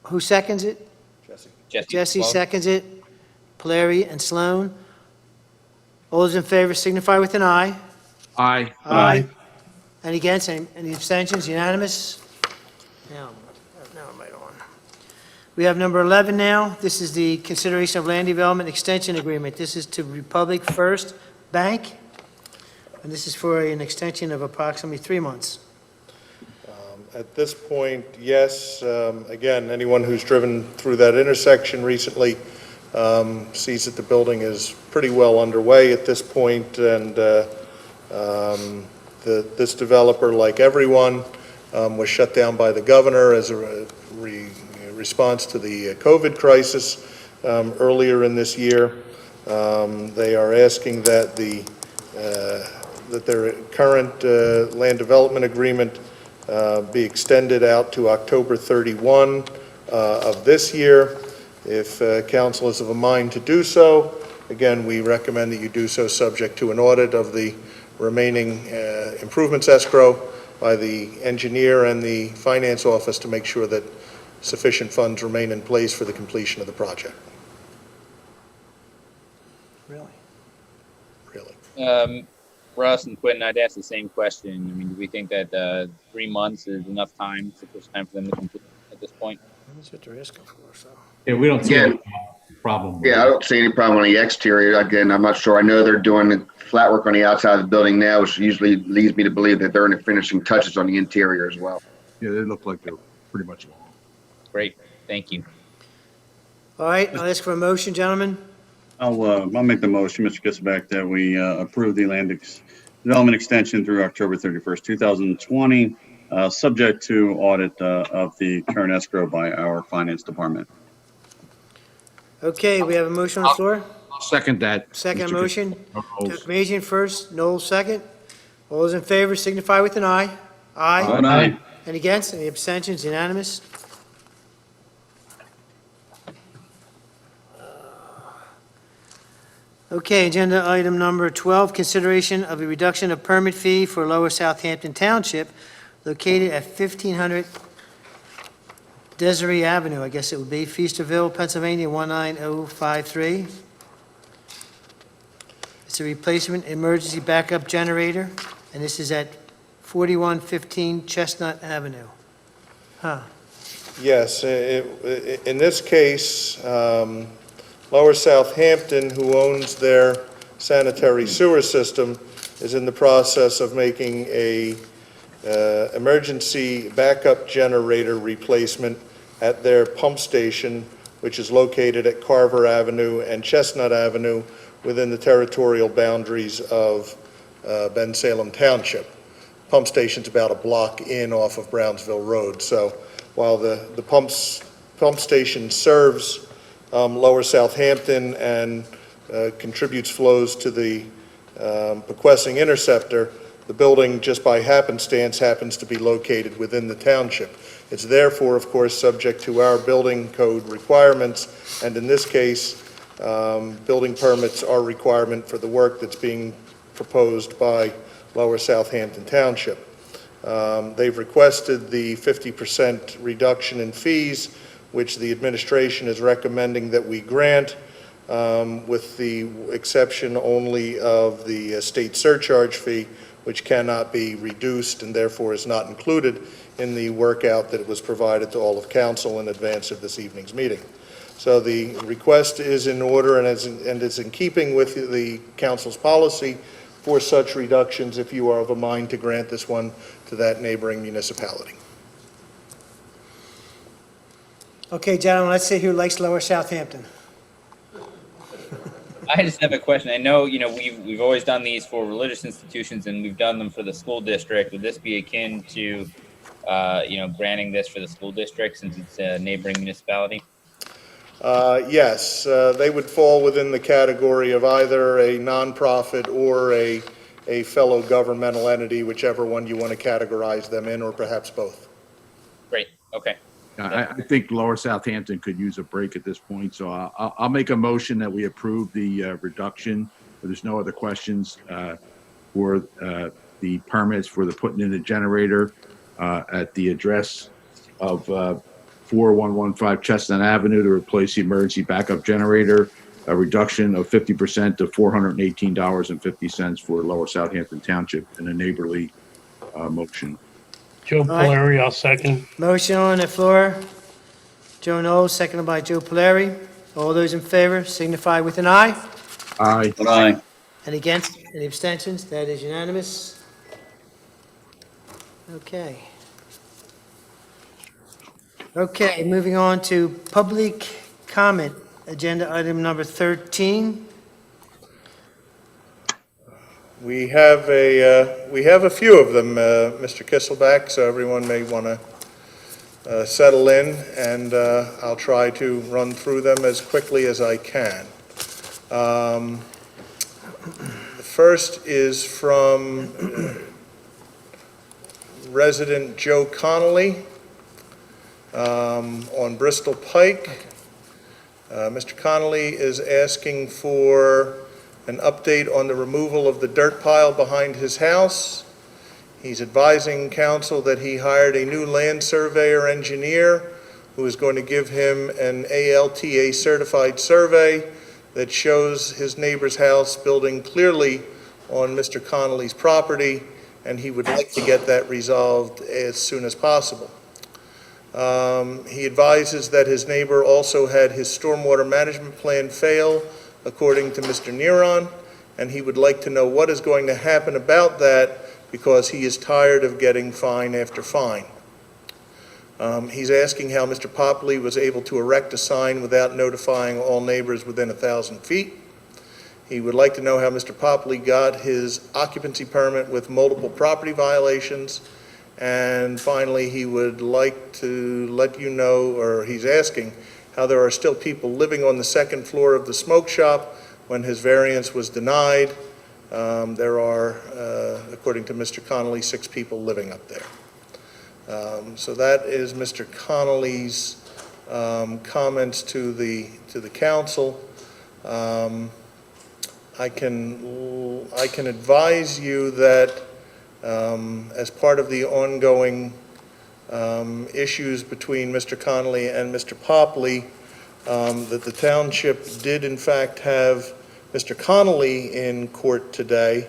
[SPEAKER 1] Who seconds it? Jesse seconds it. Polari and Sloan. All those in favor signify with an aye.
[SPEAKER 3] Aye.
[SPEAKER 1] Aye. Any against? Any abstentions? Unanimous? Now I'm right on. We have number 11 now. This is the consideration of land development extension agreement. This is to Republic First Bank, and this is for an extension of approximately 3 months.
[SPEAKER 2] At this point, yes. Again, anyone who's driven through that intersection recently sees that the building is pretty well underway at this point, and this developer, like everyone, was shut down by the governor as a response to the COVID crisis earlier in this year. They are asking that their current land development agreement be extended out to October 31 of this year. If council is of a mind to do so, again, we recommend that you do so subject to an audit of the remaining improvements escrow by the engineer and the finance office to make sure that sufficient funds remain in place for the completion of the project.
[SPEAKER 1] Really?
[SPEAKER 4] Russ and Quentin, I'd ask the same question. Do we think that 3 months is enough time, sufficient time for them to complete at this point?
[SPEAKER 1] That's what they're asking for, so.
[SPEAKER 10] Yeah, we don't see any problem.
[SPEAKER 11] Yeah, I don't see any problem on the exterior. Again, I'm not sure. I know they're doing flat work on the outside of the building now, which usually leads me to believe that they're in the finishing touches on the interior as well.
[SPEAKER 3] Yeah, they look like they're pretty much along.
[SPEAKER 4] Great, thank you.
[SPEAKER 1] All right, I'll ask for a motion, gentlemen.
[SPEAKER 5] I'll make the motion, Mr. Gissback, that we approve the land development extension through October 31st, 2020, subject to audit of the current escrow by our finance department.
[SPEAKER 1] Okay, we have a motion on the floor.
[SPEAKER 3] I'll second that.
[SPEAKER 1] Second
[SPEAKER 3] Mr.
[SPEAKER 1] motion.
[SPEAKER 3] Knowles.
[SPEAKER 1] Turkmezian first, Knowles second. All those in favor signify with an aye. Aye.
[SPEAKER 5] Aye.
[SPEAKER 1] Any against? Any abstentions? Unanimous? Okay, agenda item number 12, consideration of a reduction of permit fee for Lower Southampton Township located at 1500 Desiree Avenue, I guess it would be, Feasterville, Pennsylvania, 19053. Is It's a replacement emergency backup generator, and this is at 4115 Chestnut Avenue.
[SPEAKER 2] Yes, in this case, Lower Southampton, who owns their sanitary sewer system, is in the process of making a emergency backup generator replacement at their pump station, which is located at Carver Avenue and Chestnut Avenue within the territorial boundaries of Bensalem Township. Pump station's about a block in off of Brownsville Road. So while the pump station serves Lower Southampton and contributes flows to the Pequessing Interceptor, the building, just by happenstance, happens to be located within the township. It's therefore, of course, subject to our building code requirements, and in this case, building permits are a requirement for the work that's being proposed by Lower Southampton Township. They've requested the 50% reduction in fees, which the administration is recommending that we grant, with the exception only of the state surcharge fee, which cannot be reduced and therefore is not included in the workout that was provided to all of council in advance of this evening's meeting. So the request is in order and is in keeping with the council's policy for such reductions if you are of a mind to grant this one to that neighboring municipality.
[SPEAKER 1] Okay, gentlemen, let's see who likes Lower Southampton.
[SPEAKER 4] I just have a question. I know, we've always done these for religious institutions and we've done them for the school district. Would this be akin to, granting this for the school district since it's a neighboring municipality?
[SPEAKER 2] Yes, they would fall within the category of either a nonprofit or a fellow governmental entity, whichever one you want to categorize them in, or perhaps both.
[SPEAKER 4] Great. Okay.
[SPEAKER 3] I think Lower Southampton could use a break at this point, so I'll make a motion that we approve the reduction. If there's no other questions for the permits for the putting in the generator at the address of 4115 Chestnut Avenue to replace the emergency backup generator, a reduction of 50% to $418.50 for Lower Southampton Township, in a neighborly motion.
[SPEAKER 7] Joe
[SPEAKER 1] right.
[SPEAKER 7] Polari, I'll second.
[SPEAKER 1] Motion on the floor. Joe Knowles, seconded by Joe Polari. All those in favor signify with an aye.
[SPEAKER 3] Aye.
[SPEAKER 5] Aye.
[SPEAKER 1] And against? Any abstentions? That is unanimous. Okay. Okay, moving on to public comment. Agenda item number 13.
[SPEAKER 2] We have a few of them, Mr. Kisselback, so everyone may want to settle in, and I'll try to run through them as quickly as I can. The first is from resident Joe Connolly on Bristol Pike. Mr. Connolly is asking for an update on the removal of the dirt pile behind his house. He's advising council that he hired a new land surveyor engineer who is going to give him an ALTA certified survey that shows his neighbor's house building clearly on Mr. Connolly's property, and he would like to get that resolved as soon as possible. He advises that his neighbor also had his stormwater management plan fail, according to Mr. Neron, and he would like to know what is going to happen about that because he is tired of getting fine after fine. He's asking how Mr. Popley was able to erect a sign without notifying all neighbors within 1,000 feet. He would like to know how Mr. Popley got his occupancy permit with multiple property violations. And finally, he would like to let you know, or he's asking, how there are still people living on the second floor of the smoke shop when his variance was denied. There are, according to Mr. Connolly, 6 people living up there. So that is Mr. Connolly's comments to the council. I can advise you that as part of the ongoing issues between Mr. Connolly and Mr. Popley, that the township did in fact have Mr. Connolly in court today.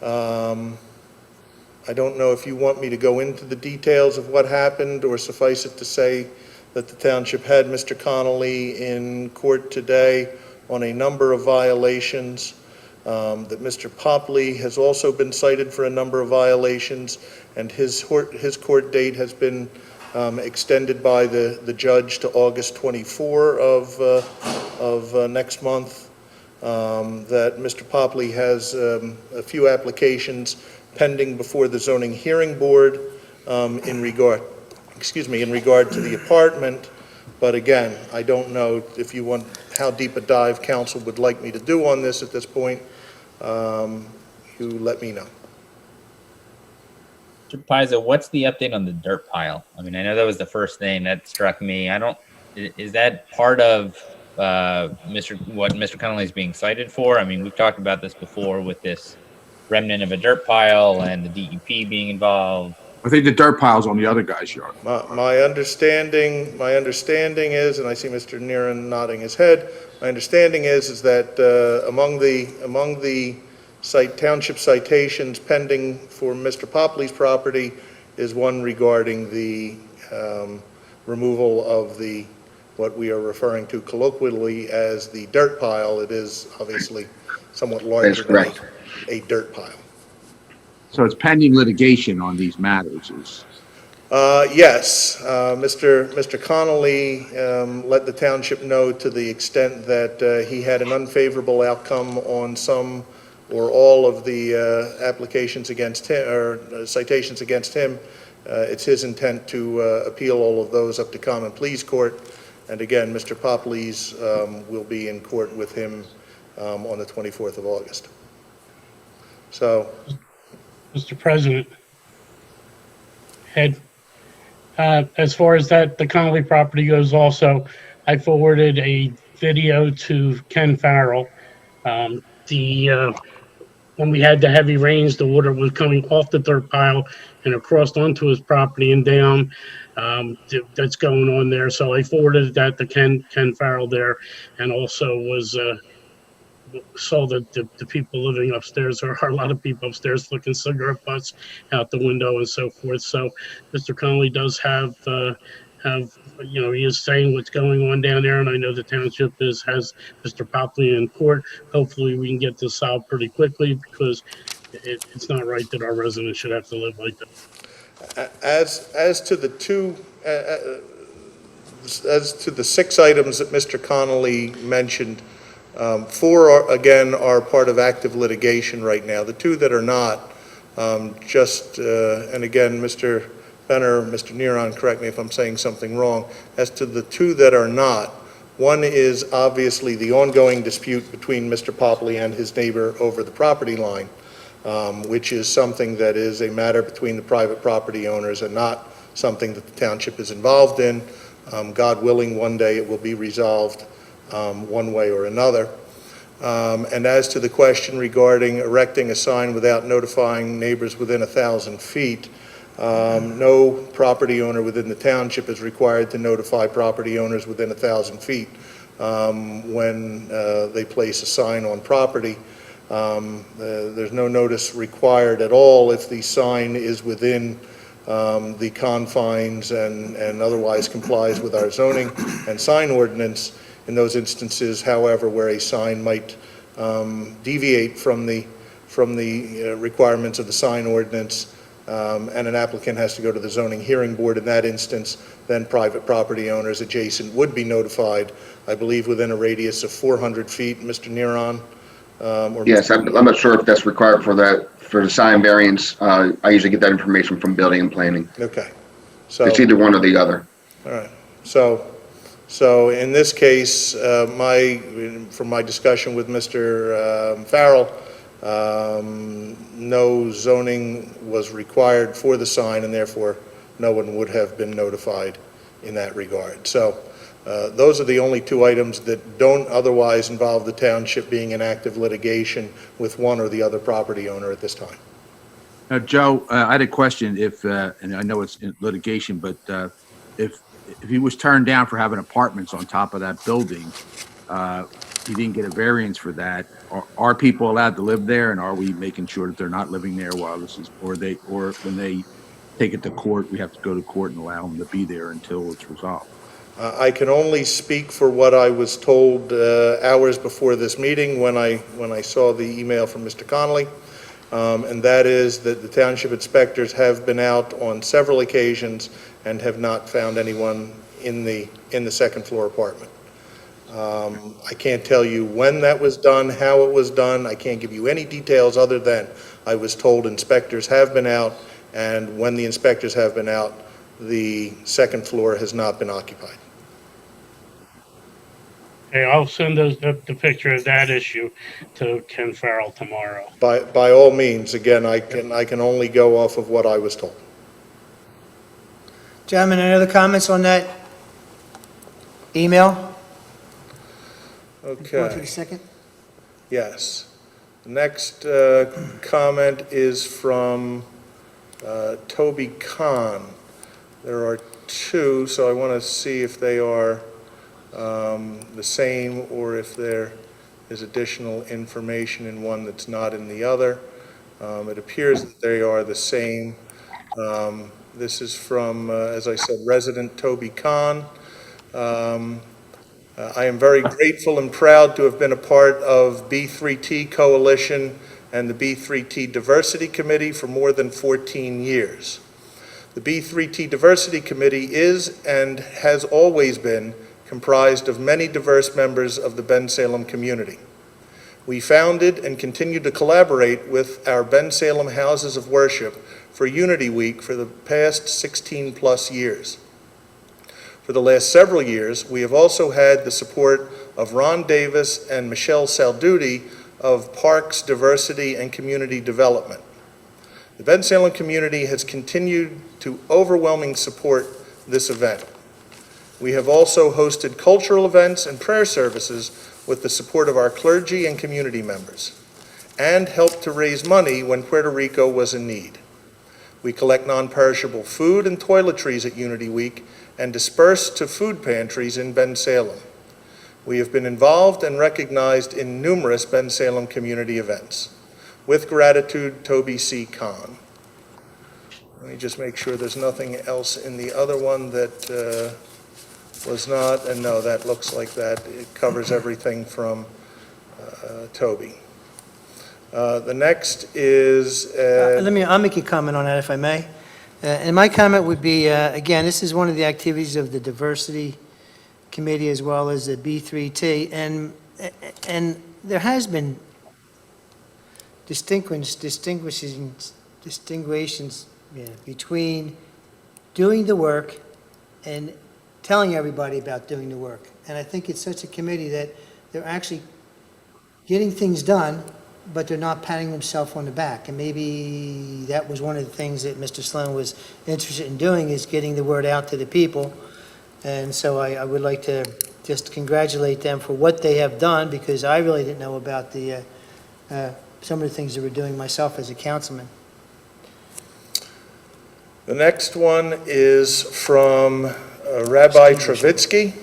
[SPEAKER 2] I don't know if you want me to go into the details of what happened, or suffice it to say that the township had Mr. Connolly in court today on a number of violations, that Mr. Popley has also been cited for a number of violations, and his court date has been extended by the judge to August 24 of next month. That Mr. Popley has a few applications pending before the zoning hearing board in regard to the apartment. But again, I don't know if you want, how deep a dive council would like me to do on this at this point. You let me know.
[SPEAKER 4] Mr. Paizo, what's the update on the dirt pile? I mean, I know that was the first thing that struck me. Is that part of what Mr. Connolly is being cited for? I mean, we've talked about this before with this remnant of a dirt pile and the DEP being involved.
[SPEAKER 3] I think the dirt pile's on the other guy's yard.
[SPEAKER 2] My understanding is, and I see Mr. Neeran nodding his head, my understanding is that among the township citations pending for Mr. Popley's property is one regarding the removal of what we are referring to colloquially as the dirt pile. It is obviously somewhat larger than a dirt pile.
[SPEAKER 3] So it's pending litigation on these matters.
[SPEAKER 2] Yes, Mr. Connolly let the township know to the extent that he had an unfavorable outcome on some or all of the applications against him, or citations against him. It's his intent to appeal all of those up to Common Pleas Court. And again, Mr. Popley's will be in court with him on the 24th of August. So,
[SPEAKER 7] Mr. President, as far as the Connolly property goes also, I forwarded a video to Ken Farrell. When we had the heavy rains, the water was coming off the dirt pile and across onto his property and down. That's going on there. So I forwarded that to Ken Farrell there, and also saw the people living upstairs. There are a lot of people upstairs flicking cigarette butts out the window and so forth. So Mr. Connolly does have he is saying what's going on down there, and I know the township has Mr. Popley in court. Hopefully we can get this solved pretty quickly, because it's not right that our residents should have to live like that.
[SPEAKER 2] as to the six items that Mr. Connolly mentioned, four again are part of active litigation right now. The two that are not, and again, Mr. Benner, Mr. Neeran, correct me if I'm saying something wrong. As to the two that are not, one is obviously the ongoing dispute between Mr. Popley and his neighbor over the property line, which is something that is a matter between the private property owners and not something that the township is involved in. God willing, one day it will be resolved one way or another. And as to the question regarding erecting a sign without notifying neighbors within 1,000 feet, no property owner within the township is required to notify property owners within 1,000 feet when they place a sign on property. There's no notice required at all if the sign is within the confines and otherwise complies with our zoning and sign ordinance. In those instances, however, where a sign might deviate from the requirements of the sign ordinance, and an applicant has to go to the zoning hearing board in that instance, then private property owners adjacent would be notified, I believe within a radius of 400 feet, Mr. Neeran?
[SPEAKER 11] Yes, I'm not sure if that's required for the sign variance. I usually get that information from building and planning.
[SPEAKER 2] Okay. So
[SPEAKER 11] it's either one or the other.
[SPEAKER 2] All right. So in this case, from my discussion with Mr. Farrell, no zoning was required for the sign, and therefore no one would have been notified in that regard. So those are the only two items that don't otherwise involve the township being in active litigation with one or the other property owner at this time.
[SPEAKER 3] Now, Joe, I had a question. And I know it's in litigation, but if he was turned down for having apartments on top of that building, he didn't get a variance for that. Are people allowed to live there, and are we making sure that they're not living there while this is, or when they take it to court, we have to go to court and allow them to be there until it's resolved?
[SPEAKER 2] I can only speak for what I was told hours before this meeting when I saw the email from Mr. Connolly, and that is that the township inspectors have been out on several occasions and have not found anyone in the second floor apartment. I can't tell you when that was done, how it was done. I can't give you any details other than I was told inspectors have been out, and when the inspectors have been out, the second floor has not been occupied.
[SPEAKER 7] Okay, I'll send the picture of that issue to Ken Farrell tomorrow.
[SPEAKER 2] By all means, again, I can only go off of what I was told.
[SPEAKER 1] Gentlemen, any other comments on that email? Go to
[SPEAKER 2] Okay,
[SPEAKER 1] the second.
[SPEAKER 2] yes. The next comment is from Toby Khan. There are two, so I want to see if they are the same or if there is additional information in one that's not in the other. It appears that they are the same. This is from, as I said, resident Toby Khan. I am very grateful and proud to have been a part of B3T Coalition and the B3T Diversity Committee for more than 14 years. The B3T Diversity Committee is and has always been comprised of many diverse members of the Bensalem community. We founded and continue to collaborate with our Bensalem Houses of Worship for Unity Week for the past 16 plus years. For the last several years, we have also had the support of Ron Davis and Michelle Salduti of Parks, Diversity, and Community Development. The Bensalem community has continued to overwhelmingly support this event. We have also hosted cultural events and prayer services with the support of our clergy and community members, and helped to raise money when Puerto Rico was in need. We collect non-perishable food and toiletries at Unity Week and disperse to food pantries in Bensalem. We have been involved and recognized in numerous Bensalem community events. With gratitude, Toby C. Khan. Let me just make sure there's nothing else in the other one that was not, and no, that looks like that. It covers everything from Toby. The next is...
[SPEAKER 1] I'll make a comment on that if I may. And my comment would be, again, this is one of the activities of the Diversity Committee as well as the B3T, and there has been distinctions between doing the work and telling everybody about doing the work. And I think it's such a committee that they're actually getting things done, but they're not patting themselves on the back. And maybe that was one of the things that Mr. Sloan was interested in doing, is getting the word out to the people. And so I would like to just congratulate them for what they have done, because I really didn't know about the some of the things they were doing myself as a councilman.
[SPEAKER 2] The next one is from Rabbi Travitsky.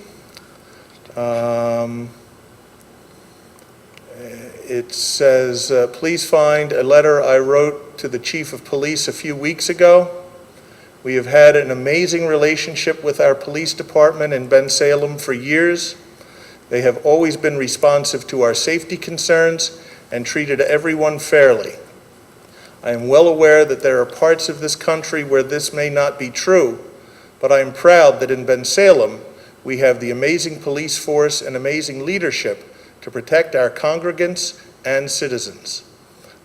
[SPEAKER 2] It says, please find a letter I wrote to the chief of police a few weeks ago. We have had an amazing relationship with our police department in Bensalem for years. They have always been responsive to our safety concerns and treated everyone fairly. I am well aware that there are parts of this country where this may not be true, but I am proud that in Bensalem we have the amazing police force and amazing leadership to protect our congregants and citizens.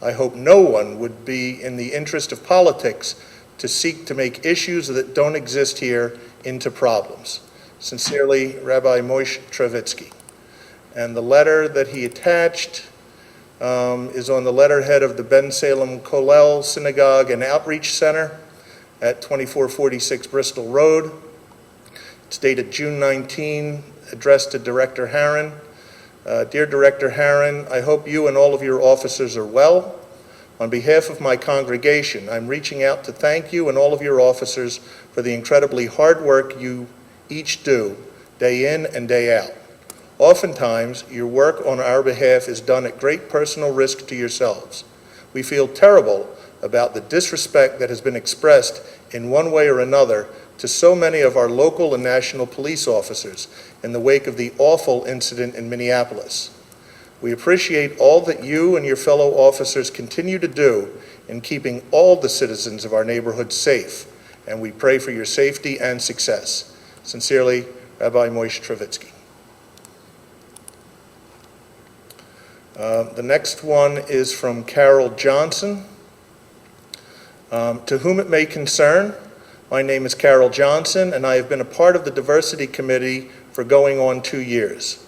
[SPEAKER 2] I hope no one would be in the interest of politics to seek to make issues that don't exist here into problems. Sincerely, Rabbi Moshe Travitsky. And the letter that he attached is on the letterhead of the Bensalem Kollel Synagogue and Outreach Center at 2446 Bristol Road. It's dated June 19, addressed to Director Harron. Dear Director Harron, I hope you and all of your officers are well. On behalf of my congregation, I'm reaching out to thank you and all of your officers for the incredibly hard work you each do, day in and day out. Oftentimes, your work on our behalf is done at great personal risk to yourselves. We feel terrible about the disrespect that has been expressed in one way or another to so many of our local and national police officers in the wake of the awful incident in Minneapolis. We appreciate all that you and your fellow officers continue to do in keeping all the citizens of our neighborhood safe, and we pray for your safety and success. Sincerely, Rabbi Moshe Travitsky. The next one is from Carol Johnson. To whom it may concern, my name is Carol Johnson, and I have been a part of the Diversity Committee for going on 2 years.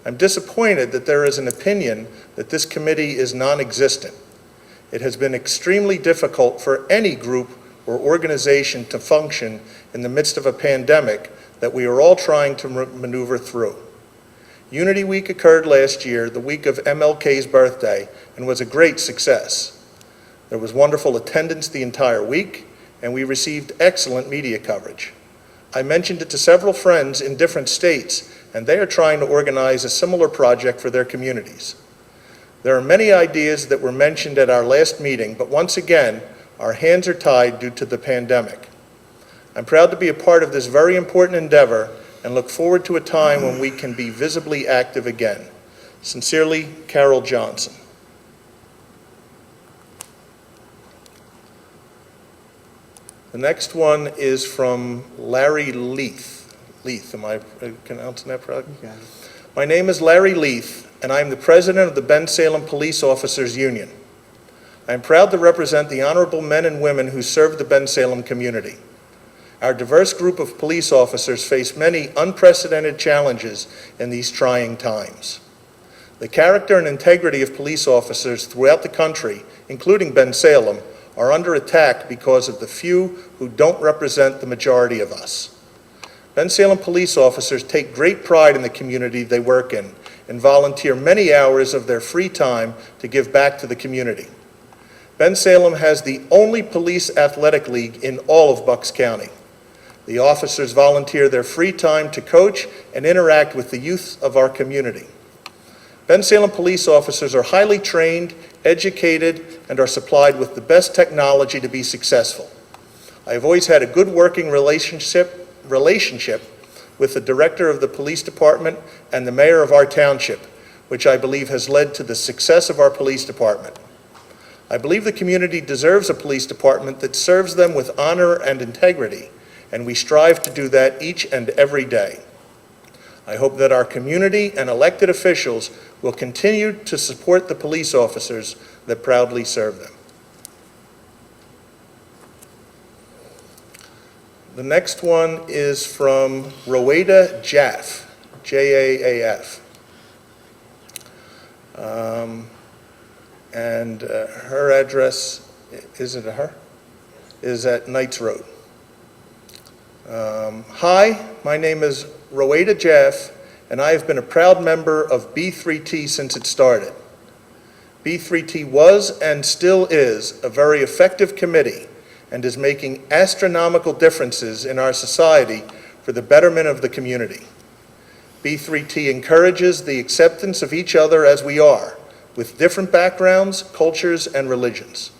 [SPEAKER 2] I'm disappointed that there is an opinion that this committee is non-existent. It has been extremely difficult for any group or organization to function in the midst of a pandemic that we are all trying to maneuver through. Unity Week occurred last year, the week of MLK's birthday, and was a great success. There was wonderful attendance the entire week, and we received excellent media coverage. I mentioned it to several friends in different states, and they are trying to organize a similar project for their communities. There are many ideas that were mentioned at our last meeting, but once again, our hands are tied due to the pandemic. I'm proud to be a part of this very important endeavor and look forward to a time when we can be visibly active again. Sincerely, Carol Johnson. The next one is from Larry Leith. Leith, am I pronouncing that correctly?
[SPEAKER 1] You got it.
[SPEAKER 2] My name is Larry Leith, and I am the president of the Bensalem Police Officers Union. I am proud to represent the honorable men and women who serve the Bensalem community. Our diverse group of police officers face many unprecedented challenges in these trying times. The character and integrity of police officers throughout the country, including Bensalem, are under attack because of the few who don't represent the majority of us. Bensalem police officers take great pride in the community they work in and volunteer many hours of their free time to give back to the community. Bensalem has the only police athletic league in all of Bucks County. The officers volunteer their free time to coach and interact with the youth of our community. Bensalem police officers are highly trained, educated, and are supplied with the best technology to be successful. I have always had a good working relationship with the director of the police department and the mayor of our township, which I believe has led to the success of our police department. I believe the community deserves a police department that serves them with honor and integrity, and we strive to do that each and every day. I hope that our community and elected officials will continue to support the police officers that proudly serve them. The next one is from Roweda Jaff, J-A-A-F. And her address, is it her? Is at Knights Road. Hi, my name is Roweda Jaff, and I have been a proud member of B3T since it started. B3T was and still is a very effective committee and is making astronomical differences in our society for the betterment of the community. B3T encourages the acceptance of each other as we are, with different backgrounds, cultures, and religions.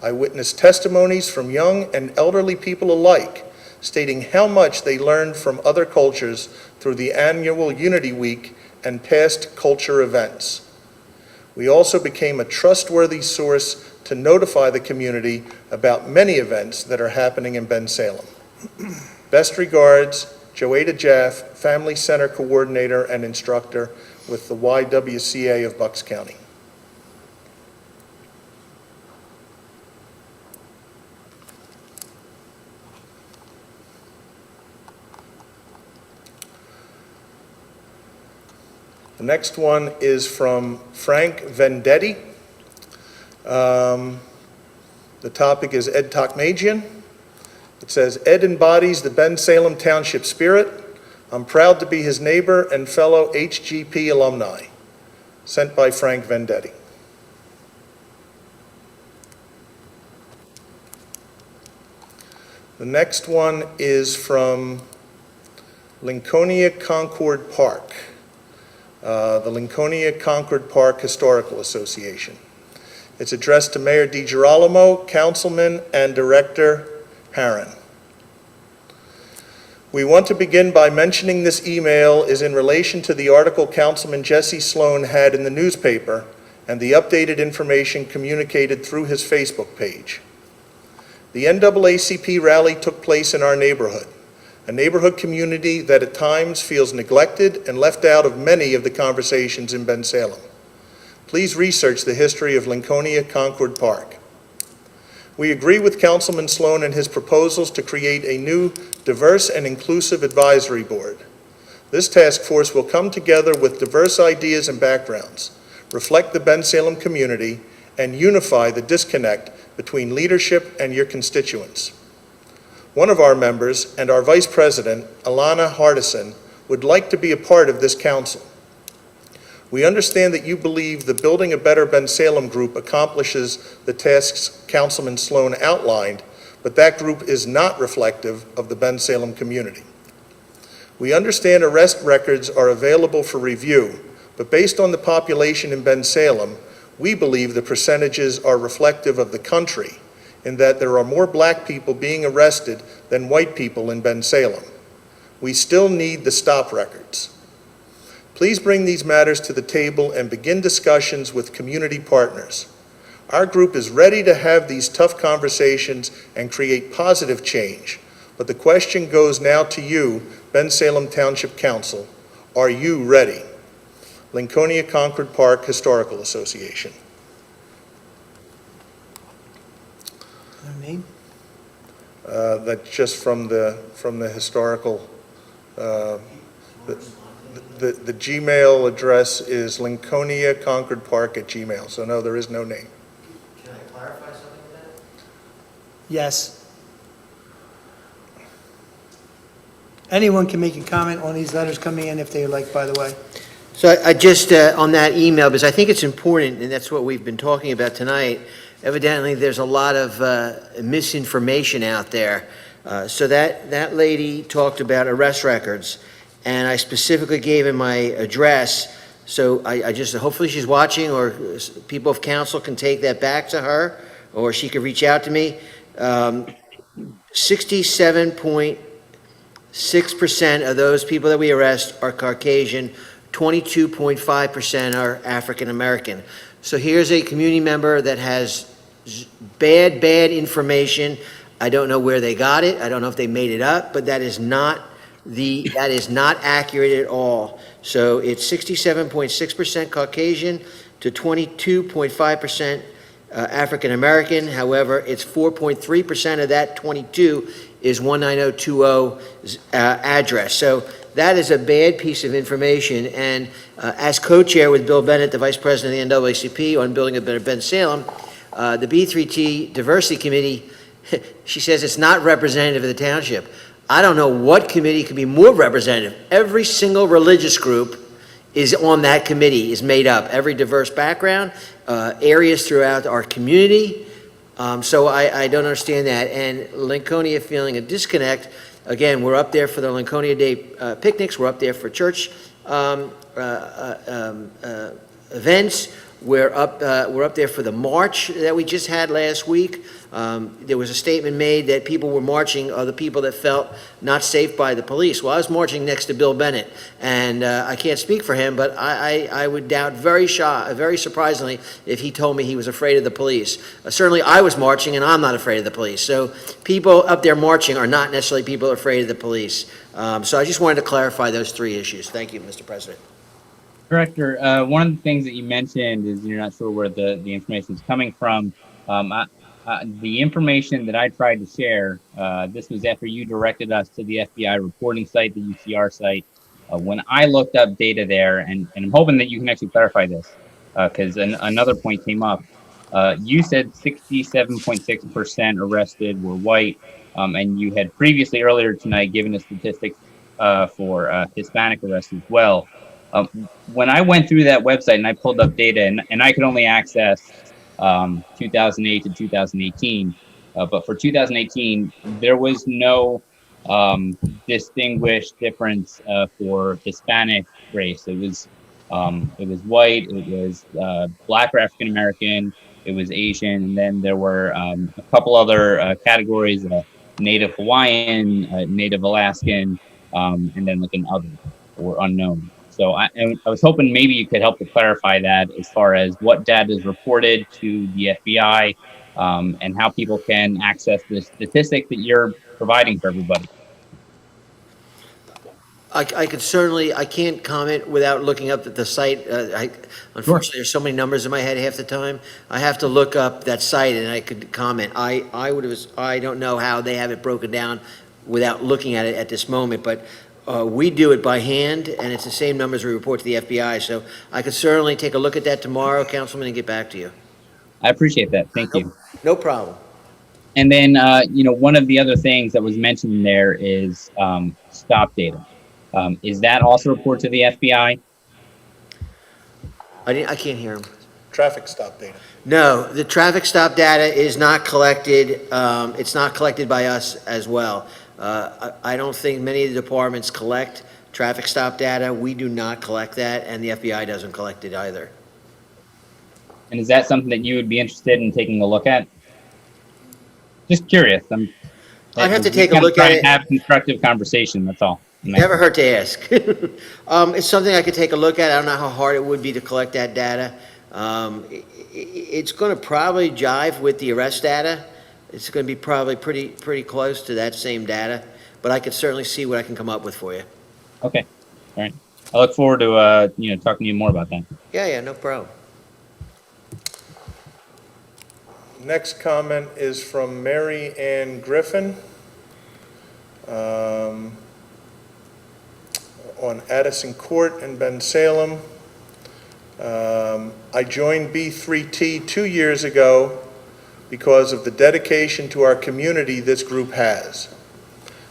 [SPEAKER 2] I witnessed testimonies from young and elderly people alike stating how much they learned from other cultures through the annual Unity Week and past culture events. We also became a trustworthy source to notify the community about many events that are happening in Bensalem. Best regards, Joada Jaff, Family Center Coordinator and Instructor with the YWCA of Bucks County. The next one is from Frank Vendetti. The topic is Ed Tokmajian. It says, Ed embodies the Bensalem Township spirit. I'm proud to be his neighbor and fellow HGP alumni. Sent by Frank Vendetti. The next one is from Lincolnia Concord Park. the Lincolnia Concord Park Historical Association. It's addressed to Mayor DiGirolamo, Councilman, and Director Harron. We want to begin by mentioning this email is in relation to the article Councilman Jesse Sloan had in the newspaper and the updated information communicated through his Facebook page. The NAACP rally took place in our neighborhood, a neighborhood community that at times feels neglected and left out of many of the conversations in Bensalem. Please research the history of Lincolnia Concord Park. We agree with Councilman Sloan and his proposals to create a new diverse and inclusive advisory board. This task force will come together with diverse ideas and backgrounds, reflect the Bensalem community, and unify the disconnect between leadership and your constituents. One of our members and our Vice President, Alana Hardison, would like to be a part of this council. We understand that you believe the Building a Better Bensalem group accomplishes the tasks Councilman Sloan outlined, but that group is not reflective of the Bensalem community. We understand arrest records are available for review, but based on the population in Bensalem, we believe the percentages are reflective of the country, in that there are more black people being arrested than white people in Bensalem. We still need the stop records. Please bring these matters to the table and begin discussions with community partners. Our group is ready to have these tough conversations and create positive change, but the question goes now to you, Bensalem Township Council. Are you ready? Lincolnia Concord Park Historical Association.
[SPEAKER 1] Your name?
[SPEAKER 2] That's just from the historical, the Gmail address is Lincolnia Concord Park at Gmail, so no, there is no name.
[SPEAKER 6] Can I clarify something with that?
[SPEAKER 1] Yes. Anyone can make a comment on these letters coming in if they like, by the way.
[SPEAKER 8] So I just, on that email, because I think it's important, and that's what we've been talking about tonight, evidently there's a lot of misinformation out there. So that lady talked about arrest records, and I specifically gave him my address, so I just, hopefully she's watching, or people of council can take that back to her, or she could reach out to me. 67.6% of those people that we arrest are Caucasian, 22.5% are African American. So here's a community member that has bad information. I don't know where they got it. I don't know if they made it up, but that is not accurate at all. So it's 67.6% Caucasian to 22.5% African American. However, it's 4.3% of that 22 is 19020's address. So that is a bad piece of information. And as co-chair with Bill Bennett, the vice president of the NAACP on Building a Better Bensalem, the B3T Diversity Committee, she says it's not representative of the township. I don't know what committee could be more representative. Every single religious group is on that committee, is made up. Every diverse background, areas throughout our community. So I don't understand that. And Lincolnia feeling a disconnect. Again, we're up there for the Lincolnia Day picnics. We're up there for church events. We're up there for the march that we just had last week. There was a statement made that people were marching are the people that felt not safe by the police. Well, I was marching next to Bill Bennett, and I can't speak for him, but I would doubt very surprisingly if he told me he was afraid of the police. Certainly I was marching, and I'm not afraid of the police. So people up there marching are not necessarily people afraid of the police. So I just wanted to clarify those three issues. Thank you, Mr. President.
[SPEAKER 4] Director, one of the things that you mentioned is you're not sure where the information is coming from. The information that I tried to share, this was after you directed us to the FBI reporting site, the UCR site. When I looked up data there, and I'm hoping that you can actually clarify this, because another point came up. You said 67.6% arrested were white, and you had previously earlier tonight given a statistic for Hispanic arrests as well. When I went through that website and I pulled up data, and I could only access 2008 to 2018, but for 2018, there was no distinguished difference for Hispanic race. It was It was white, it was Black or African American, it was Asian, and then there were a couple other categories: Native Hawaiian, Native Alaskan, and then like an other or unknown. So I was hoping maybe you could help to clarify that as far as what data is reported to the FBI, and how people can access the statistic that you're providing for everybody.
[SPEAKER 8] I could certainly, I can't comment without looking up at the site. Unfortunately, there's so many numbers in my head half the time. I have to look up that site and I could comment. I don't know how they have it broken down without looking at it at this moment, but we do it by hand, and it's the same numbers we report to the FBI. So I could certainly take a look at that tomorrow, Councilman, and get back to you.
[SPEAKER 4] I appreciate that. Thank you.
[SPEAKER 8] No problem.
[SPEAKER 4] And then, one of the other things that was mentioned there is stop data. Is that also reported to the FBI?
[SPEAKER 8] I can't hear him.
[SPEAKER 2] Traffic stop data.
[SPEAKER 8] No, the traffic stop data is not collected. It's not collected by us as well. I don't think many of the departments collect traffic stop data. We do not collect that, and the FBI doesn't collect it either.
[SPEAKER 4] And is that something that you would be interested in taking a look at? Just curious.
[SPEAKER 8] I'd have to take a look at it.
[SPEAKER 4] Have constructive conversation. That's all.
[SPEAKER 8] Never hurt to ask. It's something I could take a look at. I don't know how hard it would be to collect that data. It's going to probably jive with the arrest data. It's going to be probably pretty close to that same data, but I could certainly see what I can come up with for you.
[SPEAKER 4] Okay. All right. I look forward to talking to you more about that.
[SPEAKER 8] Yeah, no problem.
[SPEAKER 2] Next comment is from Mary Ann Griffin on Addison Court in Bensalem. I joined B3T 2 years ago because of the dedication to our community this group has.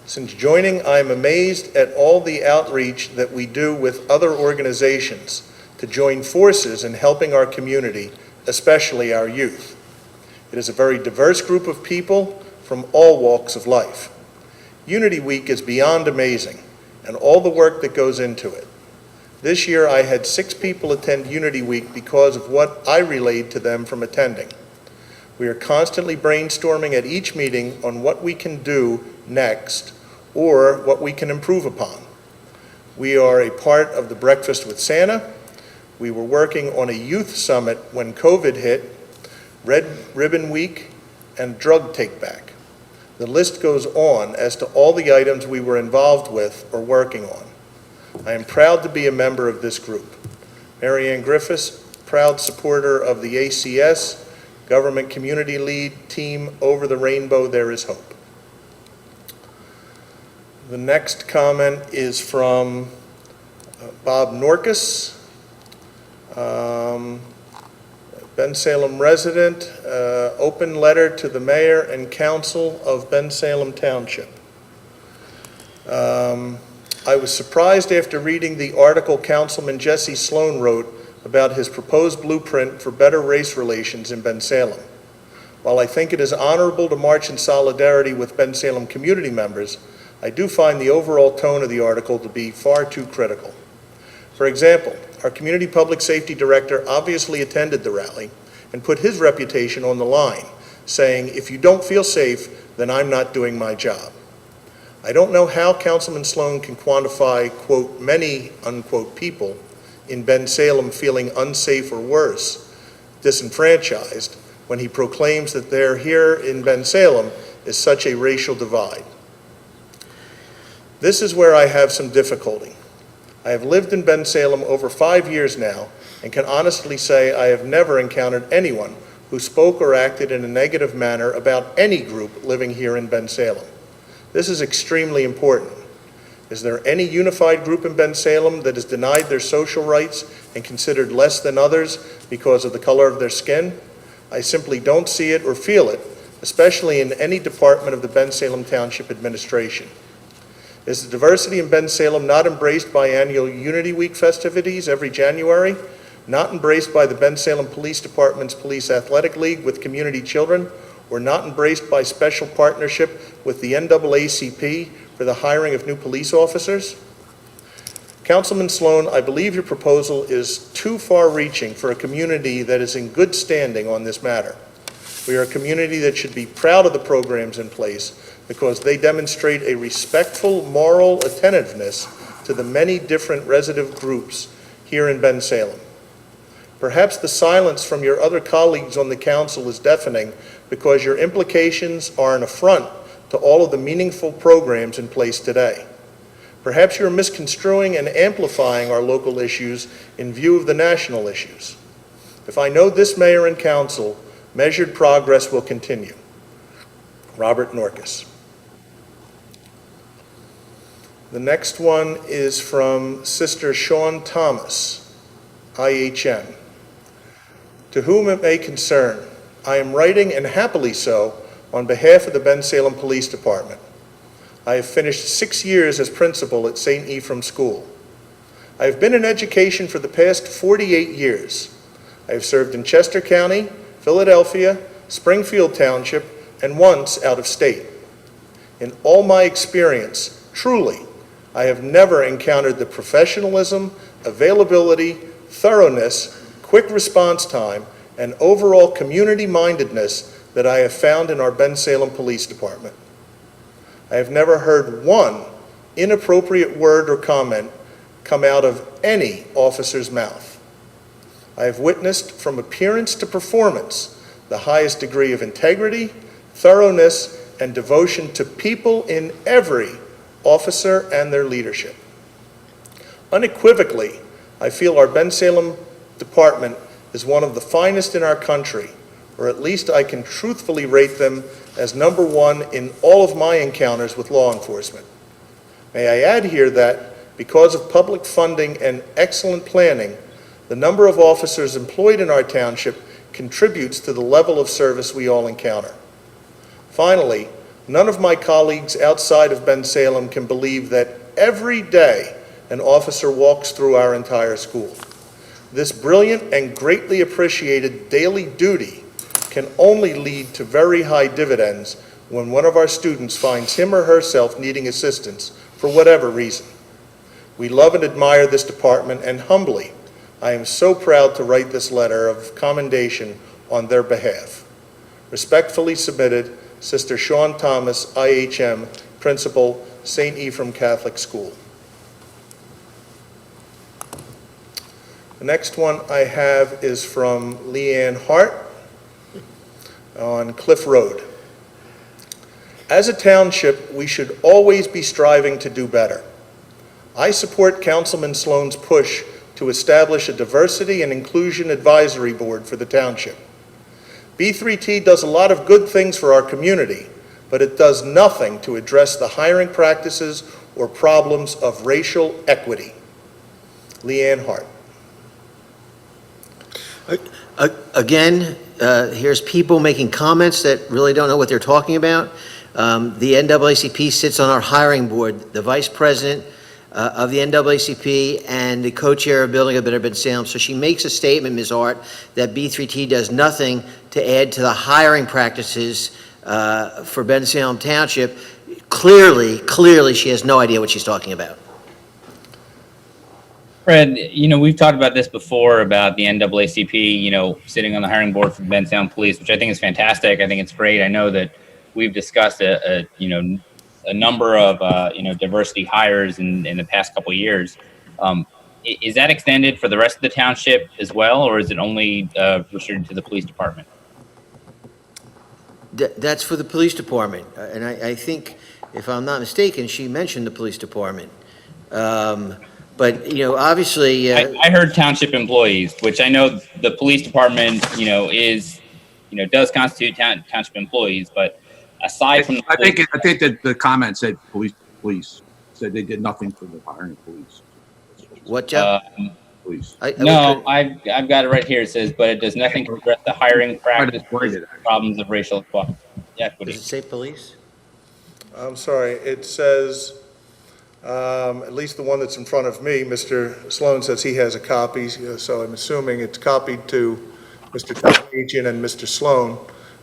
[SPEAKER 2] Since joining, I am amazed at all the outreach that we do with other organizations to join forces in helping our community, especially our youth. It is a very diverse group of people from all walks of life. Unity Week is beyond amazing, and all the work that goes into it. This year I had 6 people attend Unity Week because of what I relayed to them from attending. We are constantly brainstorming at each meeting on what we can do next or what we can improve upon. We are a part of the Breakfast with Santa. We were working on a youth summit when COVID hit, Red Ribbon Week, and Drug Take Back. The list goes on as to all the items we were involved with or working on. I am proud to be a member of this group. Mary Ann Griffiths, proud supporter of the ACS, Government Community Lead Team Over the Rainbow, There Is Hope. The next comment is from Bob Norkus, Bensalem resident, open letter to the mayor and council of Bensalem Township. I was surprised after reading the article Councilman Jesse Sloan wrote about his proposed blueprint for better race relations in Bensalem. While I think it is honorable to march in solidarity with Bensalem community members, I do find the overall tone of the article to be far too critical. For example, our community public safety director obviously attended the rally and put his reputation on the line, saying, "If you don't feel safe, then I'm not doing my job." I don't know how Councilman Sloan can quantify, quote, many, unquote, people in Bensalem feeling unsafe or worse, disenfranchised, when he proclaims that there here in Bensalem is such a racial divide. This is where I have some difficulty. I have lived in Bensalem over 5 years now and can honestly say I have never encountered anyone who spoke or acted in a negative manner about any group living here in Bensalem. This is extremely important. Is there any unified group in Bensalem that is denied their social rights and considered less than others because of the color of their skin? I simply don't see it or feel it, especially in any department of the Bensalem Township administration. Is the diversity in Bensalem not embraced by annual Unity Week festivities every January? Not embraced by the Bensalem Police Department's Police Athletic League with community children? Or not embraced by special partnership with the NAACP for the hiring of new police officers? Councilman Sloan, I believe your proposal is too far-reaching for a community that is in good standing on this matter. We are a community that should be proud of the programs in place because they demonstrate a respectful moral attentiveness to the many different resident groups here in Bensalem. Perhaps the silence from your other colleagues on the council is deafening because your implications are an affront to all of the meaningful programs in place today. Perhaps you're misconstruing and amplifying our local issues in view of the national issues. If I know this mayor and council, measured progress will continue. Robert Norcus. The next one is from Sister Sean Thomas, IHM. To whom it may concern, I am writing, and happily so, on behalf of the Bensalem Police Department. I have finished 6 years as principal at St. Ephraim School. I have been in education for the past 48 years. I have served in Chester County, Philadelphia, Springfield Township, and once out of state. In all my experience, truly, I have never encountered the professionalism, availability, thoroughness, quick response time, and overall community-mindedness that I have found in our Bensalem Police Department. I have never heard one inappropriate word or comment come out of any officer's mouth. I have witnessed from appearance to performance the highest degree of integrity, thoroughness, and devotion to people in every officer and their leadership. Unequivocally, I feel our Bensalem Department is one of the finest in our country, or at least I can truthfully rate them as #1 in all of my encounters with law enforcement. May I add here that, because of public funding and excellent planning, the number of officers employed in our township contributes to the level of service we all encounter. Finally, none of my colleagues outside of Bensalem can believe that every day an officer walks through our entire school. This brilliant and greatly appreciated daily duty can only lead to very high dividends when one of our students finds him or herself needing assistance for whatever reason. We love and admire this department, and humbly, I am so proud to write this letter of commendation on their behalf. Respectfully submitted, Sister Sean Thomas, IHM, Principal, St. Ephraim Catholic School. The next one I have is from Leanne Hart on Cliff Road. As a township, we should always be striving to do better. I support Councilman Sloan's push to establish a diversity and inclusion advisory board for the township. B3T does a lot of good things for our community, but it does nothing to address the hiring practices or problems of racial equity. Leanne Hart.
[SPEAKER 8] Again, here's people making comments that really don't know what they're talking about. The NAACP sits on our hiring board. The vice president of the NAACP and the co-chair of Building a Better Bensalem. So she makes a statement, Ms. Hart, that B3T does nothing to add to the hiring practices for Bensalem Township. Clearly, she has no idea what she's talking about.
[SPEAKER 4] Fred, we've talked about this before about the NAACP, sitting on the hiring board for Bensalem Police, which I think is fantastic. I think it's great. I know that we've discussed a number of, diversity hires in the past couple of years. Is that extended for the rest of the township as well, or is it only restricted to the police department?
[SPEAKER 8] That's for the police department. And I think, if I'm not mistaken, she mentioned the police department. But, obviously...
[SPEAKER 4] I heard township employees, which I know the police department, is, does constitute township employees, but aside from the
[SPEAKER 3] I think that the comment said police said they did nothing for the hiring police.
[SPEAKER 8] What, Jeff?
[SPEAKER 3] Police.
[SPEAKER 4] No, I've got it right here. It says, but it does nothing to address the hiring practice problems of racial equality.
[SPEAKER 8] Does it say police?
[SPEAKER 2] I'm sorry, it says, at least the one that's in front of me, Mr. Sloan says he has a copy, so I'm assuming it's copied to Mr. Tanagian and Mr. Sloan.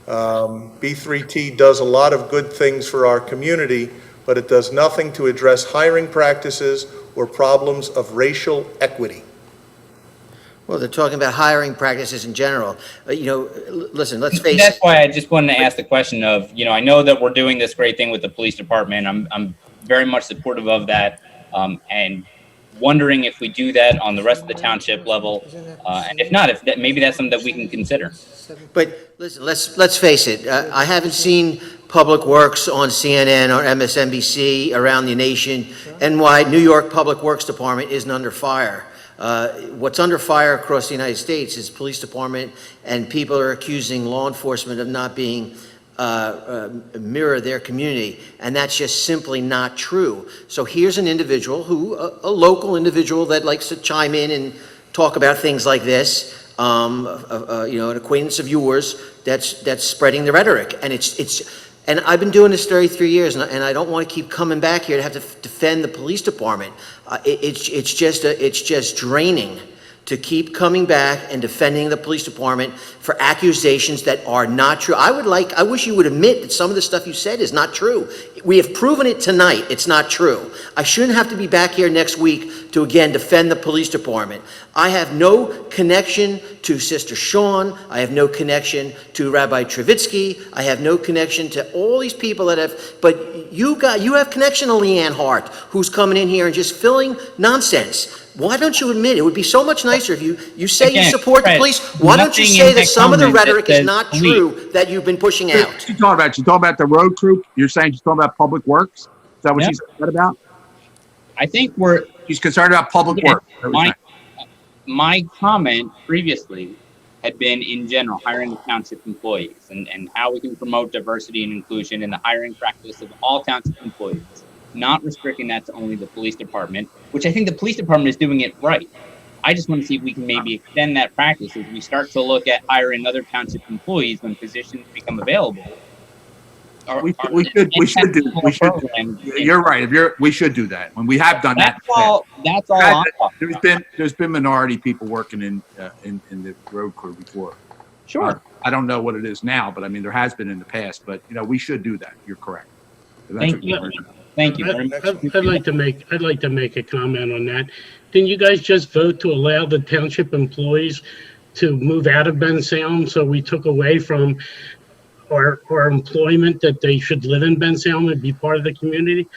[SPEAKER 2] B3T does a lot of good things for our community, but it does nothing to address hiring practices or problems of racial equity.
[SPEAKER 8] Well, they're talking about hiring practices in general. Listen, let's face
[SPEAKER 4] That's
[SPEAKER 8] it.
[SPEAKER 4] why I just wanted to ask the question of, I know that we're doing this great thing with the police department. I'm very much supportive of that, and wondering if we do that on the rest of the township level, and if not, maybe that's something that we can consider.
[SPEAKER 8] But listen, let's face it. I haven't seen Public Works on CNN or MSNBC around the nation, and why New York Public Works Department isn't under fire. What's under fire across the United States is police department, and people are accusing law enforcement of not being mirror their community, and that's just simply not true. So here's an individual a local individual that likes to chime in and talk about things like this. An acquaintance of yours that's spreading the rhetoric, and and I've been doing this 33 years, and I don't want to keep coming back here to have to defend the police department. It's just draining to keep coming back and defending the police department for accusations that are not true. I wish you would admit that some of the stuff you said is not true. We have proven it tonight. It's not true. I shouldn't have to be back here next week to again defend the police department. I have no connection to Sister Sean. I have no connection to Rabbi Trevitsky. I have no connection to all these people that have, but you have connection to Leanne Hart, who's coming in here and just filling nonsense. Why don't you admit it? It would be so much nicer if you say you support the police. Why don't you say that some of the rhetoric is not true that you've been pushing out?
[SPEAKER 3] What you talking about? You talking about the road crew? You're saying she's talking about public works? Is that what she's upset about?
[SPEAKER 4] I think
[SPEAKER 3] she's concerned about public works.
[SPEAKER 4] My comment previously had been in general hiring of township employees and how we can promote diversity and inclusion in the hiring practice of all township employees, not restricting that to only the police department, which I think the police department is doing it right. I just want to see if we can maybe extend that practice as we start to look at hiring other township employees when positions become available.
[SPEAKER 3] We should do. You're right. We should do that. When we have done that.
[SPEAKER 4] That's all.
[SPEAKER 3] There's been minority people working in the road crew before.
[SPEAKER 4] Sure.
[SPEAKER 3] I don't know what it is now, but I mean there has been in the past. But we should do that. You're correct.
[SPEAKER 4] Thank you. Thank you very much.
[SPEAKER 7] I'd like to make a comment on that. Didn't you guys just vote to allow the township employees to move out of Bensalem? So we took away from our employment that they should live in Bensalem and be part of the community.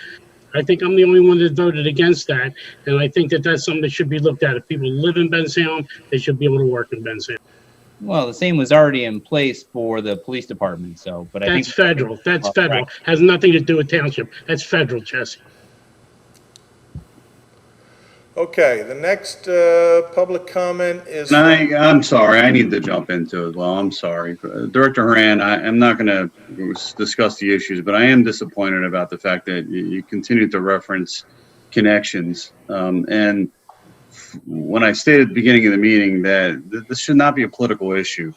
[SPEAKER 7] I think I'm the only one that voted against that, and I think that that's something that should be looked at. If people live in Bensalem, they should be able to work in Bensalem.
[SPEAKER 4] Well, the same was already in place for the police department, but I think
[SPEAKER 7] that's federal. That's federal. Right. Has nothing to do with township. That's federal, Jesse.
[SPEAKER 2] Okay, the next public comment is.
[SPEAKER 5] I'm sorry, I need to jump into it. Well, I'm sorry, Director Horan. I'm not going to discuss the issues, but I am disappointed about the fact that you continue to reference connections. And when I stated at the beginning of the meeting that this should not be a political issue.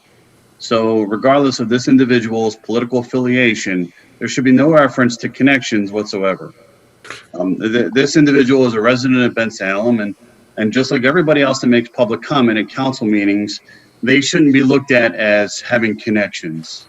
[SPEAKER 5] So regardless of this individual's political affiliation, there should be no reference to connections whatsoever. This individual is a resident of Bensalem, and just like everybody else that makes public comment at council meetings, they shouldn't be looked at as having connections.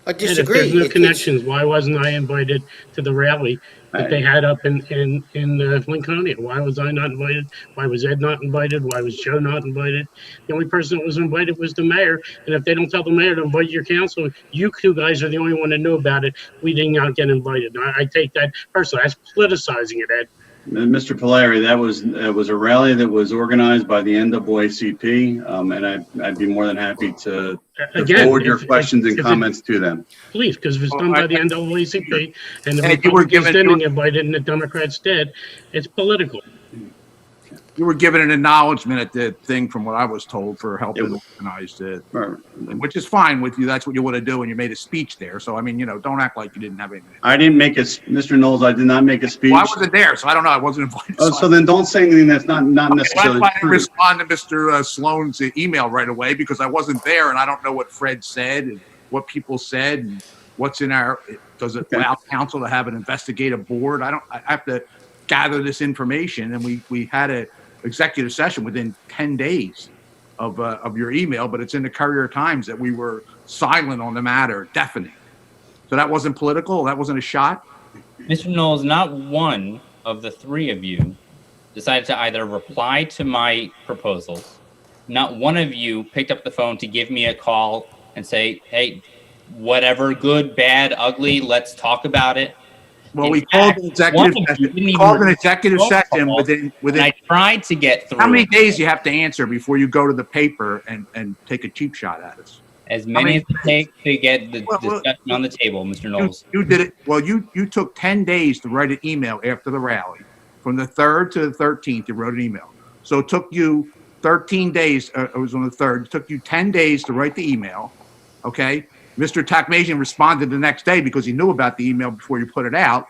[SPEAKER 8] I disagree.
[SPEAKER 7] If there's no connections, why wasn't I invited to the rally that they had up in Lincolnia? Why was I not invited? Why was Ed not invited? Why was Joe not invited? The only person that was invited was the mayor. And if they don't tell the mayor to invite your council, you two guys are the only one that knew about it. We did not get invited. I take that personally. That's politicizing it, Ed.
[SPEAKER 5] Mr. Polari, that was a rally that was organized by the NAACP, and I'd be more than happy to forward your questions and comments to them.
[SPEAKER 7] Please, because if it's done by the NAACP and the Republicans didn't invite it and the Democrats did, it's political.
[SPEAKER 3] You were given an acknowledgement at the thing, from what I was told, for helping organize it, which is fine with you. That's what you want to do, and you made a speech there. So I mean, don't act like you didn't have anything.
[SPEAKER 5] I didn't make Mr. Knowles. I did not make a speech.
[SPEAKER 3] Well, I wasn't there, so I don't know. I wasn't invited.
[SPEAKER 5] So then don't say anything that's not necessarily
[SPEAKER 3] I
[SPEAKER 5] true.
[SPEAKER 3] respond to Mr. Sloan's email right away because I wasn't there, and I don't know what Fred said and what people said and what's in our. Does it allow council to have an investigative board? I have to gather this information, and we had a executive session within 10 days of your email, but it's in the Courier Times that we were silent on the matter, deafening. So that wasn't political. That wasn't a shot.
[SPEAKER 4] Mr. Knowles, not one of the three of you decided to either reply to my proposals. Not one of you picked up the phone to give me a call and say, hey, whatever, good, bad, ugly, let's talk about it.
[SPEAKER 3] Well,
[SPEAKER 4] In
[SPEAKER 3] we called
[SPEAKER 4] fact,
[SPEAKER 3] an executive
[SPEAKER 4] one of you
[SPEAKER 3] session.
[SPEAKER 4] didn't
[SPEAKER 3] We
[SPEAKER 4] even
[SPEAKER 3] called an
[SPEAKER 4] return
[SPEAKER 3] executive
[SPEAKER 4] phone
[SPEAKER 3] session
[SPEAKER 4] calls,
[SPEAKER 3] within,
[SPEAKER 4] and I tried to get through
[SPEAKER 3] how many
[SPEAKER 4] it.
[SPEAKER 3] days you have to answer before you go to the paper and take a cheap shot at us?
[SPEAKER 4] As
[SPEAKER 3] How
[SPEAKER 4] many
[SPEAKER 3] many
[SPEAKER 4] as it takes to get the
[SPEAKER 3] Well,
[SPEAKER 4] discussion on the table, Mr.
[SPEAKER 3] you,
[SPEAKER 4] Knowles.
[SPEAKER 3] you did it. Well, you took 10 days to write an email after the rally. From the 3rd to the 13th, you wrote an email. So it took you 13 days. It was on the 3rd. It took you 10 days to write the email. Okay. Mr. Takmajian responded the next day because he knew about the email before you put it out.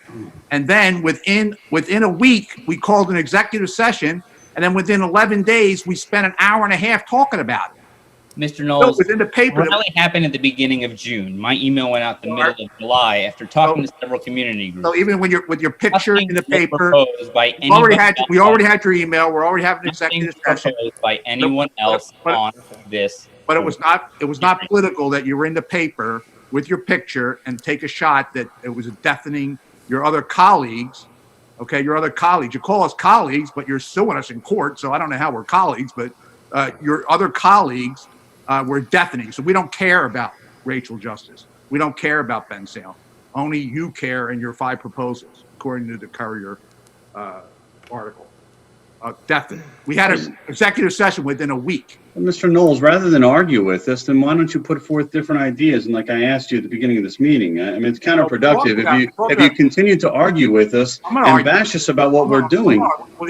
[SPEAKER 3] And then within a week, we called an executive session. And then within 11 days, we spent an hour and a half talking about it.
[SPEAKER 4] Mr. Knowles,
[SPEAKER 3] within the paper.
[SPEAKER 4] rally happened at the beginning of June. My email went out the middle of July after talking to several community groups.
[SPEAKER 3] So even when you're with your picture in the
[SPEAKER 4] Nothing was
[SPEAKER 3] paper,
[SPEAKER 4] proposed by
[SPEAKER 3] we already
[SPEAKER 4] anyone
[SPEAKER 3] had your email. We're already having an
[SPEAKER 4] Nothing
[SPEAKER 3] executive session.
[SPEAKER 4] proposed by anyone else on this.
[SPEAKER 3] But it was not political that you were in the paper with your picture and take a shot that it was deafening your other colleagues. Okay, your other colleagues. You call us colleagues, but you're suing us in court. So I don't know how we're colleagues, but your other colleagues were deafening. So we don't care about racial justice. We don't care about Bensalem. Only you care in your 5 proposals, according to the Courier article. Definitely. We had an executive session within a week.
[SPEAKER 5] Well, Mr. Knowles, rather than argue with us, then why don't you put forth different ideas? And like I asked you at the beginning of this meeting, I mean, it's counterproductive if you continue to argue with us and bash us about what we're doing.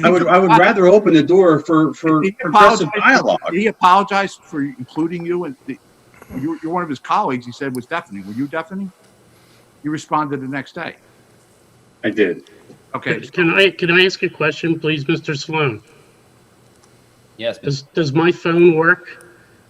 [SPEAKER 5] I would rather open the door for progressive dialogue.
[SPEAKER 3] He apologized for including you, and you're one of his colleagues. He said was deafening. Were you deafening? You responded the next day.
[SPEAKER 5] I did.
[SPEAKER 3] Okay.
[SPEAKER 7] Can I ask a question, please, Mr. Sloan?
[SPEAKER 4] Yes.
[SPEAKER 7] Does my phone work?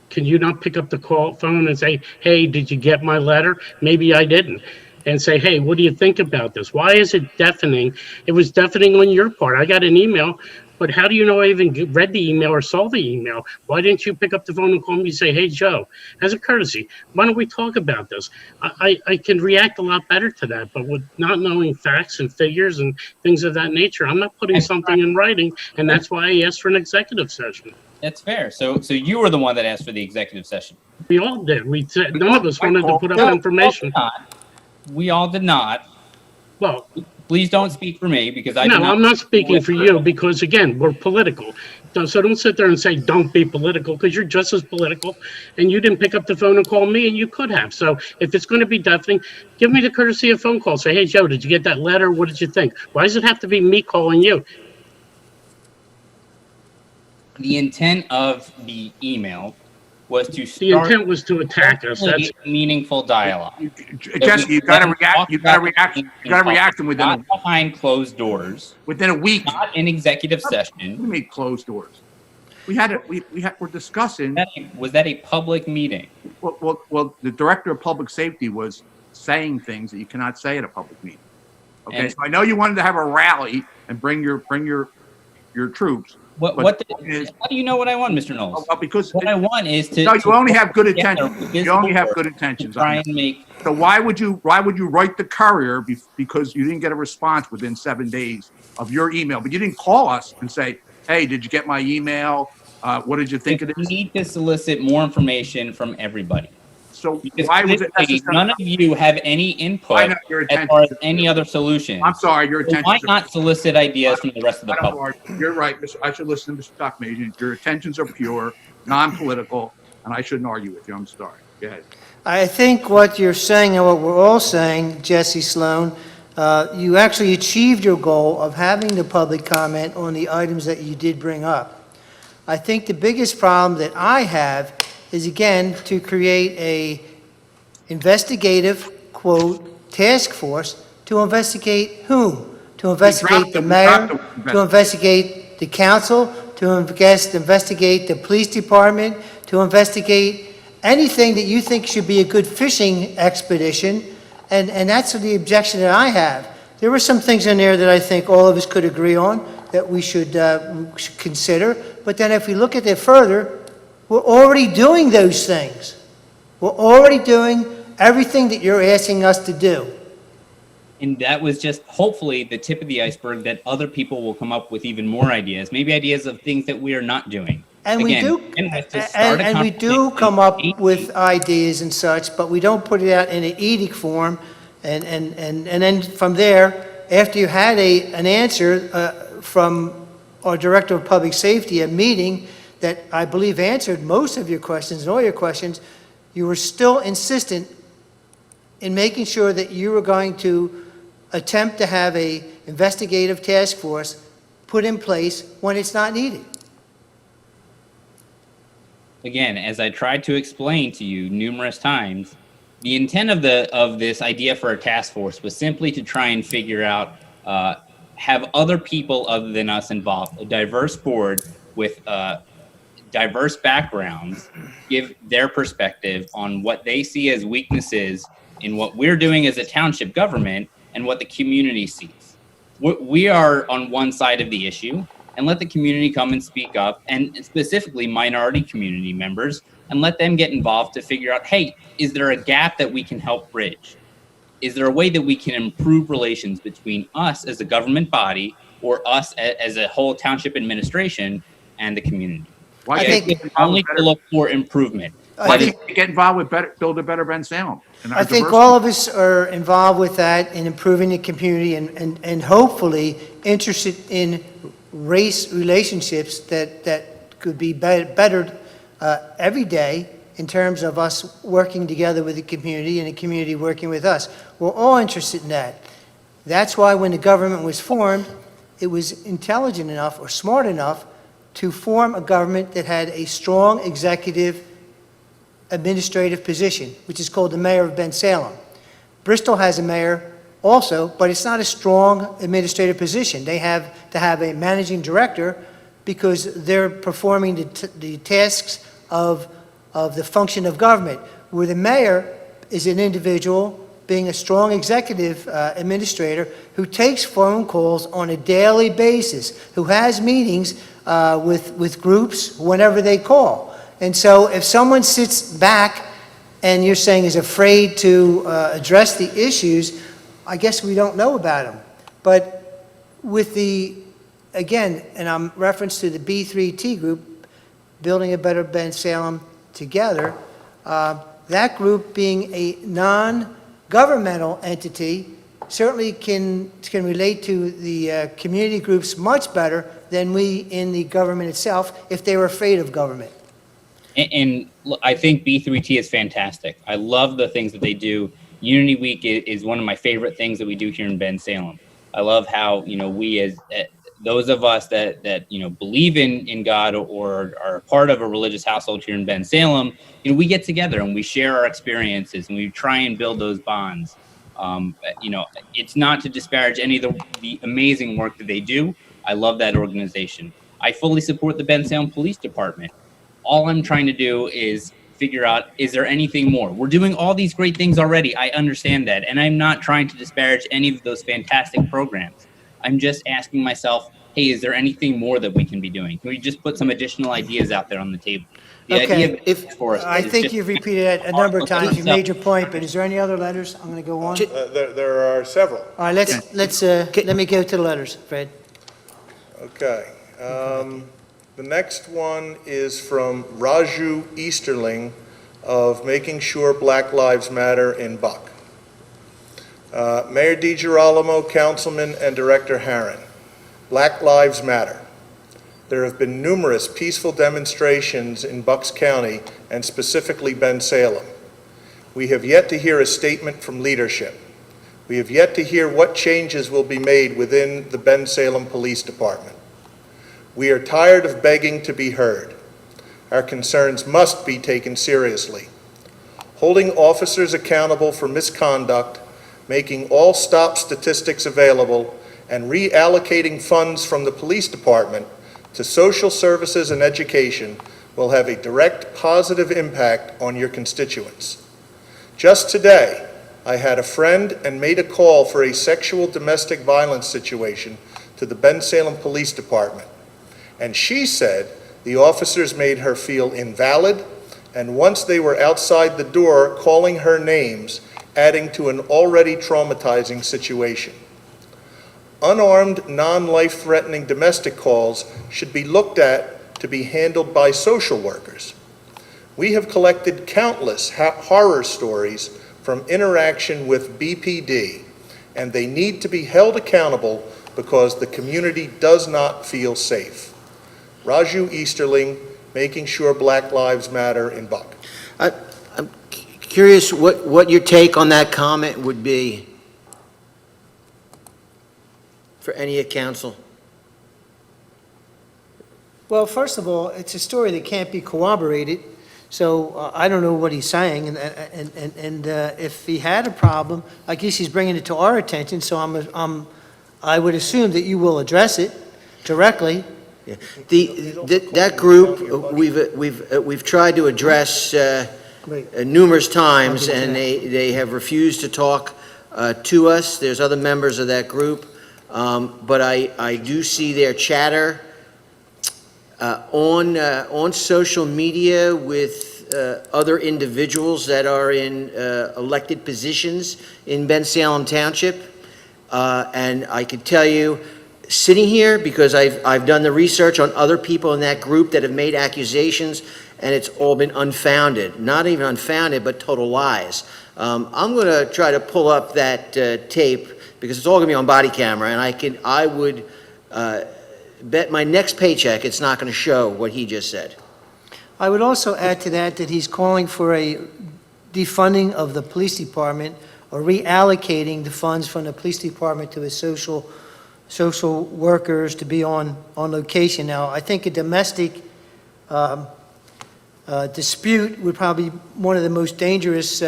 [SPEAKER 7] Can you not pick up the phone and say, hey, did you get my letter? Maybe I didn't. And say, hey, what do you think about this? Why is it deafening? It was deafening on your part. I got an email, but how do you know I even read the email or saw the email? Why didn't you pick up the phone and call me and say, hey, Joe, as a courtesy, why don't we talk about this? I can react a lot better to that, but with not knowing facts and figures and things of that nature, I'm not putting something in writing, and that's why I asked for an executive session.
[SPEAKER 4] That's fair. So you were the one that asked for the executive session.
[SPEAKER 7] We all did. We said none of us wanted to put up information.
[SPEAKER 4] We all did not.
[SPEAKER 7] Well,
[SPEAKER 4] please don't speak for me because I did not.
[SPEAKER 7] I'm not speaking for you because, again, we're political. So don't sit there and say, don't be political, because you're just as political, and you didn't pick up the phone and call me, and you could have. So if it's going to be deafening, give me the courtesy of phone call. Say, hey, Joe, did you get that letter? What did you think? Why does it have to be me calling you?
[SPEAKER 4] The intent of the email was to start.
[SPEAKER 7] The intent was to attack us. That's
[SPEAKER 4] meaningful dialogue.
[SPEAKER 3] Jesse, you got to react. You got to react. You got to react within
[SPEAKER 4] not behind closed doors.
[SPEAKER 3] Within a week.
[SPEAKER 4] Not in executive session.
[SPEAKER 3] We made closed doors. We're discussing.
[SPEAKER 4] Was that a public meeting?
[SPEAKER 3] Well, the director of public safety was saying things that you cannot say at a public meeting. Okay, so I know you wanted to have a rally and bring your troops.
[SPEAKER 4] How do you know what I want, Mr. Knowles?
[SPEAKER 3] Well, because
[SPEAKER 4] what I want is to.
[SPEAKER 3] No, you only have good intentions. You only have good intentions.
[SPEAKER 4] Try and make.
[SPEAKER 3] So why would you write the Courier because you didn't get a response within 7 days of your email, but you didn't call us and say, hey, did you get my email? What did you think of this?
[SPEAKER 4] We need to solicit more information from everybody.
[SPEAKER 3] So
[SPEAKER 4] because
[SPEAKER 3] why was it necessary?
[SPEAKER 4] None of you have any input as far as any other solution.
[SPEAKER 3] I'm sorry, your attention.
[SPEAKER 4] Why not solicit ideas from the rest of the public?
[SPEAKER 3] You're right. I should listen to Mr. Takmajian. Your intentions are pure, non-political, and I shouldn't argue with you. I'm sorry. Go ahead.
[SPEAKER 1] I think what you're saying and what we're all saying, Jesse Sloan, you actually achieved your goal of having the public comment on the items that you did bring up. I think the biggest problem that I have is, again, to create a investigative, quote, task force to investigate whom? To investigate the mayor, to investigate the council, to investigate the police department, to investigate anything that you think should be a good fishing expedition, and that's the objection that I have. There were some things in there that I think all of us could agree on that we should consider, but then if we look at it further, we're already doing those things. We're already doing everything that you're asking us to do.
[SPEAKER 4] And that was just hopefully the tip of the iceberg that other people will come up with even more ideas, maybe ideas of things that we are not doing.
[SPEAKER 1] And we
[SPEAKER 4] Again,
[SPEAKER 1] do,
[SPEAKER 4] and that's to start a
[SPEAKER 1] and we do
[SPEAKER 4] conversation.
[SPEAKER 1] come up with ideas and such, but we don't put it out in an edict form. And then from there, after you had an answer from our Director of Public Safety, a meeting that I believe answered most of your questions and all your questions, you were still insistent in making sure that you were going to attempt to have a investigative task force put in place when it's not needed.
[SPEAKER 4] Again, as I tried to explain to you numerous times, the intent of this idea for a task force was simply to try and figure out, have other people other than us involved, a diverse board with diverse backgrounds, give their perspective on what they see as weaknesses in what we're doing as a township government and what the community sees. We are on one side of the issue, and let the community come and speak up, and specifically minority community members, and let them get involved to figure out, hey, is there a gap that we can help bridge? Is there a way that we can improve relations between us as a government body or us as a whole township administration and the community?
[SPEAKER 3] Why
[SPEAKER 1] I
[SPEAKER 3] can't
[SPEAKER 1] think-
[SPEAKER 3] you get involved
[SPEAKER 4] Only
[SPEAKER 3] with
[SPEAKER 4] to look for improvement.
[SPEAKER 3] Why
[SPEAKER 1] think-
[SPEAKER 3] can't you get involved with build a better Bensalem? And our
[SPEAKER 1] I think
[SPEAKER 3] diversity?
[SPEAKER 1] all of us are involved with that in improving the community and hopefully interested in race relationships that could be bettered every day in terms of us working together with the community and the community working with us. We're all interested in that. That's why when the government was formed, it was intelligent enough or smart enough to form a government that had a strong executive administrative position, which is called the mayor of Bensalem. Bristol has a mayor also, but it's not a strong administrative position. They have to have a managing director because they're performing the tasks of the function of government, where the mayor is an individual being a strong executive administrator who takes phone calls on a daily basis, who has meetings with groups whenever they call. And so if someone sits back and you're saying is afraid to address the issues, I guess we don't know about them. But with again, and I'm reference to the B3T group, Building a Better Bensalem Together, that group being a non-governmental entity certainly can relate to the community groups much better than we in the government itself if they were afraid of government.
[SPEAKER 4] And look, I think B3T is fantastic. I love the things that they do. Unity Week is one of my favorite things that we do here in Bensalem. I love how, we as those of us that believe in God or are a part of a religious household here in Bensalem, we get together and we share our experiences and we try and build those bonds. It's not to disparage any of the amazing work that they do. I love that organization. I fully support the Bensalem Police Department. All I'm trying to do is figure out, is there anything more? We're doing all these great things already. I understand that. And I'm not trying to disparage any of those fantastic programs. I'm just asking myself, hey, is there anything more that we can be doing? Can we just put some additional ideas out there on the table? The idea of
[SPEAKER 8] if-
[SPEAKER 4] for us
[SPEAKER 1] I
[SPEAKER 4] is
[SPEAKER 1] think
[SPEAKER 4] just-
[SPEAKER 1] you've repeated it a number of times. You made your point, but is there any other letters? I'm going to go on.
[SPEAKER 2] There are several.
[SPEAKER 1] All right, let me go to the letters, Fred.
[SPEAKER 2] Okay. The next one is from Raju Easterling of Making Sure Black Lives Matter in Buck. Mayor DiGirolamo, Councilman, and Director Herron, Black Lives Matter. There have been numerous peaceful demonstrations in Bucks County and specifically Bensalem. We have yet to hear a statement from leadership. We have yet to hear what changes will be made within the Bensalem Police Department. We are tired of begging to be heard. Our concerns must be taken seriously. Holding officers accountable for misconduct, making all stop statistics available, and reallocating funds from the police department to social services and education will have a direct positive impact on your constituents. Just today, I had a friend and made a call for a sexual domestic violence situation to the Bensalem Police Department. And she said the officers made her feel invalid, and once they were outside the door calling her names, adding to an already traumatizing situation. Unarmed, non-life-threatening domestic calls should be looked at to be handled by social workers. We have collected countless horror stories from interaction with BPD, and they need to be held accountable because the community does not feel safe. Raju Easterling, Making Sure Black Lives Matter in Buck.
[SPEAKER 8] I'm curious what your take on that comment would be for any of council.
[SPEAKER 1] Well, first of all, it's a story that can't be corroborated, so I don't know what he's saying, and if he had a problem, I guess he's bringing it to our attention, so I would assume that you will address it directly.
[SPEAKER 8] Yeah. That group, we've tried to address numerous times, and they have refused to talk to us. There's other members of that group, but I do see their chatter on social media with other individuals that are in elected positions in Bensalem Township, and I could tell you, sitting here, because I've done the research on other people in that group that have made accusations, and it's all been unfounded. Not even unfounded, but total lies. I'm going to try to pull up that tape, because it's all going to be on body camera, and I would bet my next paycheck it's not going to show what he just said.
[SPEAKER 1] I would also add to that he's calling for a defunding of the police department, or reallocating the funds from the police department to a social workers to be on location. Now, I think a domestic dispute would probably be one of the most dangerous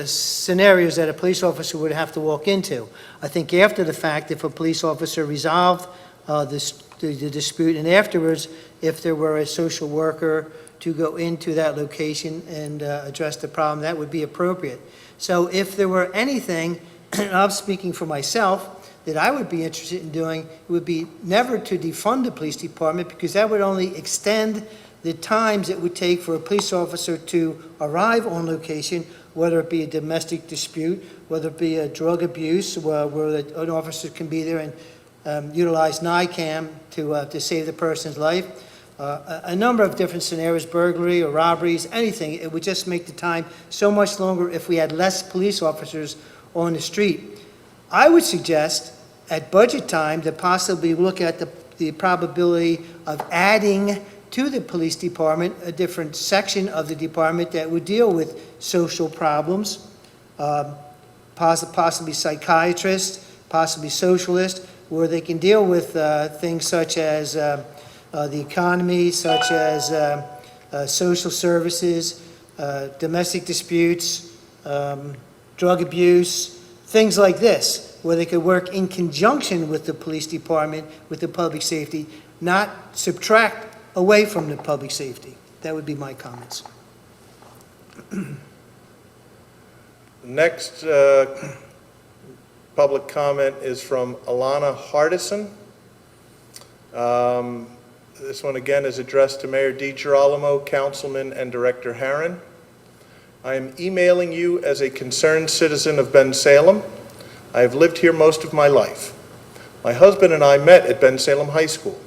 [SPEAKER 1] scenarios that a police officer would have to walk into. I think after the fact, if a police officer resolved the dispute, and afterwards, if there were a social worker to go into that location and address the problem, that would be appropriate. So if there were anything, and I'm speaking for myself, that I would be interested in doing, it would be never to defund the police department, because that would only extend the times it would take for a police officer to arrive on location, whether it be a domestic dispute, whether it be a drug abuse, where an officer can be there and utilize NICAM to save the person's life. A number of different scenarios, burglary or robberies, anything. It would just make the time so much longer if we had less police officers on the street. I would suggest at budget time to possibly look at the probability of adding to the police department a different section of the department that would deal with social problems, possibly psychiatrists, possibly socialists, where they can deal with things such as the economy, such as social services, domestic disputes, drug abuse, things like this, where they could work in conjunction with the police department, with the public safety, not subtract away from the public safety. That would be my comments.
[SPEAKER 2] Next public comment is from Alana Hardison. This one again is addressed to Mayor DiGirolamo, Councilman, and Director Herron. I am emailing you as a concerned citizen of Bensalem. I have lived here most of my life. My husband and I met at Bensalem High School.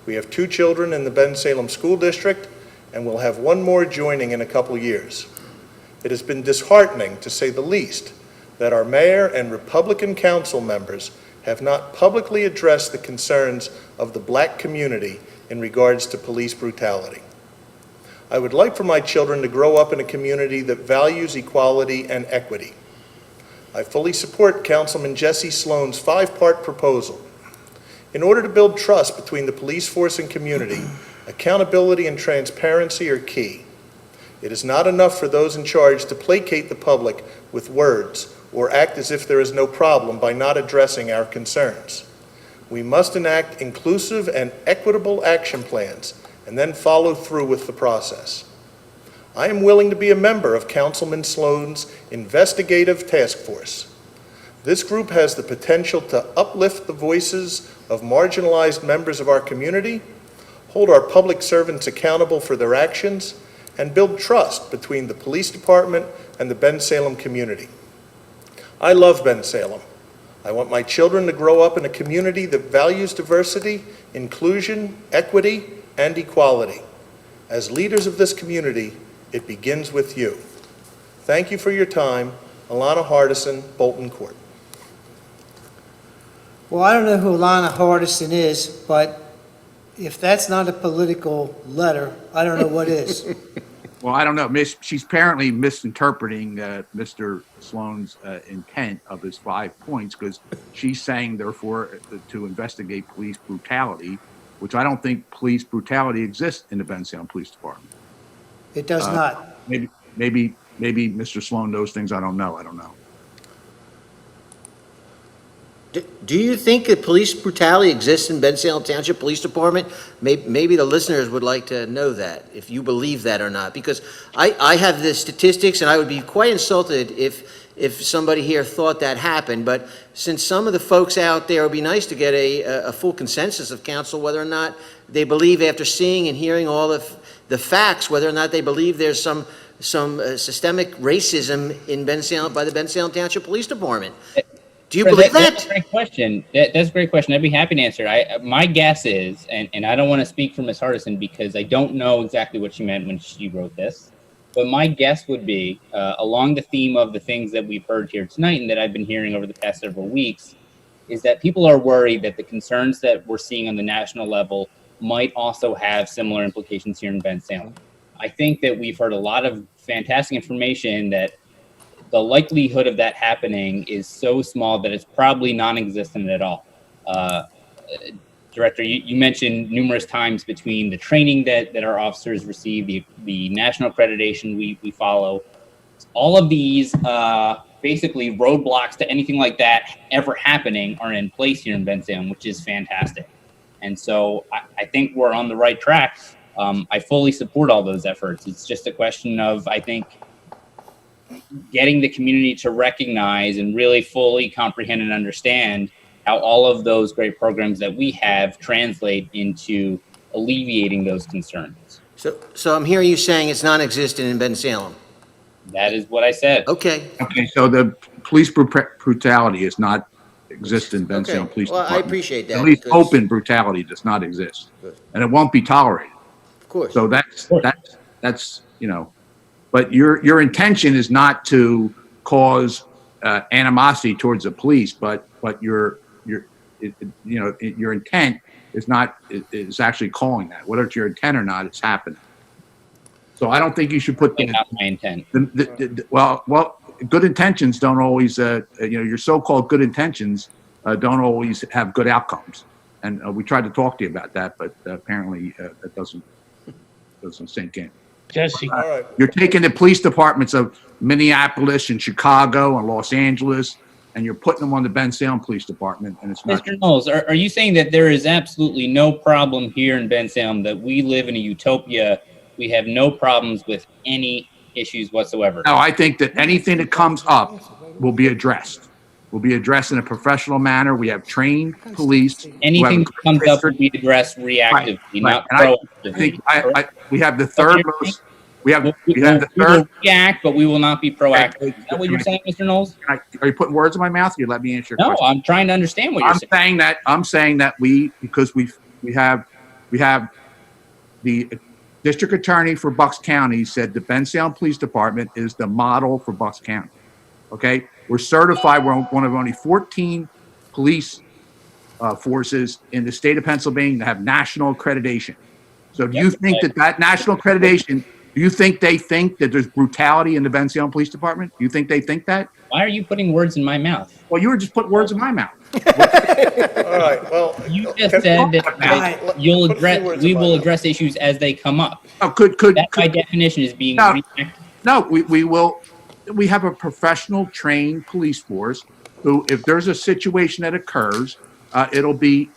[SPEAKER 2] We have 2 children in the Bensalem School District, and we'll have 1 more joining in a couple years. It has been disheartening, to say the least, that our mayor and Republican council members have not publicly addressed the concerns of the black community in regards to police brutality. I would like for my children to grow up in a community that values equality and equity. I fully support Councilman Jesse Sloan's 5-part proposal. In order to build trust between the police force and community, accountability and transparency are key. It is not enough for those in charge to placate the public with words or act as if there is no problem by not addressing our concerns. We must enact inclusive and equitable action plans and then follow through with the process. I am willing to be a member of Councilman Sloan's investigative task force. This group has the potential to uplift the voices of marginalized members of our community, hold our public servants accountable for their actions, and build trust between the police department and the Bensalem community. I love Bensalem. I want my children to grow up in a community that values diversity, inclusion, equity, and equality. As leaders of this community, it begins with you. Thank you for your time. Alana Hardison, Bolton Court.
[SPEAKER 1] Well, I don't know who Lana Hardison is, but if that's not a political letter, I don't know what is.
[SPEAKER 3] Well, I don't know. She's apparently misinterpreting Mr. Sloan's intent of his 5 points, because she's saying, therefore, to investigate police brutality, which I don't think police brutality exists in the Bensalem Police Department.
[SPEAKER 1] It does not.
[SPEAKER 3] Maybe Mr. Sloan knows things I don't know. I don't know.
[SPEAKER 8] Do you think that police brutality exists in Bensalem Township Police Department? Maybe the listeners would like to know that, if you believe that or not, because I have the statistics, and I would be quite insulted if somebody here thought that happened. But since some of the folks out there, it would be nice to get a full consensus of council whether or not they believe, after seeing and hearing all of the facts, whether or not they believe there's some systemic racism in Bensalem by the Bensalem Township Police Department. Do you believe that?
[SPEAKER 4] That's a great question. That's a great question. I'd be happy to answer. My guess is, and I don't want to speak for Ms. Hardison because I don't know exactly what she meant when she wrote this, but my guess would be, along the theme of the things that we've heard here tonight and that I've been hearing over the past several weeks, is that people are worried that the concerns that we're seeing on the national level might also have similar implications here in Bensalem. I think that we've heard a lot of fantastic information that the likelihood of that happening is so small that it's probably non-existent at all. Director, you mentioned numerous times between the training that our officers receive, the national accreditation we follow, all of these basically roadblocks to anything like that ever happening are in place here in Bensalem, which is fantastic. And so I think we're on the right track. I fully support all those efforts. It's just a question of, I think, getting the community to recognize and really fully comprehend and understand how all of those great programs that we have translate into alleviating those concerns.
[SPEAKER 8] So I'm hearing you saying it's non-existent in Bensalem.
[SPEAKER 4] That is what I said.
[SPEAKER 8] Okay.
[SPEAKER 3] Okay, so the police brutality does not exist in Bensalem Police
[SPEAKER 8] Well,
[SPEAKER 3] Department.
[SPEAKER 8] I appreciate that.
[SPEAKER 3] At least
[SPEAKER 8] because-
[SPEAKER 3] open brutality does not exist,
[SPEAKER 8] Good.
[SPEAKER 3] and it won't be tolerated.
[SPEAKER 8] Of course.
[SPEAKER 3] So that's but your intention is not to cause animosity towards the police, but your intent is actually calling that. Whether it's your intent or not, it's happening. So I don't think you should put
[SPEAKER 4] Not my intent.
[SPEAKER 3] well, good intentions don't always, your so-called good intentions don't always have good outcomes. And we tried to talk to you about that, but apparently that doesn't sink in.
[SPEAKER 7] Jesse.
[SPEAKER 2] All right.
[SPEAKER 3] You're taking the police departments of Minneapolis and Chicago and Los Angeles, and you're putting them on the Bensalem Police Department, and it's not.
[SPEAKER 4] Mr. Knowles, are you saying that there is absolutely no problem here in Bensalem, that we live in a utopia, we have no problems with any issues whatsoever?
[SPEAKER 3] No, I think that anything that comes up will be addressed. Will be addressed in a professional manner. We have trained police.
[SPEAKER 4] Anything that comes up will be addressed reactively, not
[SPEAKER 3] And I
[SPEAKER 4] proactively.
[SPEAKER 3] think we have the third most. We have the
[SPEAKER 4] We
[SPEAKER 3] third.
[SPEAKER 4] will react, but we will not be proactive. Is that what you're saying, Mr. Knowles?
[SPEAKER 3] Are you putting words in my mouth? You let me answer your
[SPEAKER 4] No,
[SPEAKER 3] question.
[SPEAKER 4] I'm trying to understand what you're saying.
[SPEAKER 3] I'm saying that because we have the district attorney for Bucks County said the Bensalem Police Department is the model for Bucks County. Okay, we're certified. We're one of only 14 police forces in the state of Pennsylvania that have national accreditation. So do you think that national accreditation? Do you think they think that there's brutality in the Bensalem Police Department? Do you think they think that?
[SPEAKER 4] Why are you putting words in my mouth?
[SPEAKER 3] Well, you were just putting words in my mouth.
[SPEAKER 2] All right, well.
[SPEAKER 4] You just said that we will address issues as they come up.
[SPEAKER 3] Oh,
[SPEAKER 4] That by definition is being reactive.
[SPEAKER 3] No, we will. We have a professional, trained police force who, if there's a situation that occurs, it'll be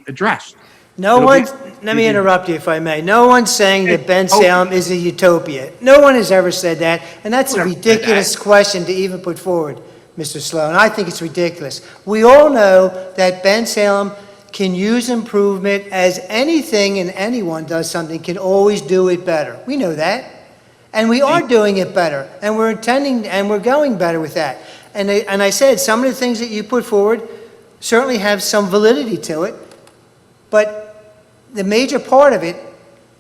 [SPEAKER 3] addressed.
[SPEAKER 1] Let me interrupt you if I may. No one's saying that Bensalem is a utopia. No one has ever said that, and that's a ridiculous question to even put forward, Mr. Sloan. I think it's ridiculous. We all know that Bensalem can use improvement, as anything and anyone does something can always do it better. We know that. And we are doing it better, and we're intending, and we're going better with that. and I said, some of the things that you put forward certainly have some validity to it, but the major part of it,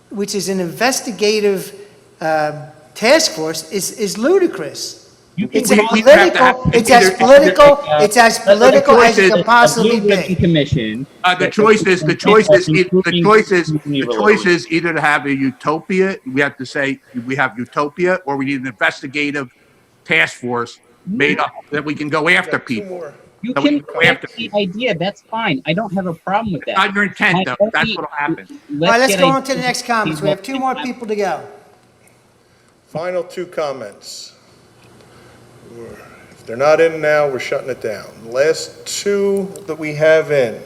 [SPEAKER 1] which is an investigative task force, is ludicrous. It's as political, it's as political, it's as political as it could possibly be.
[SPEAKER 4] Commission.
[SPEAKER 3] The choice is either to have a utopia, we have to say we have utopia, or we need an investigative task force made up that we can go after
[SPEAKER 2] Two
[SPEAKER 3] people.
[SPEAKER 2] more.
[SPEAKER 4] You
[SPEAKER 3] So we
[SPEAKER 4] can
[SPEAKER 3] can go after
[SPEAKER 4] correct the idea. That's fine. I don't have a problem with that.
[SPEAKER 3] Not your intent, though.
[SPEAKER 4] My
[SPEAKER 3] That's
[SPEAKER 4] only-
[SPEAKER 3] what'll happen.
[SPEAKER 1] All right, let's
[SPEAKER 4] get
[SPEAKER 1] go on to the
[SPEAKER 4] ideas
[SPEAKER 1] next comments. We have two more
[SPEAKER 4] people.
[SPEAKER 1] people to go.
[SPEAKER 2] Final two comments. If they're not in now, we're shutting it down. The last two that we have in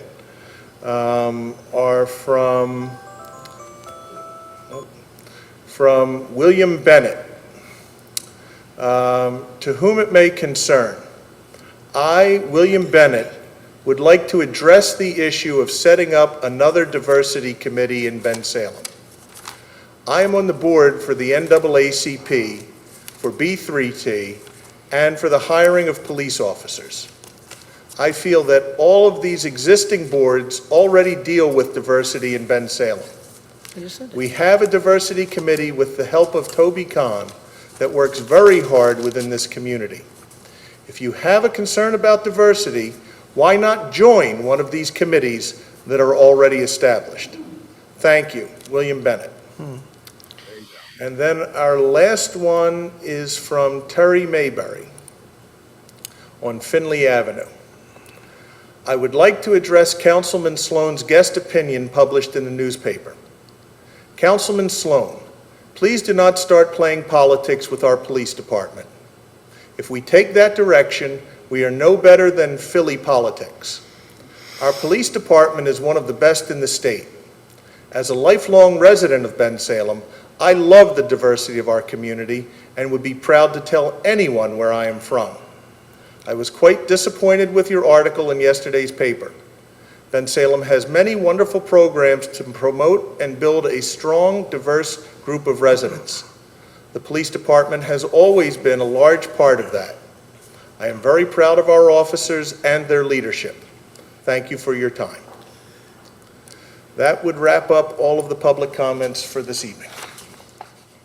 [SPEAKER 2] are from William Bennett. To whom it may concern, I, William Bennett, would like to address the issue of setting up another diversity committee in Bensalem. I am on the board for the NAACP, for B3T, and for the hiring of police officers. I feel that all of these existing boards already deal with diversity in Bensalem. We have a diversity committee with the help of Toby Khan that works very hard within this community. If you have a concern about diversity, why not join one of these committees that are already established? Thank you, William Bennett. And then our last one is from Terry Mayberry on Finley Avenue. I would like to address Councilman Sloan's guest opinion published in the newspaper. Councilman Sloan, please do not start playing politics with our police department. If we take that direction, we are no better than Philly politics. Our police department is one of the best in the state. As a lifelong resident of Bensalem, I love the diversity of our community and would be proud to tell anyone where I am from. I was quite disappointed with your article in yesterday's paper. Bensalem has many wonderful programs to promote and build a strong, diverse group of residents. The police department has always been a large part of that. I am very proud of our officers and their leadership. Thank you for your time. That would wrap up all of the public comments for this evening.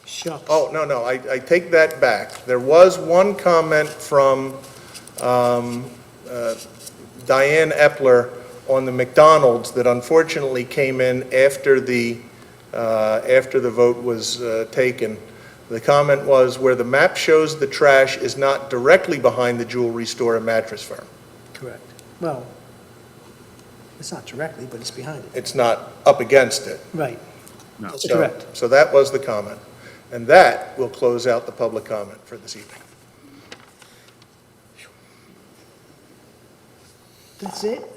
[SPEAKER 1] Shucks.
[SPEAKER 2] Oh, no, I take that back. There was one comment from Diane Epler on the McDonald's that unfortunately came in after the vote was taken. The comment was, where the map shows the trash is not directly behind the jewelry store and mattress firm.
[SPEAKER 1] Correct. Well, it's not directly, but it's behind it.
[SPEAKER 2] It's not up against it.
[SPEAKER 1] Right.
[SPEAKER 3] No.
[SPEAKER 1] That's correct.
[SPEAKER 2] So that was the comment. And that will close out the public comment for this evening.
[SPEAKER 1] That's it?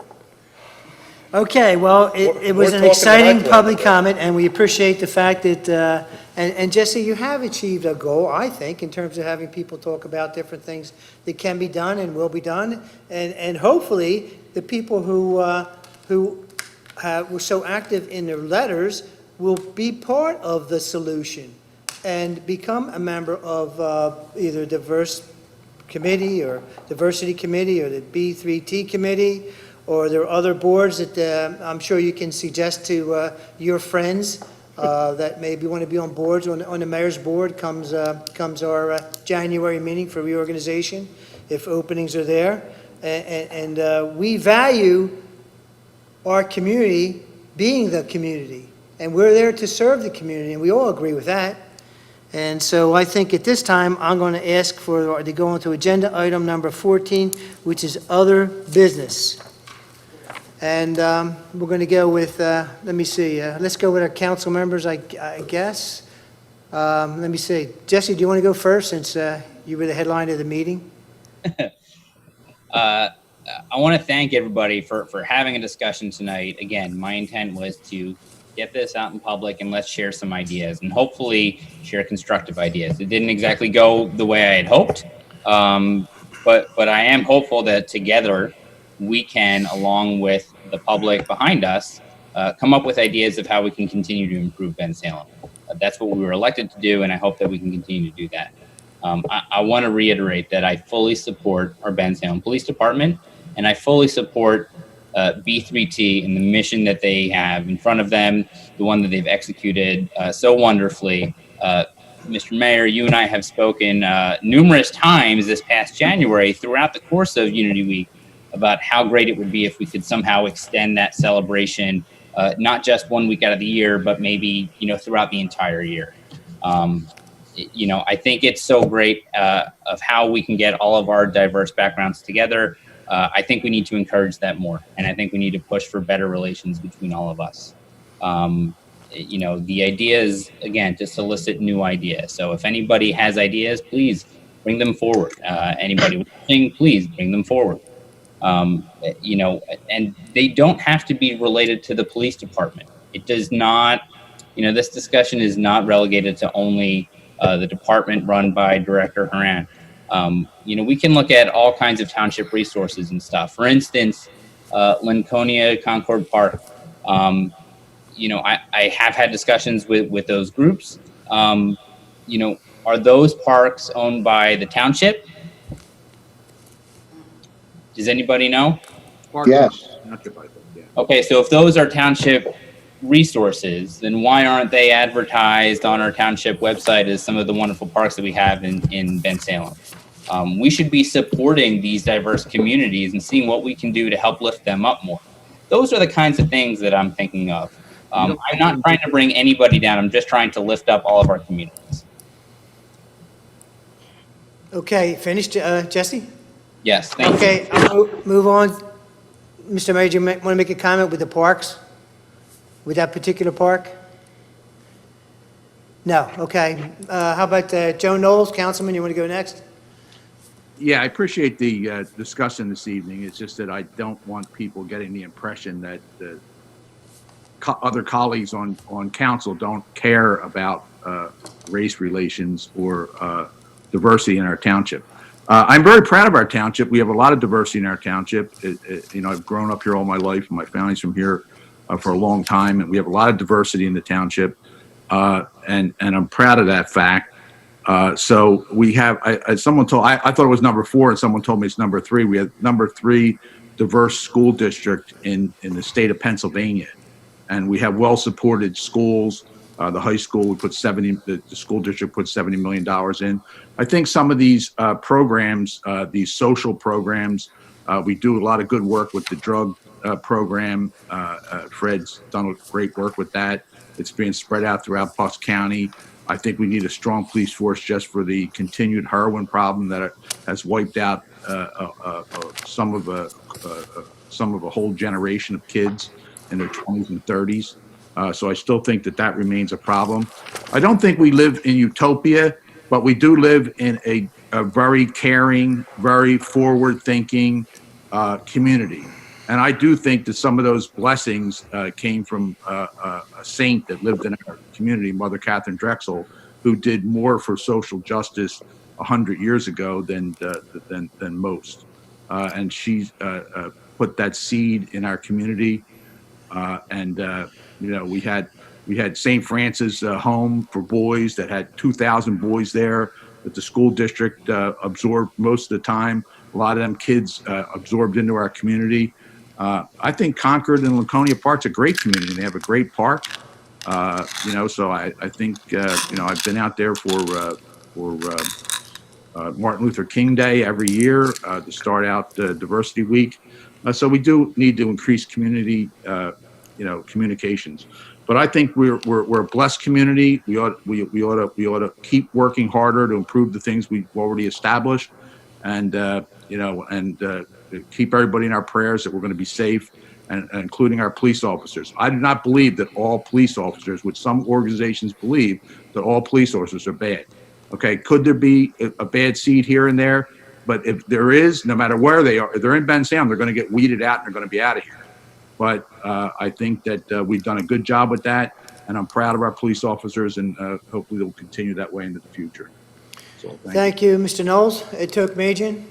[SPEAKER 1] Okay, well, it was
[SPEAKER 2] We're
[SPEAKER 1] an
[SPEAKER 2] talking
[SPEAKER 1] exciting
[SPEAKER 2] tonight,
[SPEAKER 1] public
[SPEAKER 2] Glenn.
[SPEAKER 1] comment, and we appreciate the fact that, and Jesse, you have achieved a goal, I think, in terms of having people talk about different things that can be done and will be done, and hopefully, the people who were so active in their letters will be part of the solution and become a member of either diverse committee or diversity committee or the B3T committee, or there are other boards that I'm sure you can suggest to your friends that maybe want to be on boards. On the mayor's board comes our January meeting for reorganization, if openings are there. And we value our community being the community, and we're there to serve the community, and we all agree with that. And so I think at this time, I'm going to ask to go into agenda item number 14, which is other business. And we're going to go with, let me see, let's go with our council members, I guess. Let me see. Jesse, do you want to go first since you were the headline of the meeting?
[SPEAKER 4] I want to thank everybody for having a discussion tonight. Again, my intent was to get this out in public and let's share some ideas and hopefully share constructive ideas. It didn't exactly go the way I had hoped, but I am hopeful that together we can, along with the public behind us, come up with ideas of how we can continue to improve Bensalem. That's what we were elected to do, and I hope that we can continue to do that. I want to reiterate that I fully support our Bensalem Police Department, and I fully support B3T and the mission that they have in front of them, the one that they've executed so wonderfully. Mr. Mayor, you and I have spoken numerous times this past January throughout the course of Unity Week about how great it would be if we could somehow extend that celebration, not just 1 week out of the year, but maybe, throughout the entire year. I think it's so great of how we can get all of our diverse backgrounds together. I think we need to encourage that more, and I think we need to push for better relations between all of us. The idea is, again, to solicit new ideas. So if anybody has ideas, please bring them forward. Anybody watching, please bring them forward. And they don't have to be related to the police department. It does not, this discussion is not relegated to only the department run by Director Haran. We can look at all kinds of township resources and stuff. For instance, Lincolnia Concord Park. I have had discussions with those groups. Are those parks owned by the township? Does anybody know?
[SPEAKER 11] Yes.
[SPEAKER 4] Okay, so if those are township resources, then why aren't they advertised on our township website as some of the wonderful parks that we have in Bensalem? We should be supporting these diverse communities and seeing what we can do to help lift them up more. Those are the kinds of things that I'm thinking of. I'm not trying to bring anybody down. I'm just trying to lift up all of our communities.
[SPEAKER 1] Okay, finished, Jesse?
[SPEAKER 4] Yes, thank you.
[SPEAKER 1] Okay, I'll move on. Mr. Mayor, do you want to make a comment with the parks? With that particular park? No, okay. How about Joe Knowles, Councilman, you want to go next?
[SPEAKER 3] Yeah, I appreciate the discussion this evening. It's just that I don't want people getting the impression that other colleagues on council don't care about race relations or diversity in our township. I'm very proud of our township. We have a lot of diversity in our township. I've grown up here all my life, and my family's from here for a long time, and we have a lot of diversity in the township, and I'm proud of that fact. So we have, someone told, I thought it was number 4, and someone told me it's number 3. We have number 3 diverse school district in the state of Pennsylvania. And we have well-supported schools. The high school, the school district put $70 million in. I think some of these programs, these social programs, we do a lot of good work with the drug program. Fred's done great work with that. It's being spread out throughout Bucks County. I think we need a strong police force just for the continued heroin problem that has wiped out some of a whole generation of kids in their 20s and 30s. So I still think that remains a problem. I don't think we live in utopia, but we do live in a very caring, very forward-thinking community. And I do think that some of those blessings came from a saint that lived in our community, Mother Catherine Drexel, who did more for social justice 100 years ago than most. And she put that seed in our community. We had St. Francis Home for boys that had 2,000 boys there that the school district absorbed most of the time. A lot of them kids absorbed into our community. I think Concord and Laconia Park's a great community. They have a great park. So I think, I've been out there for Martin Luther King Day every year to start out Diversity Week. So we do need to increase community, communications. But I think we're a blessed community. We ought to keep working harder to improve the things we've already established, and keep everybody in our prayers that we're going to be safe, and including our police officers. I do not believe that all police officers, which some organizations believe, that all police officers are bad. Okay, could there be a bad seed here and there? But if there is, no matter where they are, if they're in Bensalem, they're going to get weeded out and they're going to be out of here. But I think that we've done a good job with that, and I'm proud of our police officers, and hopefully they'll continue that way into the future. So
[SPEAKER 1] Thank you, Mr. Knowles. It took Majin.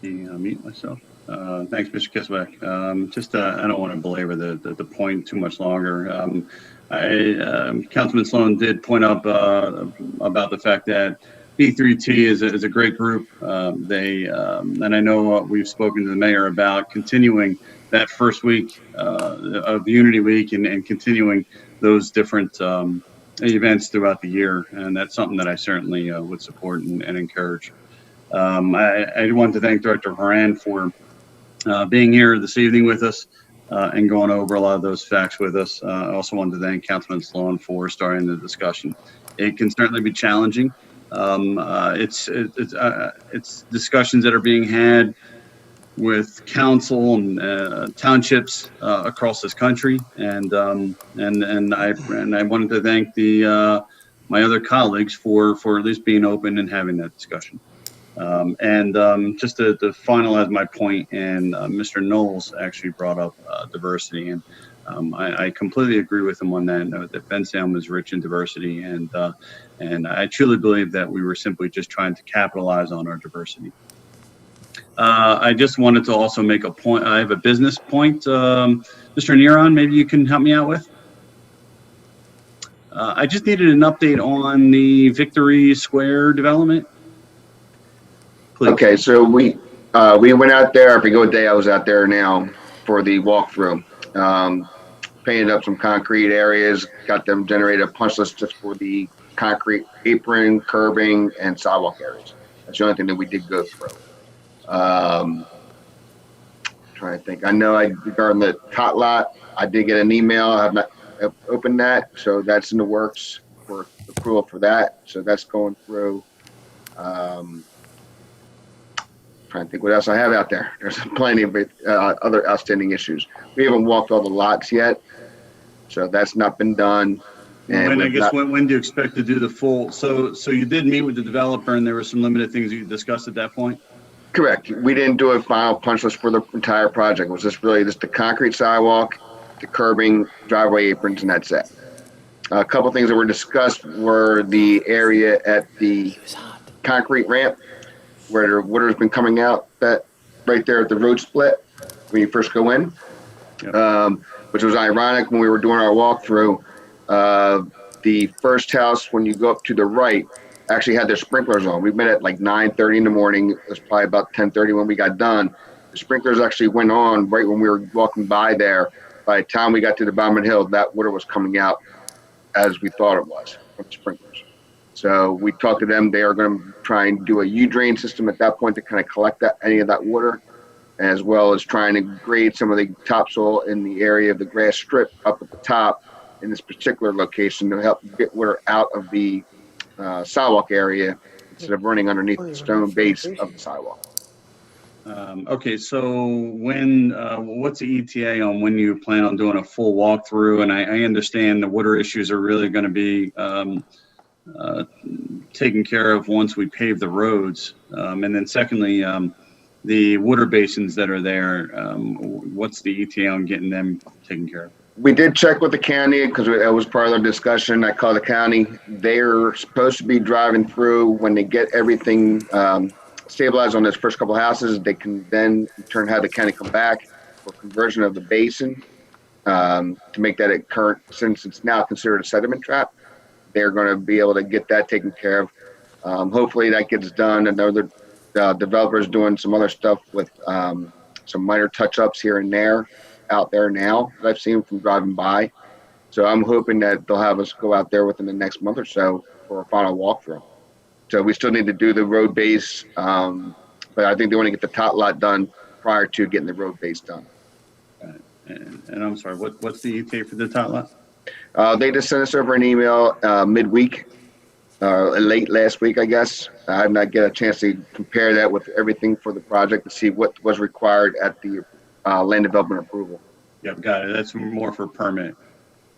[SPEAKER 5] Mute myself. Thanks, Mr. Kiswick. Just, I don't want to belabor the point too much longer. Councilman Sloan did point up about the fact that B3T is a great group. And I know we've spoken to the mayor about continuing that first week of Unity Week and continuing those different events throughout the year. And that's something that I certainly would support and encourage. I want to thank Director Horan for being here this evening with us and going over a lot of those facts with us. I also wanted to thank Councilman Sloan for starting the discussion. It can certainly be challenging. It's discussions that are being had with council and townships across this country, and I wanted to thank my other colleagues for at least being open and having that discussion. Just to finalize my point, and Mr. Knowles actually brought up diversity, and I completely agree with him on that note, that Bensalem is rich in diversity, and I truly believe that we were simply just trying to capitalize on our diversity. I just wanted to also make a point. I have a business point, Mr. Neron, maybe you can help me out with. I just needed an update on the Victory Square development. Please.
[SPEAKER 11] Okay, so we went out there. I forget what day I was out there now for the walkthrough. Painted up some concrete areas, got them generated a punch list just for the concrete apron, curbing, and sidewalk areas. That's the only thing that we did go through. Trying to think. I know regarding the tot lot, I did get an email. I have not opened that, so that's in the works for approval for that. So that's going through. Trying to think what else I have out there. There's plenty of other outstanding issues. We haven't walked all the lots yet, so that's not been done. And
[SPEAKER 5] when do you expect to do the full? So you did meet with the developer, and there were some limited things you discussed at that point.
[SPEAKER 11] Correct. We didn't do a final punch list for the entire project. It was just really just the concrete sidewalk, the curbing, driveway aprons, and that's it. A couple things that were discussed were the area at the concrete ramp where the water's been coming out, that right there at the road split when you first go in, which was ironic when we were doing our walkthrough. The first house, when you go up to the right, actually had their sprinklers on. We met at like 9:30 in the morning. It was probably about 10:30 when we got done. The sprinklers actually went on right when we were walking by there. By the time we got to the bottom of the hill, that water was coming out as we thought it was from the sprinklers. So we talked to them. They are going to try and do a U-drain system at that point to kind of collect any of that water, as well as trying to grade some of the topsoil in the area of the grass strip up at the top in this particular location to help get water out of the sidewalk area instead of running underneath the stone base of the sidewalk.
[SPEAKER 5] Okay, so what's the ETA on when you plan on doing a full walkthrough? And I understand the water issues are really going to be taken care of once we pave the roads. And then secondly, the water basins that are there, what's the ETA on getting them taken care of?
[SPEAKER 11] We did check with the county because that was part of the discussion. I called the county. They're supposed to be driving through when they get everything stabilized on those first couple of houses. They can then have the county come back for conversion of the basin to make that a current, since it's now considered a sediment trap. They're going to be able to get that taken care of. Hopefully that gets done. I know the developers doing some other stuff with some minor touch-ups here and there out there now that I've seen from driving by. So I'm hoping that they'll have us go out there within the next month or so for a final walkthrough. So we still need to do the road base, but I think they want to get the tot lot done prior to getting the road base done.
[SPEAKER 5] And I'm sorry, what's the ETA for the tot lot?
[SPEAKER 11] They just sent us over an email midweek, late last week, I guess. I did not get a chance to compare that with everything for the project to see what was required at the land development approval.
[SPEAKER 5] Yep, got it. That's more for permit.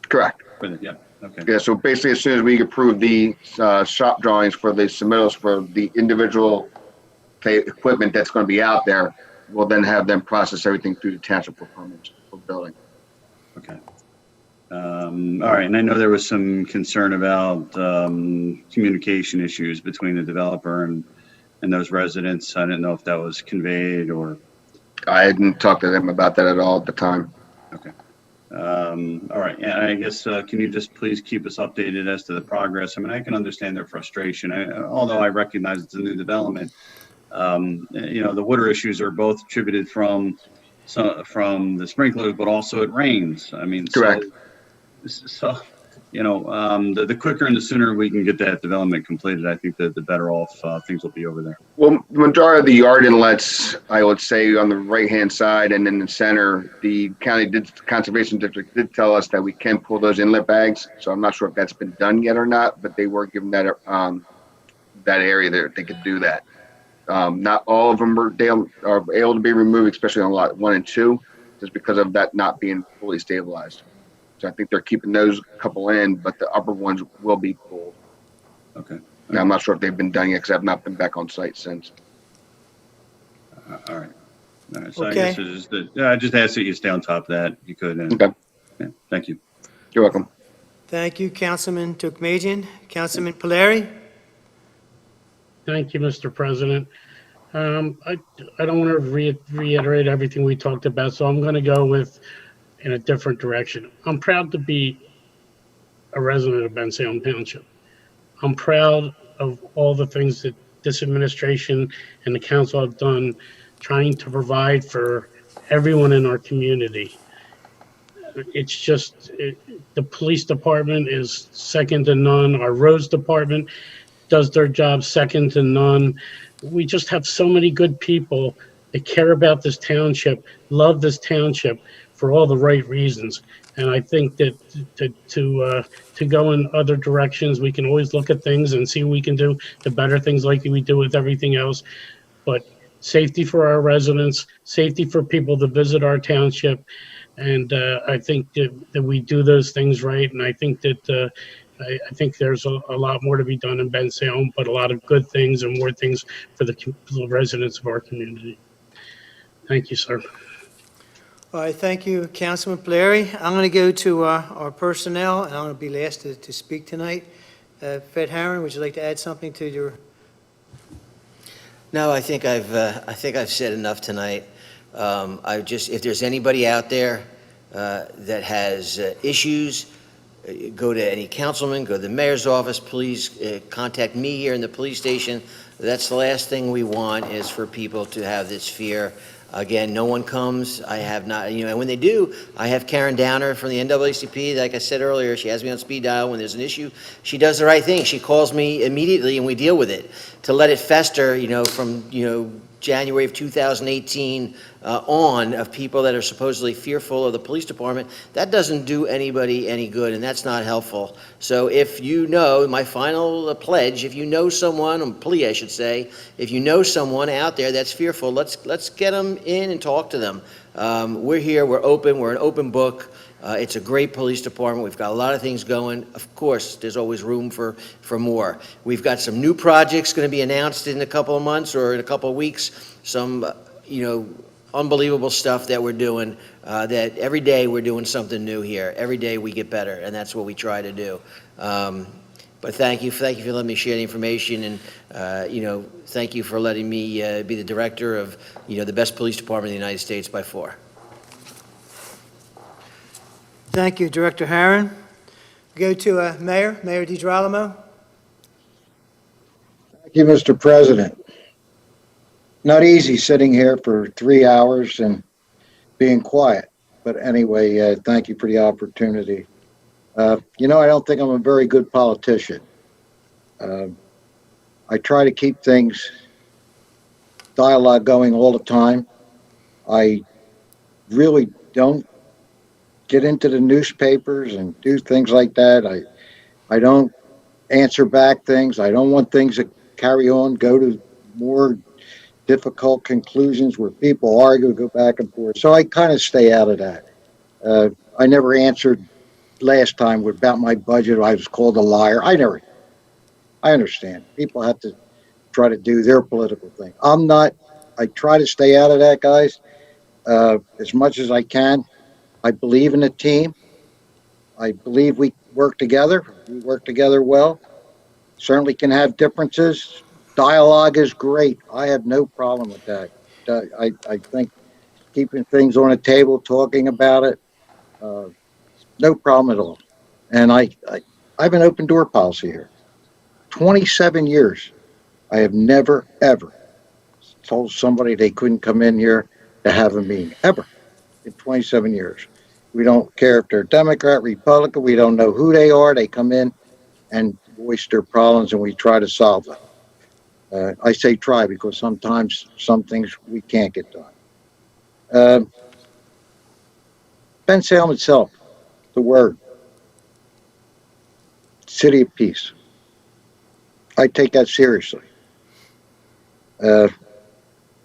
[SPEAKER 11] Correct.
[SPEAKER 5] Yeah, okay.
[SPEAKER 11] Yeah, so basically as soon as we approve the shop drawings for the submittals for the individual equipment that's going to be out there, we'll then have them process everything through the township for permits for building.
[SPEAKER 5] Okay. All right, and I know there was some concern about communication issues between the developer and those residents. I didn't know if that was conveyed or.
[SPEAKER 11] I didn't talk to them about that at all at the time.
[SPEAKER 5] Okay. All right. And I guess, can you just please keep us updated as to the progress? I mean, I can understand their frustration, although I recognize it's a new development. The water issues are both attributed from the sprinklers, but also it rains. I mean,
[SPEAKER 11] Correct.
[SPEAKER 5] So the quicker and the sooner we can get that development completed, I think that the better off things will be over there.
[SPEAKER 11] Well, the majority of the yard inlets, I would say, on the right-hand side and in the center, the conservation district did tell us that we can pull those inlet bags. So I'm not sure if that's been done yet or not, but they were given that area there. They could do that. Not all of them are able to be removed, especially on lot 1 and 2, just because of that not being fully stabilized. So I think they're keeping those couple in, but the upper ones will be pulled.
[SPEAKER 5] Okay.
[SPEAKER 11] Now, I'm not sure if they've been done yet because I've not been back on site since.
[SPEAKER 5] All right. So
[SPEAKER 1] Okay.
[SPEAKER 5] I guess it's just I just ask that you stay on top of that if you could.
[SPEAKER 11] Okay.
[SPEAKER 5] Yeah, thank you.
[SPEAKER 11] You're welcome.
[SPEAKER 1] Thank you, Councilman Tukmajian. Councilman Polari?
[SPEAKER 7] Thank you, Mr. President. I don't want to reiterate everything we talked about, so I'm going to go in a different direction. I'm proud to be a resident of Bensalem Township. I'm proud of all the things that this administration and the council have done trying to provide for everyone in our community. It's just, the police department is second to none. Our roads department does their job second to none. We just have so many good people that care about this township, love this township for all the right reasons. And I think that to go in other directions, we can always look at things and see what we can do to better things like we do with everything else. But safety for our residents, safety for people to visit our township. And I think that we do those things right. And I think that I think there's a lot more to be done in Bensalem, but a lot of good things and more things for the residents of our community. Thank you, sir.
[SPEAKER 1] All right, thank you, Councilman Polari. I'm going to go to our personnel, and I'm going to be last to speak tonight. Fred Harron, would you like to add something to your?
[SPEAKER 8] No, I think I've said enough tonight. If there's anybody out there that has issues, go to any councilman, go to the mayor's office, please contact me here in the police station. That's the last thing we want, is for people to have this fear. Again, no one comes. I have not, and when they do, I have Karen Downer from the NAACP. Like I said earlier, she has me on speed dial. When there's an issue, she does the right thing. She calls me immediately and we deal with it. To let it fester, from, January of 2018 on, of people that are supposedly fearful of the police department, that doesn't do anybody any good, and that's not helpful. So if my final pledge, if you know someone, plea I should say, if you know someone out there that's fearful, let's get them in and talk to them. We're here, we're open, we're an open book. It's a great police department. We've got a lot of things going. Of course, there's always room for more. We've got some new projects going to be announced in a couple of months or in a couple of weeks. Some, unbelievable stuff that we're doing, that every day we're doing something new here. Every day we get better, and that's what we try to do. But thank you for letting me share the information, and, thank you for letting me be the director of, the best police department in the United States by far.
[SPEAKER 1] Thank you, Director Harron. Go to Mayor DiGirolamo.
[SPEAKER 14] Thank you, Mr. President. Not easy sitting here for 3 hours and being quiet, but anyway, thank you for the opportunity. I don't think I'm a very good politician. I try to keep dialogue going all the time. I really don't get into the newspapers and do things like that. I don't answer back things. I don't want things to carry on, go to more difficult conclusions where people argue, go back and forth. So I kind of stay out of that. I never answered last time about my budget. I was called a liar. I understand. People have to try to do their political thing. I try to stay out of that, guys, as much as I can. I believe in a team. I believe we work together. We work together well. Certainly can have differences, Dialogue is great. I have no problem with that. I think keeping things on the table, talking about it, uh, no problem at all. And I have an open door policy here. 27 years. I have never, ever told somebody they couldn't come in here to have a meeting, ever, in 27 years. We don't care if they're Democrat, Republican, we don't know who they are. They come in and voice their problems and we try to solve them. I say try because sometimes some things we can't get done. Bensalem itself, the word, city of peace. I take that seriously. Uh,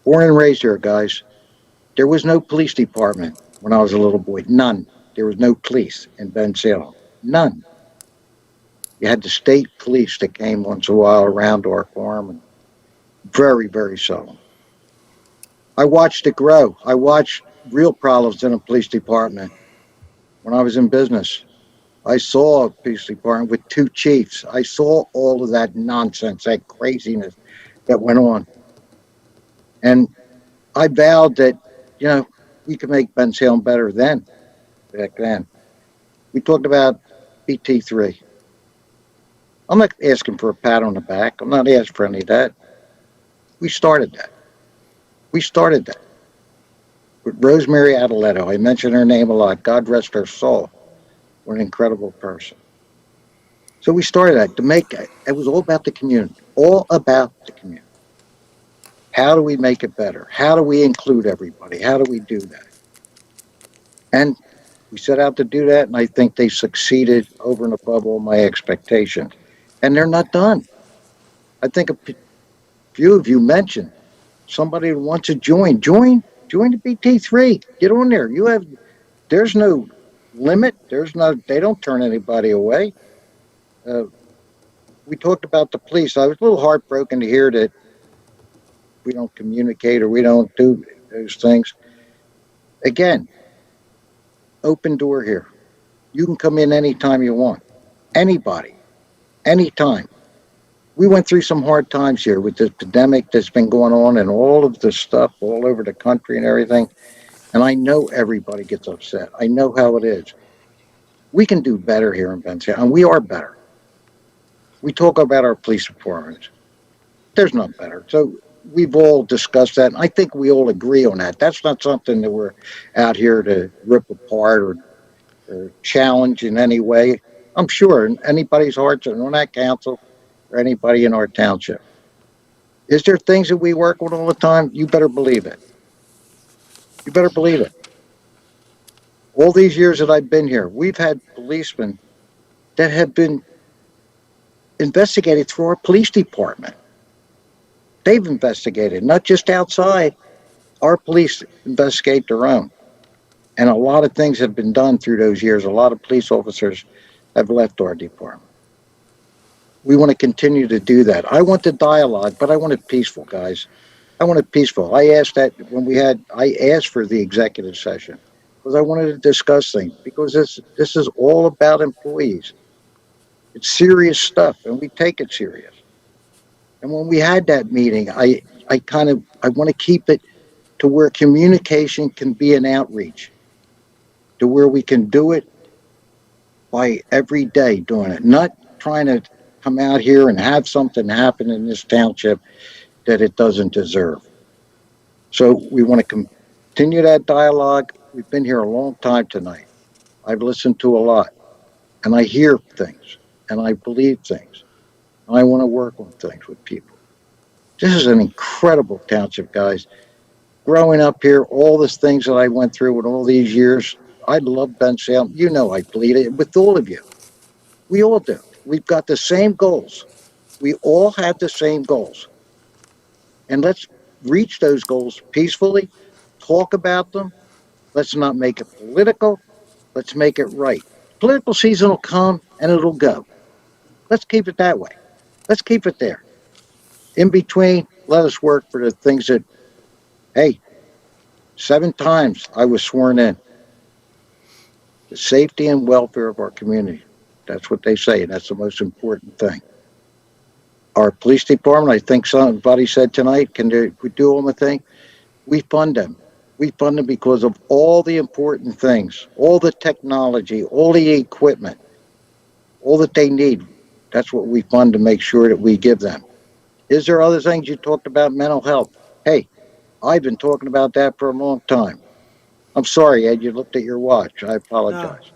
[SPEAKER 14] Born and raised here, guys. There was no police department when I was a little boy. None. There was no police in Bensalem. None. You had the state police that came once in a while around our farm, and very, very seldom. I watched it grow. I watched real problems in a police department when I was in business. I saw a police department with 2 chiefs. I saw all of that nonsense, that craziness that went on. And I vowed that, we could make Bensalem better back then. We talked about BT3. I'm not asking for a pat on the back. I'm not asking for any of that. We started that. We started that. With Rosemary Adeletto, I mention her name a lot. God rest her soul. What an incredible person. So we started that to make it. It was all about the community. All about the community. How do we make it better? How do we include everybody? How do we do that? And we set out to do that, and I think they succeeded over and above all my expectations. And they're not done. I think a few of you mentioned somebody who wants to join the BT3. Get on there. There's no limit. They don't turn anybody away. We talked about the police. I was a little heartbroken to hear that we don't communicate or we don't do those things. Again, open door here. You can come in anytime you want. Anybody. Anytime. We went through some hard times here with the pandemic that's been going on and all of this stuff all over the country and everything. And I know everybody gets upset. I know how it is. We can do better here in Bensalem, and we are better. We talk about our police departments. There's none better. So we've all discussed that, and I think we all agree on that. That's not something that we're out here to rip apart or challenge in any way. I'm sure anybody's hearts are on that council or anybody in our township. Is there things that we work on all the time? You better believe it. You better believe it. All these years that I've been here, we've had policemen that have been investigated through our police department. They've investigated, not just outside. Our police investigate their own. And a lot of things have been done through those years. A lot of police officers have left our department. We want to continue to do that. I want the dialogue, but I want it peaceful, guys. I want it peaceful. I asked that I asked for the executive session because I wanted to discuss things because this is all about employees. It's serious stuff and we take it serious. And when we had that meeting, I want to keep it to where communication can be an outreach, to where we can do it by every day doing it, not trying to come out here and have something happen in this township that it doesn't deserve. So we want to continue that dialogue. We've been here a long time tonight. I've listened to a lot, and I hear things, and I believe things. And I want to work on things with people. This is an incredible township, guys. Growing up here, all the things that I went through with all these years, I love Bensalem. You know I bleed it with all of you. We all do. We've got the same goals. We all have the same goals. And let's reach those goals peacefully, talk about them. Let's not make it political. Let's make it right. Political season will come and it'll go. Let's keep it that way. Let's keep it there. In between, let us work for the things that, hey, 7 times I was sworn in. The safety and welfare of our community. That's what they say, and that's the most important thing. our police department, I think somebody said tonight, we do them a thing? We fund them. We fund them because of all the important things, all the technology, all the equipment, all that they need. That's what we fund to make sure that we give them. Is there other things you talked about? Mental health. Hey, I've been talking about that for a long time. I'm sorry, Ed, you looked at your watch. I apologize.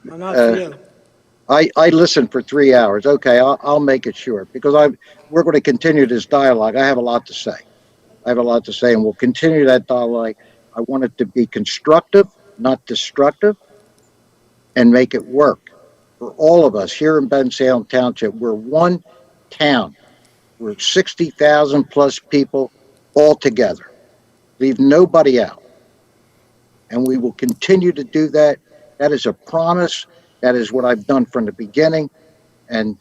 [SPEAKER 1] Well, not for
[SPEAKER 14] Uh,
[SPEAKER 1] you.
[SPEAKER 14] I listened for 3 hours. Okay, I'll make it short because we're going to continue this dialogue. I have a lot to say. I have a lot to say, and we'll continue that dialogue. I want it to be constructive, not destructive, and make it work for all of us here in Bensalem Township. We're one town. We're 60,000 plus people all together. Leave nobody out. And we will continue to do that. That is a promise. That is what I've done from the beginning. And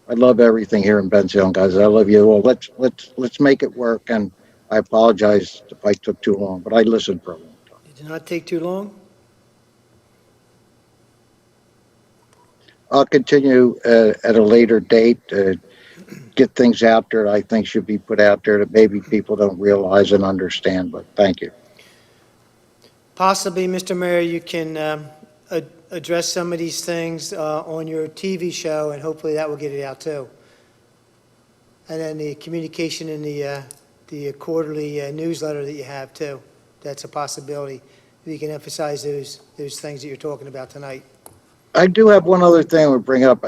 [SPEAKER 14] I love everything here in Bensalem, guys. I love you all. Let's make it work. And I apologize if I took too long, but I listened for a long time.
[SPEAKER 1] It did not take too long.
[SPEAKER 14] I'll continue at a later date. Get things out there that I think should be put out there that maybe people don't realize and understand. But thank you.
[SPEAKER 1] Possibly, Mr. Mayor, you can address some of these things on your TV show, and hopefully that will get it out too. And then the communication in the quarterly newsletter that you have too. That's a possibility. You can emphasize those things that you're talking about tonight.
[SPEAKER 14] I do have one other thing to bring up.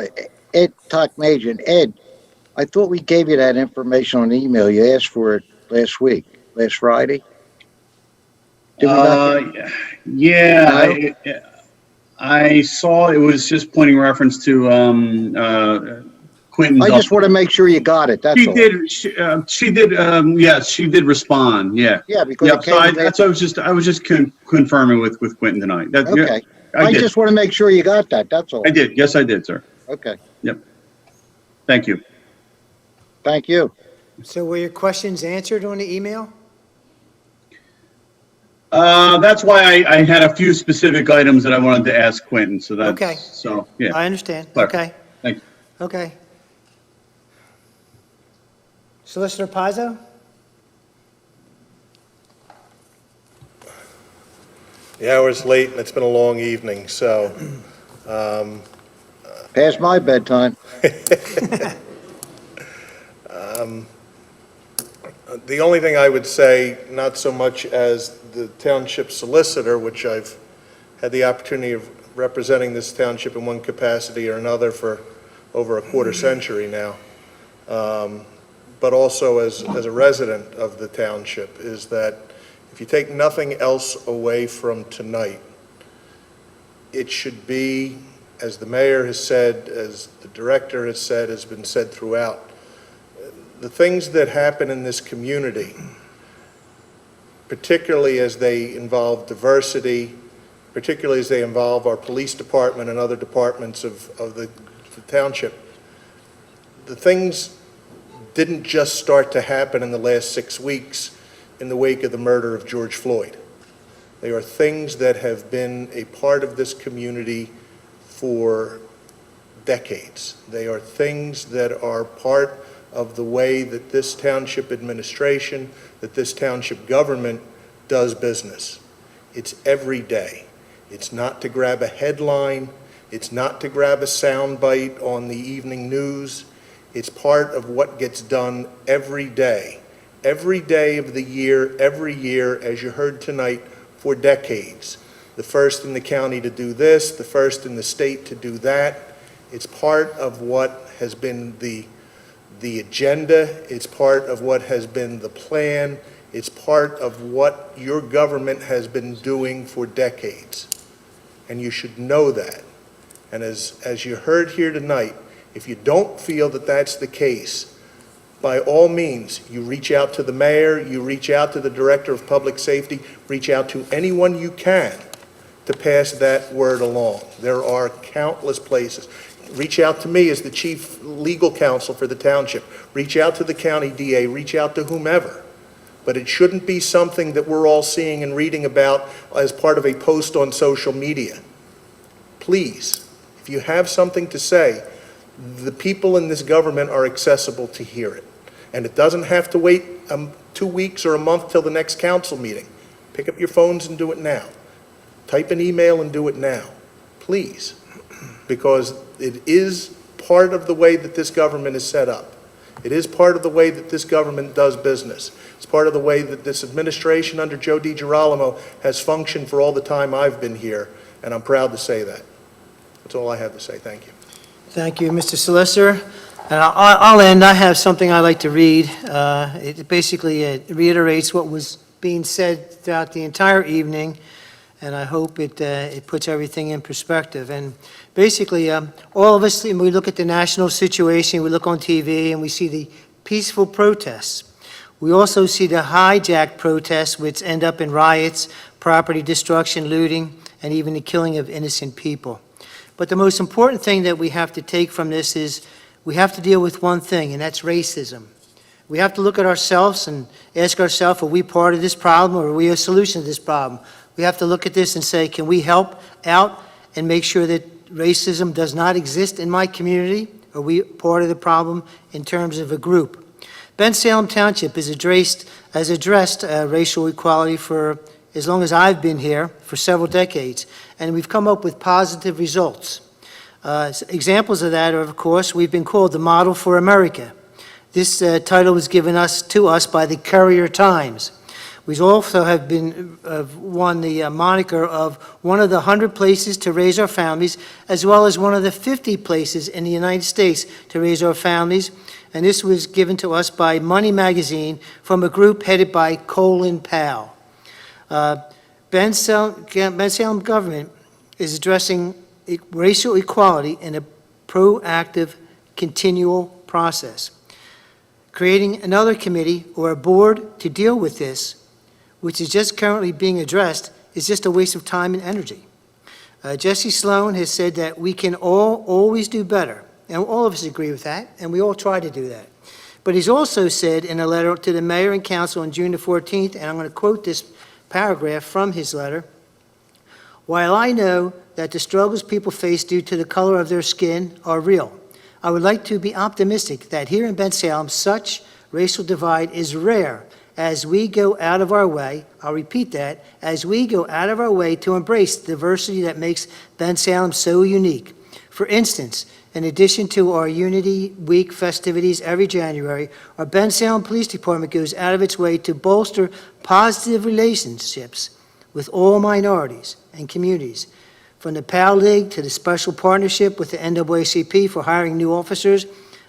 [SPEAKER 14] Ed Talkmagian. Ed, I thought we gave you that information on email. You asked for it last Friday. Did we not?
[SPEAKER 5] Yeah, I saw it was just pointing reference to Quentin's.
[SPEAKER 14] I just want to make sure you got it. That's all.
[SPEAKER 5] She did. Yes, she did respond. Yeah.
[SPEAKER 14] Yeah, because
[SPEAKER 5] Yep. So that's what I was just confirming with Quentin tonight.
[SPEAKER 14] Okay.
[SPEAKER 5] I did.
[SPEAKER 14] Just want to make sure you got that. That's all.
[SPEAKER 5] I did. Yes, I did, sir.
[SPEAKER 14] Okay.
[SPEAKER 5] Yep. Thank you.
[SPEAKER 14] Thank you.
[SPEAKER 1] So were your questions answered on the email?
[SPEAKER 5] That's why I had a few specific items that I wanted to ask Quentin. So that's
[SPEAKER 1] Okay.
[SPEAKER 5] So yeah.
[SPEAKER 1] I understand.
[SPEAKER 5] Clear.
[SPEAKER 1] Okay.
[SPEAKER 5] Thank you.
[SPEAKER 1] Okay. Solicitor Pazzo?
[SPEAKER 2] The hour's late and it's been a long evening, so
[SPEAKER 14] Past my bedtime.
[SPEAKER 2] the only thing I would say, not so much as the township solicitor, which I've had the opportunity of representing this township in one capacity or another for over a quarter century now, but also as a resident of the township, is that if you take nothing else away from tonight, it should be, as the mayor has said, as the director has said, has been said throughout, the things that happen in this community, particularly as they involve diversity, particularly as they involve our police department and other departments of the township, the things didn't just start to happen in the last 6 weeks in the wake of the murder of George Floyd. They are things that have been a part of this community for decades. They are things that are part of the way that this township administration, that this township government does business. It's every day. It's not to grab a headline. It's not to grab a soundbite on the evening news. It's part of what gets done every day of the year, every year, as you heard tonight, for decades. The first in the county to do this, the first in the state to do that. It's part of what has been the agenda. It's part of what has been the plan. It's part of what your government has been doing for decades. And you should know that. And as you heard here tonight, if you don't feel that that's the case, by all means, you reach out to the mayor, you reach out to the director of public safety, reach out to anyone you can to pass that word along. There are countless places. Reach out to me as the chief legal counsel for the township. Reach out to the county DA, reach out to whomever. But it shouldn't be something that we're all seeing and reading about as part of a post on social media. Please, if you have something to say, the people in this government are accessible to hear it. And it doesn't have to wait 2 weeks or a month till the next council meeting. Pick up your phones and do it now. Type an email and do it now, please, because it is part of the way that this government is set up. It is part of the way that this government does business. It's part of the way that this administration under Joe DiGirolamo has functioned for all the time I've been here, and I'm proud to say that. That's all I have to say. Thank you.
[SPEAKER 1] Thank you, Mr. Solicitor. And I'll end. I have something I'd like to read. It basically reiterates what was being said throughout the entire evening, and I hope it puts everything in perspective. And basically, all of us, when we look at the national situation, we look on TV and we see the peaceful protests. We also see the hijacked protests, which end up in riots, property destruction, looting, and even the killing of innocent people. But the most important thing that we have to take from this is we have to deal with one thing, and that's racism. We have to look at ourselves and ask ourselves, are we part of this problem or are we a solution to this problem? We have to look at this and say, can we help out and make sure that racism does not exist in my community? Are we part of the problem in terms of a group? Bensalem Township has addressed racial equality for as long as I've been here, for several decades, and we've come up with positive results. Examples of that are, of course, we've been called the model for America. This title was given to us by the Courier Times. We also have been won the moniker of one of the 100 places to raise our families, as well as one of the 50 places in the United States to raise our families. And this was given to us by Money Magazine from a group headed by Colin Powell. Bensalem government is addressing racial equality in a proactive, continual process. Creating another committee or a board to deal with this, which is just currently being addressed, is just a waste of time and energy. Jesse Sloan has said that we can always do better, and all of us agree with that, and we all try to do that. But he's also said in a letter to the mayor and council on June the 14th, and I'm going to quote this paragraph from his letter, "While I know that the struggles people face due to the color of their skin are real, I would like to be optimistic that here in Bensalem, such racial divide is rare as we go out of our way," I'll repeat that, "as we go out of our way to embrace the diversity that makes Bensalem so unique. For instance, in addition to our Unity Week festivities every January, our Bensalem Police Department goes out of its way to bolster positive relationships with all minorities and communities. From the PAL League to the special partnership with the NAACP for hiring new officers,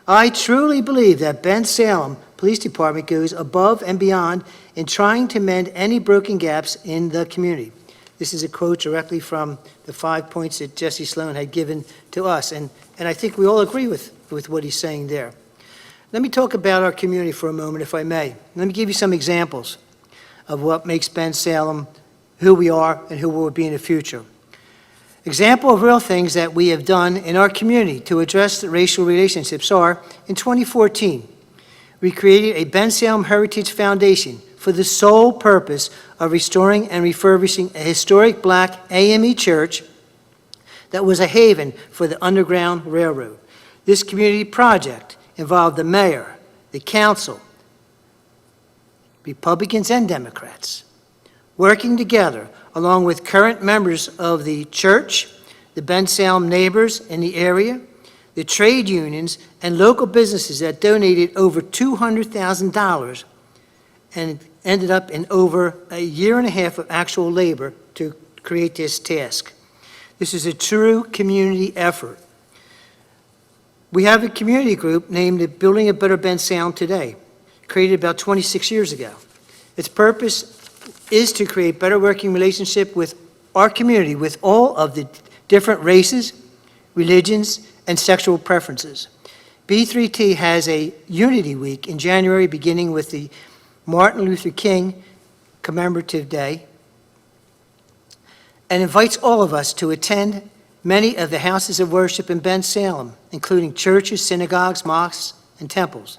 [SPEAKER 1] I truly believe that Bensalem Police Department goes above and beyond in trying to mend any broken gaps in the community." This is a quote directly from the 5 points that Jesse Sloan had given to us, and I think we all agree with what he's saying there. Let me talk about our community for a moment, if I may. Let me give you some examples of what makes Bensalem who we are and who we'll be in the future. Example of real things that we have done in our community to address the racial relationships are, in 2014, we created a Bensalem Heritage Foundation for the sole purpose of restoring and refurbishing a historic black AME church that was a haven for the Underground Railroad. This community project involved the mayor, the council, Republicans and Democrats, working together along with current members of the church, the Bensalem neighbors in the area, the trade unions, and local businesses that donated over $200,000 and ended up in over a year and a half of actual labor to create this task. This is a true community effort. We have a community group named the Building a Better Bensalem Today, created about 26 years ago. Its purpose is to create better working relationship with our community, with all of the different races, religions, and sexual preferences. B3T has a Unity Week in January, beginning with the Martin Luther King Commemorative Day, and invites all of us to attend many of the houses of worship in Bensalem, including churches, synagogues, mosques, and temples.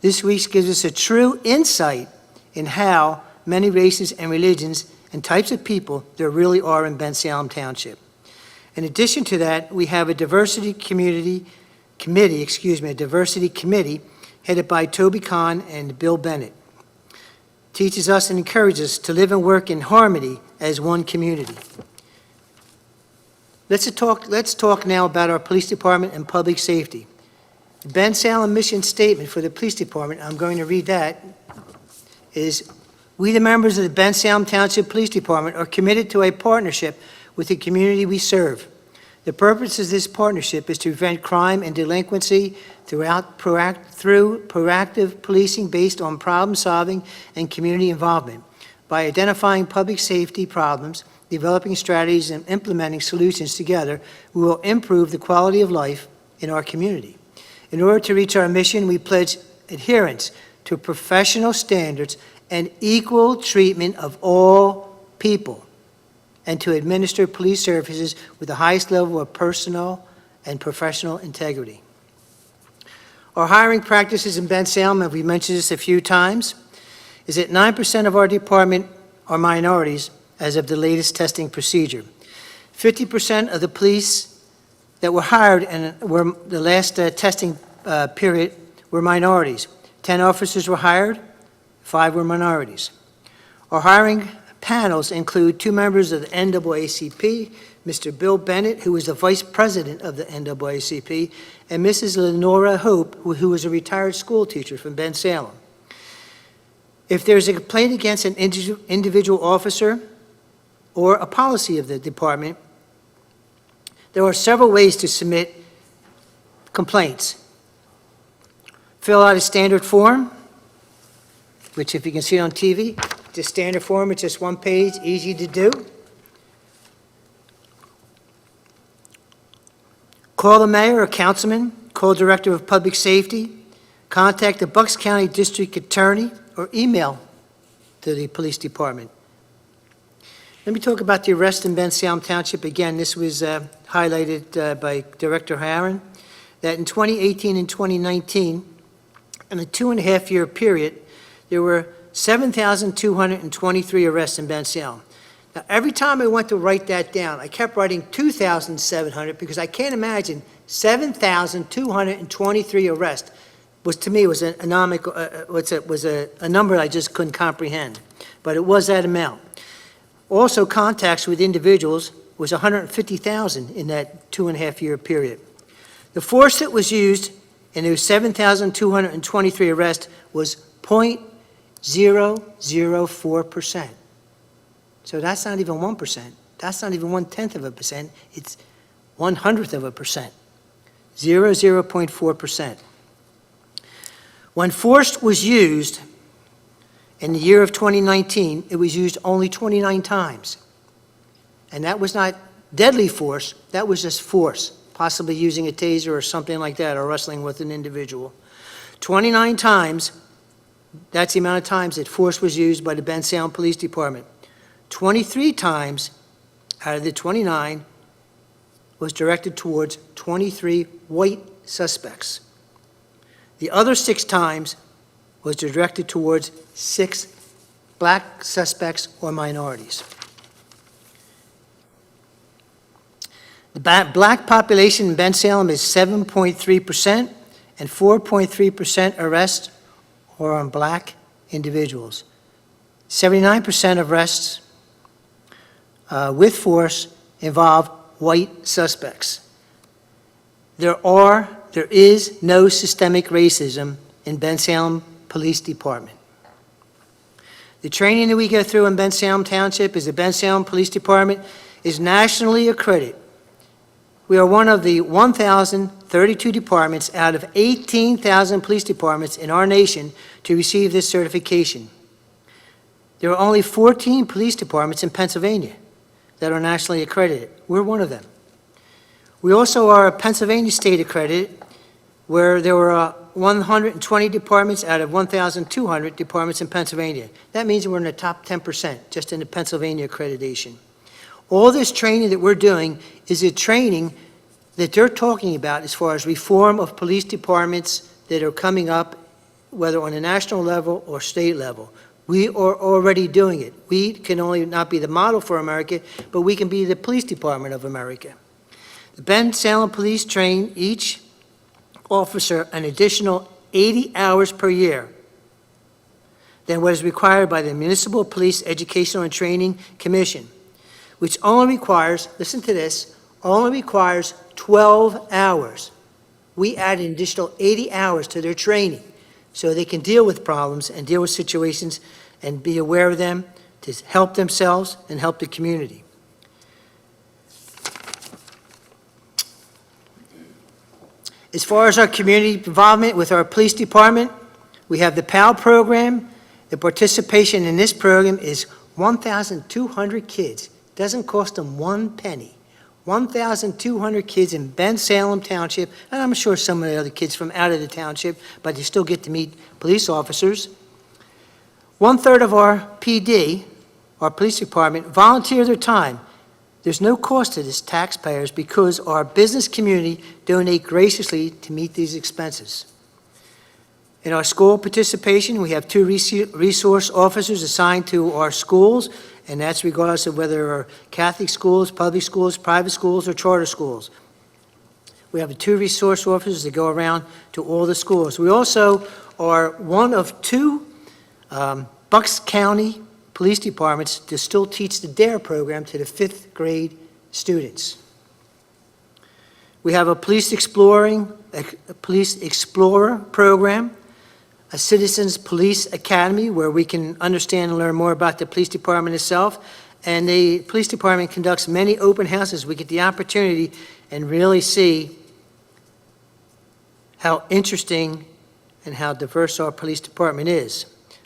[SPEAKER 1] This week gives us a true insight in how many races and religions and types of people there really are in Bensalem Township. In addition to that, we have a diversity community a diversity committee headed by Toby Kahn and Bill Bennett. Teaches us and encourages us to live and work in harmony as one community. Let's talk now about our police department and public safety. The Bensalem mission statement for the police department, I'm going to read that, is, "We, the members of the Bensalem Township Police Department, are committed to a partnership with the community we serve. The purpose of this partnership is to prevent crime and delinquency through proactive policing based on problem-solving and community involvement. By identifying public safety problems, developing strategies, and implementing solutions together, we will improve the quality of life in our community. In order to reach our mission, we pledge adherence to professional standards and equal treatment of all people, and to administer police services with the highest level of personal and professional integrity." Our hiring practices in Bensalem, and we mentioned this a few times, is that 9% of our department are minorities as of the latest testing procedure. 50% of the police that were hired in the last testing period were minorities. 10 officers were hired, 5 were minorities. Our hiring panels include 2 members of the NAACP, Mr. Bill Bennett, who is the vice president of the NAACP, and Mrs. Lenora Hope, who is a retired school teacher from Bensalem. If there's a complaint against an individual officer or a policy of the department, there are several ways to submit complaints. Fill out a standard form, which if you can see on TV, it's a standard form, it's just one page, easy to do. Call the mayor or councilman, call director of public safety, contact the Bucks County District Attorney, or email to the police department. Let me talk about the arrest in Bensalem Township. Again, this was highlighted by Director Harron, that in 2018 and 2019, in a 2.5-year period, there were 7,223 arrests in Bensalem. Now, every time I went to write that down, I kept writing 2,700 because I can't imagine 7,223 arrests to me was a number I just couldn't comprehend, but it was that amount. Also, contacts with individuals was 150,000 in that 2.5-year period. The force that was used in those 7,223 arrests was 0.004%. So that's not even 1%. That's not even 0.1%. It's 0.01%. 0.4%. When force was used in the year of 2019, it was used only 29 times. And that was not deadly force, that was just force, possibly using a taser or something like that, or wrestling with an individual. 29 times, that's the amount of times that force was used by the Bensalem Police Department. 23 times out of the 29 was directed towards 23 white suspects. The other 6 times was directed towards 6 black suspects or minorities. The black population in Bensalem is 7.3%, and 4.3% arrests are on black individuals. 79% of arrests with force involve white suspects. There is no systemic racism in Bensalem Police Department. The training that we go through in Bensalem Township is the Bensalem Police Department is nationally accredited. We are one of the 1,032 departments out of 18,000 police departments in our nation to receive this certification. There are only 14 police departments in Pennsylvania that are nationally accredited. We're one of them. We also are Pennsylvania state accredited, where there were 120 departments out of 1,200 departments in Pennsylvania. That means we're in the top 10% just in the Pennsylvania accreditation. All this training that we're doing is a training that they're talking about as far as reform of police departments that are coming up, whether on a national level or state level. We are already doing it. We can only not be the model for America, but we can be the police department of America. The Bensalem Police train each officer an additional 80 hours per year than what is required by the Municipal Police Educational and Training Commission, which only requires, listen to this, only requires 12 hours. We add an additional 80 hours to their training so they can deal with problems and deal with situations and be aware of them to help themselves and help the community. As far as our community involvement with our police department, we have the PAL program. The participation in this program is 1,200 kids. Doesn't cost them one penny. 1,200 kids in Bensalem Township, and I'm sure some of the other kids from out of the township, but they still get to meet police officers. 1/3 of our PD, our police department, volunteer their time. There's no cost to this taxpayers because our business community donate graciously to meet these expenses. In our school participation, we have 2 resource officers assigned to our schools, and that's regardless of whether they're Catholic schools, public schools, private schools, or charter schools. We have 2 resource officers that go around to all the schools. We also are one of 2 Bucks County police departments to still teach the DARE program to the 5th grade students. We have a police explorer program, a Citizens Police Academy where we can understand and learn more about the police department itself. And the police department conducts many open houses. We get the opportunity and really see how interesting and how diverse our police department is.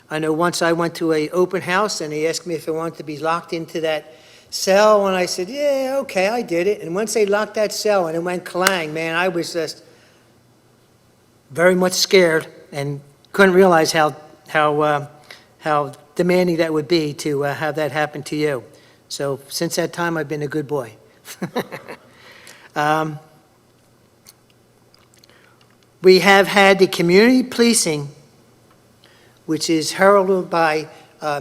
[SPEAKER 1] I know once I went to an open house and they asked me if I wanted to be locked into that cell, and I said, yeah, okay, I did it. And once they locked that cell and it went clang, man, I was just very much scared and couldn't realize how demanding that would be to have that happen to you. So since that time, I've been a good boy. We have had the community policing, which is heralded by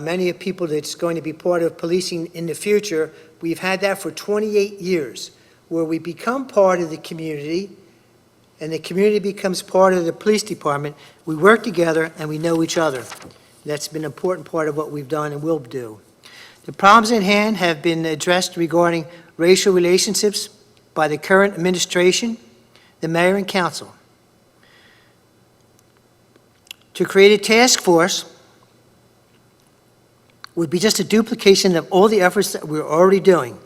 [SPEAKER 1] many of people that's going to be part of policing in the future. We've had that for 28 years, where we become part of the community, and the community becomes part of the police department. We work together, and we know each other. That's been an important part of what we've done and will do. The problems at hand have been addressed regarding racial relationships by the current administration, the mayor, and council. To create a task force would be just a duplication of all the efforts that we're already doing.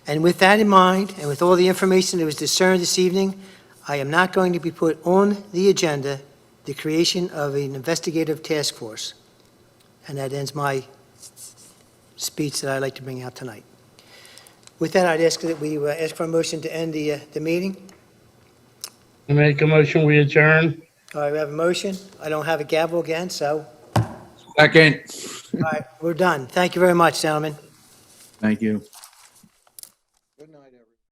[SPEAKER 1] And with that in mind, and with all the information that was discerned this evening, I am not going to be put on the agenda the creation of an investigative task force. And that ends my speech that I'd like to bring out tonight. With that, I'd ask that we ask for a motion to end the meeting.
[SPEAKER 7] I make a motion, we adjourn.
[SPEAKER 1] All right, we have a motion. I don't have a gavel again, so,
[SPEAKER 3] Second.
[SPEAKER 1] all right, we're done. Thank you very much, gentlemen.
[SPEAKER 3] Thank you.